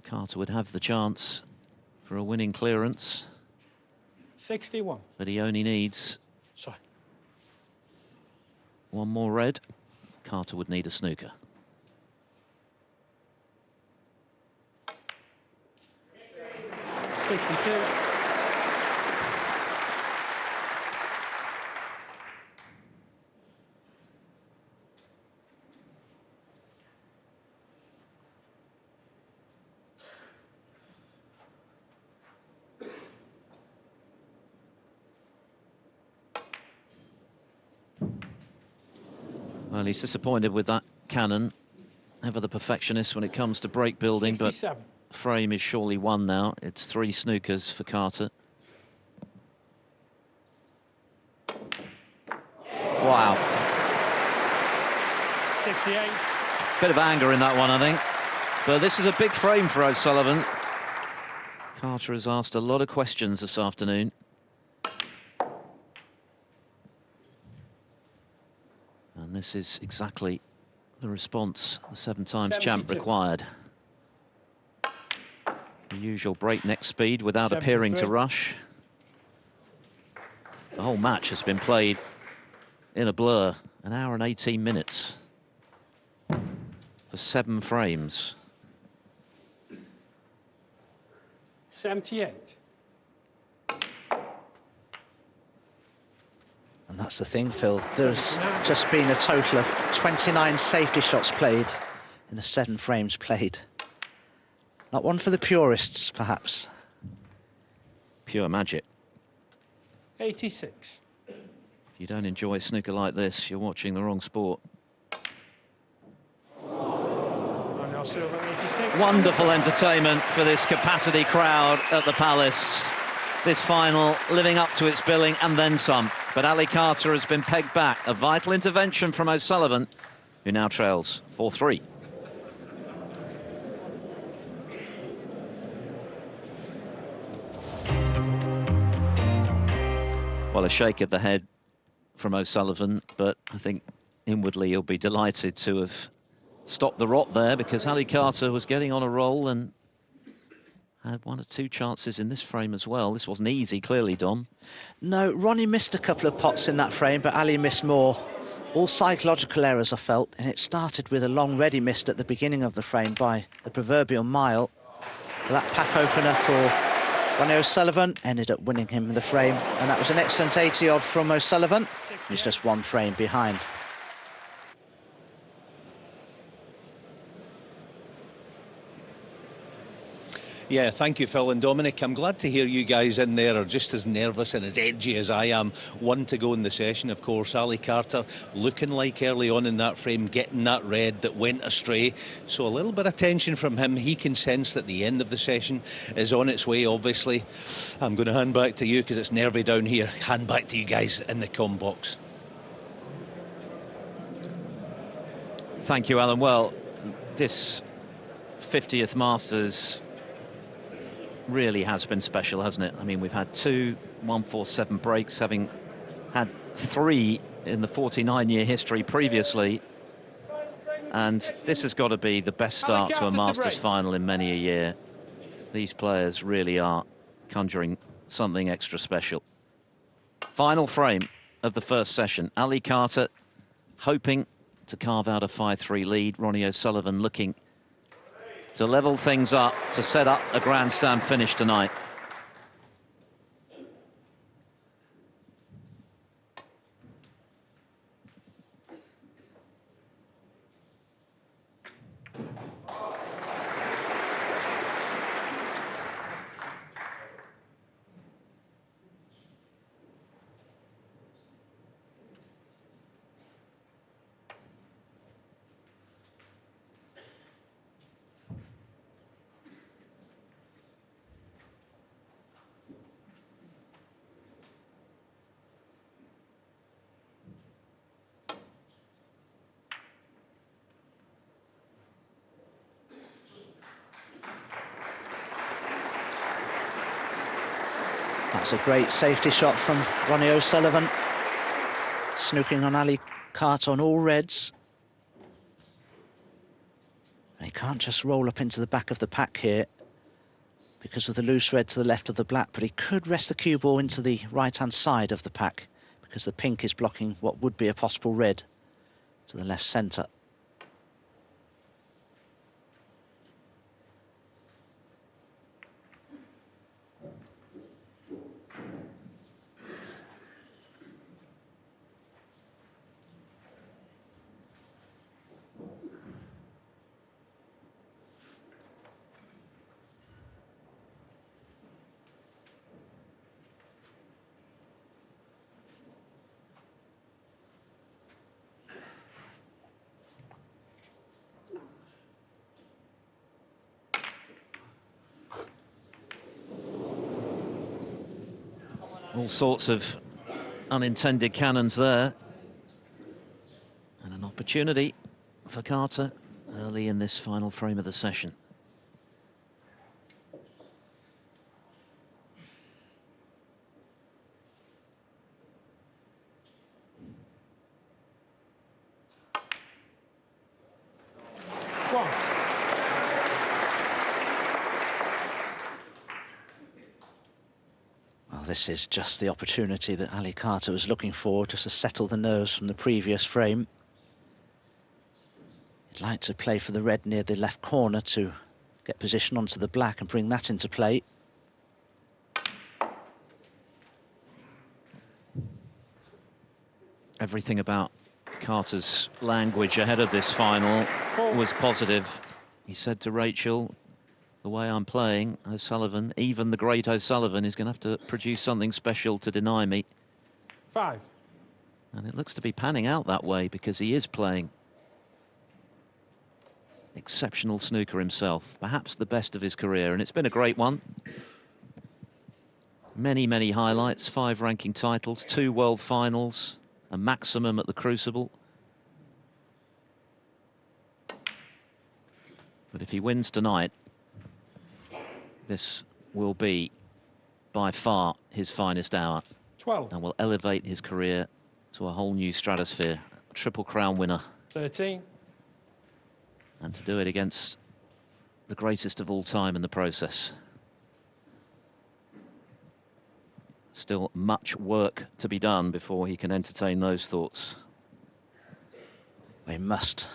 Carter would have the chance for a winning clearance. 61. But he only needs one more red. Carter would need a snooker. $62. Well, he's disappointed with that cannon. Ever the perfectionist when it comes to break building, 67. but frame is surely won now. It's 3 snookers for Carter. Wow. 68. Bit of anger in that one, I think. But this is a big frame for O'Sullivan. Carter has asked a lot of questions this afternoon. And this is exactly the response the 7-times champ required. The usual breakneck speed without appearing to rush. The whole match has been played in a blur. 1 hour and 18 minutes for 7 frames. 78. And that's the thing, Phil. There's just been a total of 29 safety shots played in the 7 frames played. Not one for the purists, perhaps. Pure magic. 86. If you don't enjoy snooker like this, you're watching the wrong sport. Wonderful entertainment for this capacity crowd at the Palace. This final living up to its billing and then some. But Ali Carter has been pegged back. A vital intervention from O'Sullivan, who now trails 4-3. Well, a shake of the head from O'Sullivan, but I think inwardly he'll be delighted to have stopped the rot there, because Ali Carter was getting on a roll and had 1 or 2 chances in this frame as well. This wasn't easy, clearly, Dom. No, Ronnie missed a couple of pots in that frame, but Ali missed more. All psychological errors, I felt, and it started with a long ready missed at the beginning of the frame by the proverbial mile. That pack opener for Ronnie O'Sullivan ended up winning him the frame, and that was an excellent 80-odd from O'Sullivan. He's just 1 frame behind. Yeah, thank you, Phil and Dominic. I'm glad to hear you guys in there are just as nervous and as edgy as I am. 1 to go in the session, of course. Ali Carter looking like early on in that frame, getting that red that went astray. So a little bit of tension from him. He can sense that the end of the session is on its way, obviously. I'm going to hand back to you because it's nervy down here. Hand back to you guys in the comm box. Thank you, Alan. Well, this 50th Masters really has been special, hasn't it? I mean, we've had 2 147 breaks, having had 3 in the 49-year history previously. And this has got to be the best start to a Masters final in many a year. These players really are conjuring something extra special. Final frame of the first session. Ali Carter hoping to carve out a 5-3 lead. Ronnie O'Sullivan looking to level things up, to set up a grandstand finish tonight. That's a great safety shot from Ronnie O'Sullivan. Snooking on Ali Carter on all reds. And he can't just roll up into the back of the pack here because of the loose red to the left of the black, but he could rest the cue ball into the right-hand side of the pack because the pink is blocking what would be a possible red to the left centre. All sorts of unintended cannons there. And an opportunity for Carter early in this final frame of the session. Well, this is just the opportunity that Ali Carter was looking for, just to settle the nerves from the previous frame. He'd like to play for the red near the left corner to get position onto the black and bring that into play. Everything about Carter's language ahead of this final was positive. He said to Rachel, the way I'm playing, O'Sullivan, even the great O'Sullivan, is going to have to produce something special to deny me. 5. And it looks to be panning out that way, because he is playing exceptional snooker himself, perhaps the best of his career, and it's been a great one. Many, many highlights, 5 ranking titles, 2 world finals, a maximum at the Crucible. But if he wins tonight, this will be by far his finest hour. 12. And will elevate his career to a whole new stratosphere. Triple Crown winner. 13. And to do it against the greatest of all time in the process. Still much work to be done before he can entertain those thoughts. He must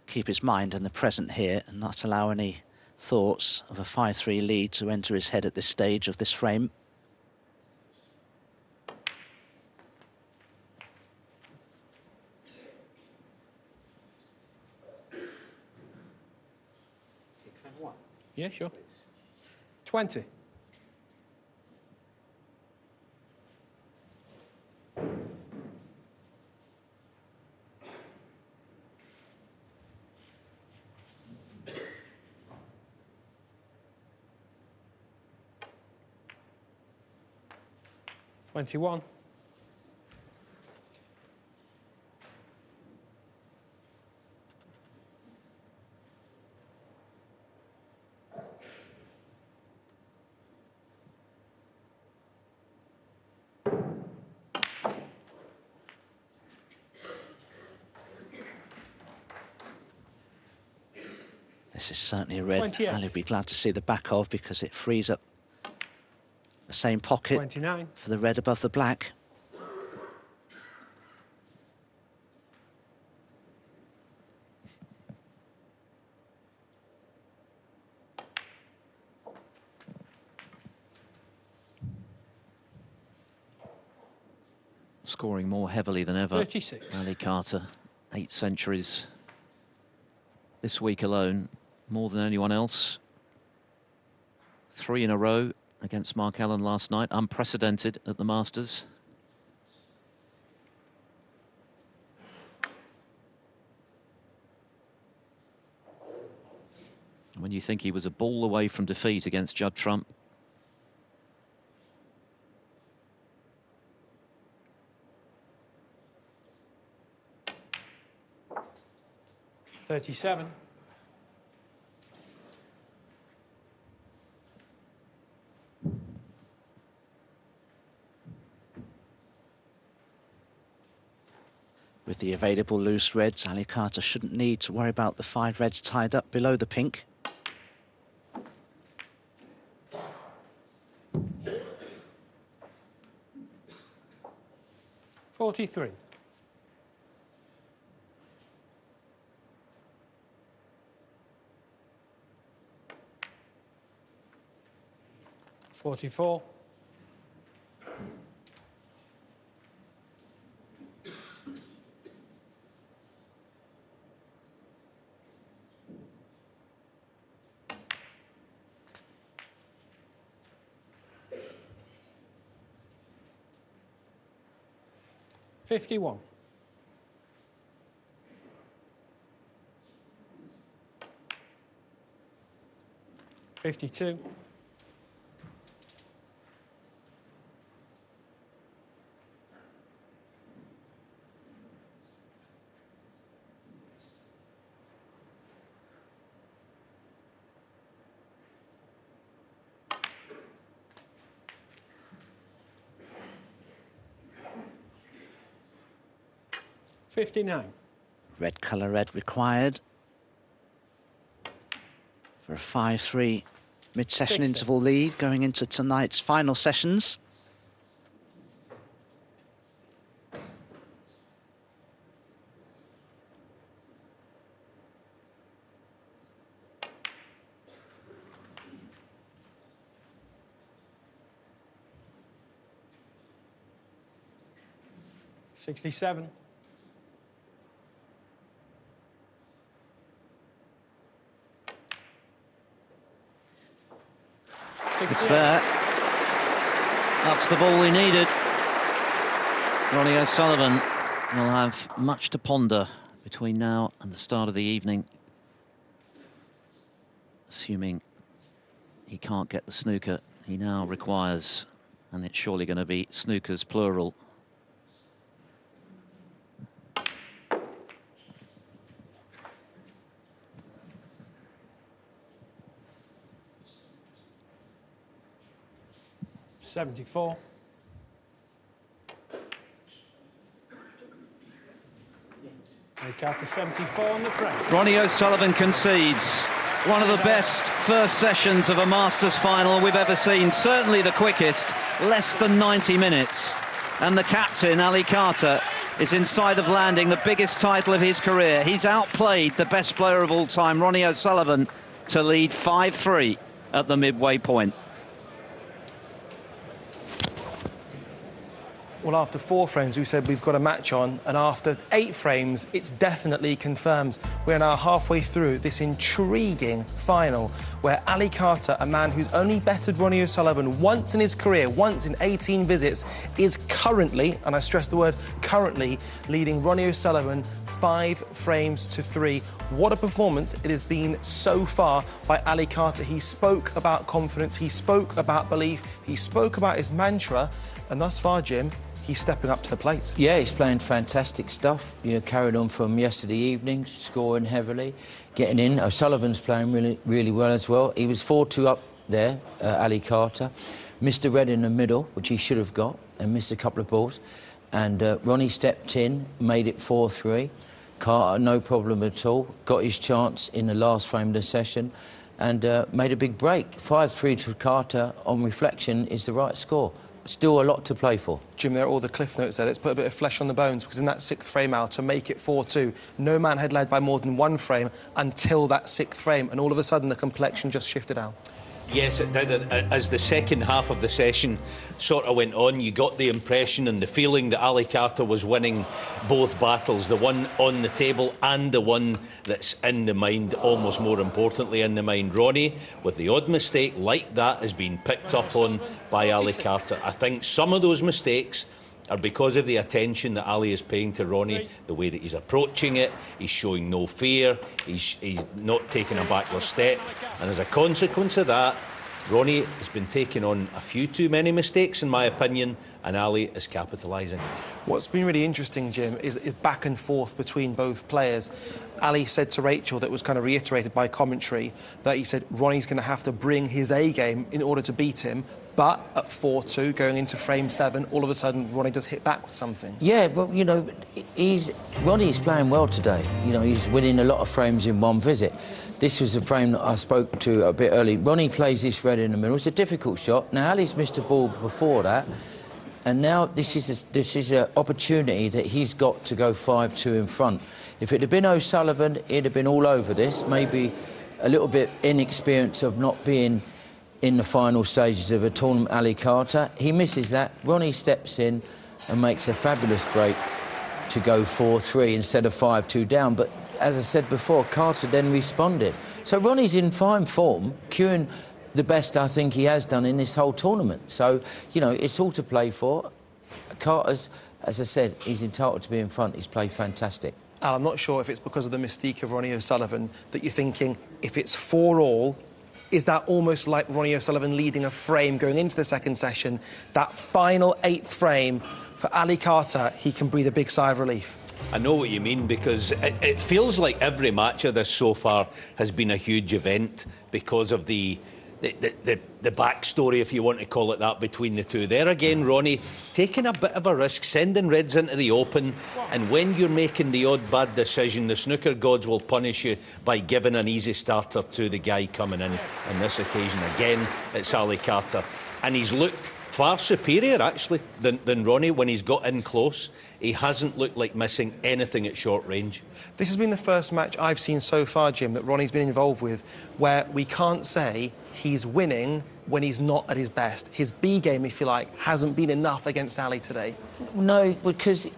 keep his mind in the present here and not allow any thoughts of a 5-3 lead to enter his head at this stage of this frame. Yeah, sure. 20. $21. This is certainly a red 28. I'll be glad to see the back of, because it frees up the same pocket 29. for the red above the black. Scoring more heavily than ever. 36. Ali Carter, 8 centuries this week alone, more than anyone else. 3 in a row against Mark Allen last night, unprecedented at the Masters. When you think he was a ball away from defeat against Judd Trump. $37. With the available loose reds, Ali Carter shouldn't need to worry about the 5 reds tied up below the pink. $43. $44. $51. $52. 59. Red colour red required for a 5-3 mid-session 60. interval lead going into tonight's final sessions. $67. It's there. That's the ball we needed. Ronnie O'Sullivan will have much to ponder between now and the start of the evening. Assuming he can't get the snooker he now requires, and it's surely going to be snookers plural. $74. Carter 74 on the frame. Ronnie O'Sullivan concedes. One of the best first sessions of a Masters final we've ever seen. Certainly the quickest, less than 90 minutes. And the captain, Ali Carter, is inside of landing the biggest title of his career. He's outplayed the best player of all time, Ronnie O'Sullivan, to lead 5-3 at the midway point. Well, after 4 frames, we said we've got a match on, and after 8 frames, it's definitely confirmed. We're now halfway through this intriguing final, where Ali Carter, a man who's only bettered Ronnie O'Sullivan once in his career, once in 18 visits, is currently, and I stress the word currently, leading Ronnie O'Sullivan 5 frames to 3. What a performance it has been so far by Ali Carter. He spoke about confidence, he spoke about belief, he spoke about his mantra, and thus far, Jim, he's stepping up to the plate. Yeah, he's playing fantastic stuff. You know, carried on from yesterday evening, scoring heavily, getting in. O'Sullivan's playing really, really well as well. He was 4-2 up there, Ali Carter. Missed a red in the middle, which he should have got, and missed a couple of balls. And Ronnie stepped in, made it 4-3. Carter, no problem at all. Got his chance in the last frame of the session and made a big break. 5-3 to Carter, on reflection, is the right score. Still a lot to play for. Jim, there are all the cliff notes there. Let's put a bit of flesh on the bones, because in that 6th frame out, to make it 4-2, no man had led by more than 1 frame until that 6th frame, and all of a sudden the complexion just shifted out. Yes, it did. As the second half of the session sort of went on, you got the impression and the feeling that Ali Carter was winning both battles, the one on the table and the one that's in the mind, almost more importantly in the mind. Ronnie, with the odd mistake like that, has been picked up on by Ali Carter. I think some of those mistakes are because of the attention that Ali is paying to Ronnie, the way that he's approaching it. He's showing no fear, he's not taking a backward step, and as a consequence of that, Ronnie has been taking on a few too many mistakes, in my opinion, and Ali is capitalising. What's been really interesting, Jim, is back and forth between both players. Ali said to Rachel, that was kind of reiterated by commentary, that he said Ronnie's going to have to bring his A game in order to beat him. But at 4-2, going into frame 7, all of a sudden Ronnie does hit back with something. Yeah, well, you know, Ronnie's playing well today. You know, he's winning a lot of frames in one visit. This was a frame that I spoke to a bit early. Ronnie plays this red in the middle. It's a difficult shot. Now, Ali's missed a ball before that, and now this is an opportunity that he's got to go 5-2 in front. If it had been O'Sullivan, he'd have been all over this. Maybe a little bit inexperienced of not being in the final stages of a tournament, Ali Carter. He misses that. Ronnie steps in and makes a fabulous break to go 4-3 instead of 5-2 down. But as I said before, Carter then responded. So Ronnie's in fine form, queuing the best I think he has done in this whole tournament. So, you know, it's all to play for. Carter's, as I said, he's entitled to be in front. He's played fantastic. Al, I'm not sure if it's because of the mystique of Ronnie O'Sullivan that you're thinking, if it's 4-all, is that almost like Ronnie O'Sullivan leading a frame going into the second session? That final 8th frame, for Ali Carter, he can breathe a big sigh of relief. I know what you mean, because it feels like every match of this so far has been a huge event because of the the backstory, if you want to call it that, between the two. There again, Ronnie taking a bit of a risk, sending Reds into the open, and when you're making the odd bad decision, the snooker gods will punish you by giving an easy starter to the guy coming in. On this occasion, again, it's Ali Carter, and he's looked far superior, actually, than Ronnie when he's got in close. He hasn't looked like missing anything at short range. This has been the first match I've seen so far, Jim, that Ronnie's been involved with, where we can't say he's winning when he's not at his best. His B game, if you like, hasn't been enough against Ali today. No, because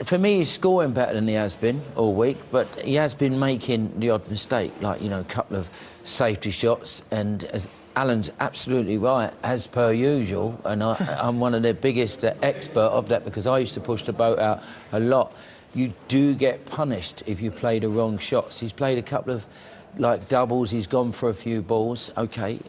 for me, he's scoring better than he has been all week, but he has been making the odd mistake, like, you know, a couple of safety shots, and as Alan's absolutely right, as per usual, and I'm one of the biggest expert of that because I used to push the boat out a lot. You do get punished if you play the wrong shots. He's played a couple of, like, doubles, he's gone for a few balls, OK,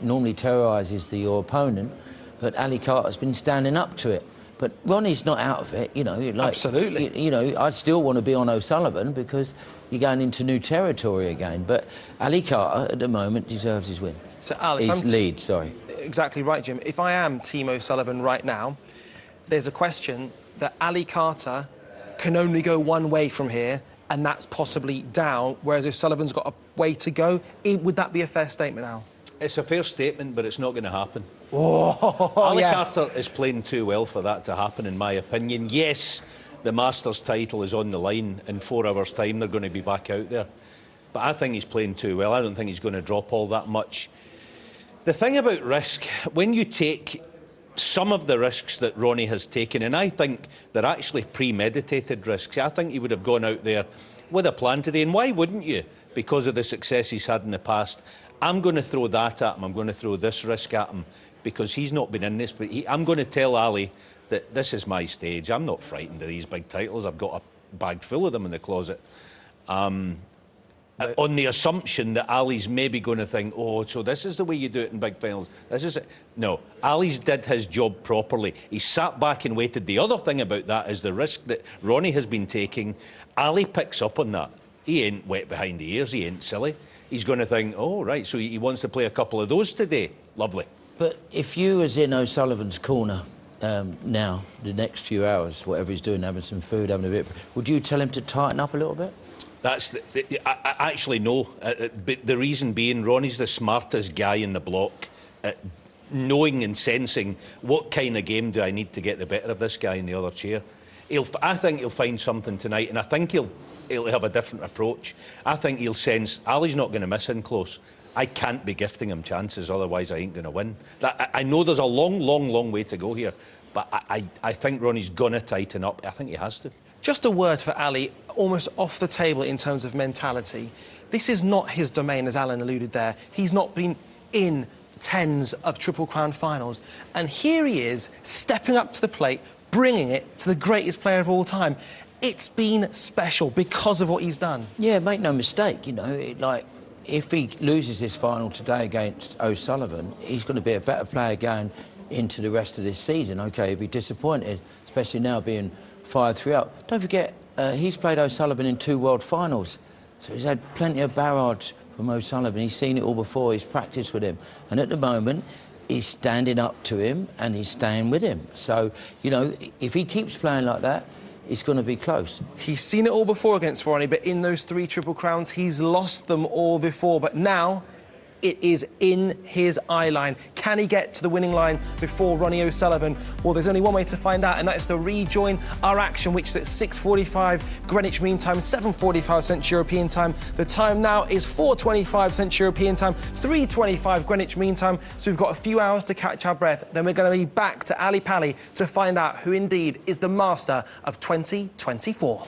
normally terrorises your opponent, but Ali Carter's been standing up to it. But Ronnie's not out of it, you know. Like, absolutely. You know, I'd still want to be on O'Sullivan because you're going into new territory again. But Ali Carter, at the moment, deserves his win. So, Al, his lead, sorry. Exactly right, Jim. If I am Team O'Sullivan right now, there's a question that Ali Carter can only go one way from here, and that's possibly down, whereas O'Sullivan's got a way to go. Would that be a fair statement, Al? It's a fair statement, but it's not going to happen. Oh, Ali yes. Carter is playing too well for that to happen, in my opinion. Yes, the Masters title is on the line. In 4 hours' time, they're going to be back out there. But I think he's playing too well. I don't think he's going to drop all that much. The thing about risk, when you take some of the risks that Ronnie has taken, and I think they're actually premeditated risks, I think he would have gone out there with a plan today. And why wouldn't you? Because of the success he's had in the past. I'm going to throw that at him. I'm going to throw this risk at him because he's not been in this. But I'm going to tell Ali that this is my stage. I'm not frightened of these big titles. I've got a bag full of them in the closet. On the assumption that Ali's maybe going to think, oh, so this is the way you do it in big finals. This is it. No, Ali's did his job properly. He sat back and waited. The other thing about that is the risk that Ronnie has been taking. Ali picks up on that. He ain't wet behind the ears. He ain't silly. He's going to think, oh, right, so he wants to play a couple of those today. Lovely. But if you was in O'Sullivan's corner now, the next few hours, whatever he's doing, having some food, having a bit, would you tell him to tighten up a little bit? That's I actually no. But the reason being, Ronnie's the smartest guy in the block at knowing and sensing what kind of game do I need to get the better of this guy in the other chair. I think he'll find something tonight, and I think he'll have a different approach. I think he'll sense Ali's not going to miss in close. I can't be gifting him chances, otherwise I ain't going to win. I know there's a long way to go here, but I think Ronnie's going to tighten up. I think he has to. Just a word for Ali, almost off the table in terms of mentality. This is not his domain, as Alan alluded there. He's not been in tens of Triple Crown finals. And here he is, stepping up to the plate, bringing it to the greatest player of all time. It's been special because of what he's done. Yeah, make no mistake, you know, like, if he loses this final today against O'Sullivan, he's going to be a better player going into the rest of this season. OK, he'll be disappointed, especially now being 5-3 up. Don't forget, he's played O'Sullivan in 2 world finals, so he's had plenty of barrage from O'Sullivan. He's seen it all before, he's practiced with him. And at the moment, he's standing up to him and he's staying with him. So, you know, if he keeps playing like that, it's going to be close. He's seen it all before against Ronnie, but in those 3 Triple Crowns, he's lost them all before. But now, it is in his eye line. Can he get to the winning line before Ronnie O'Sullivan? Well, there's only one way to find out, and that is to rejoin our action, which is at 6:45 Greenwich Mean Time, 7:45 Central European Time. The time now is 4:25 Central European Time, 3:25 Greenwich Mean Time. So we've got a few hours to catch our breath. Then we're going to be back to Ali Pally to find out who indeed is the master of 2024.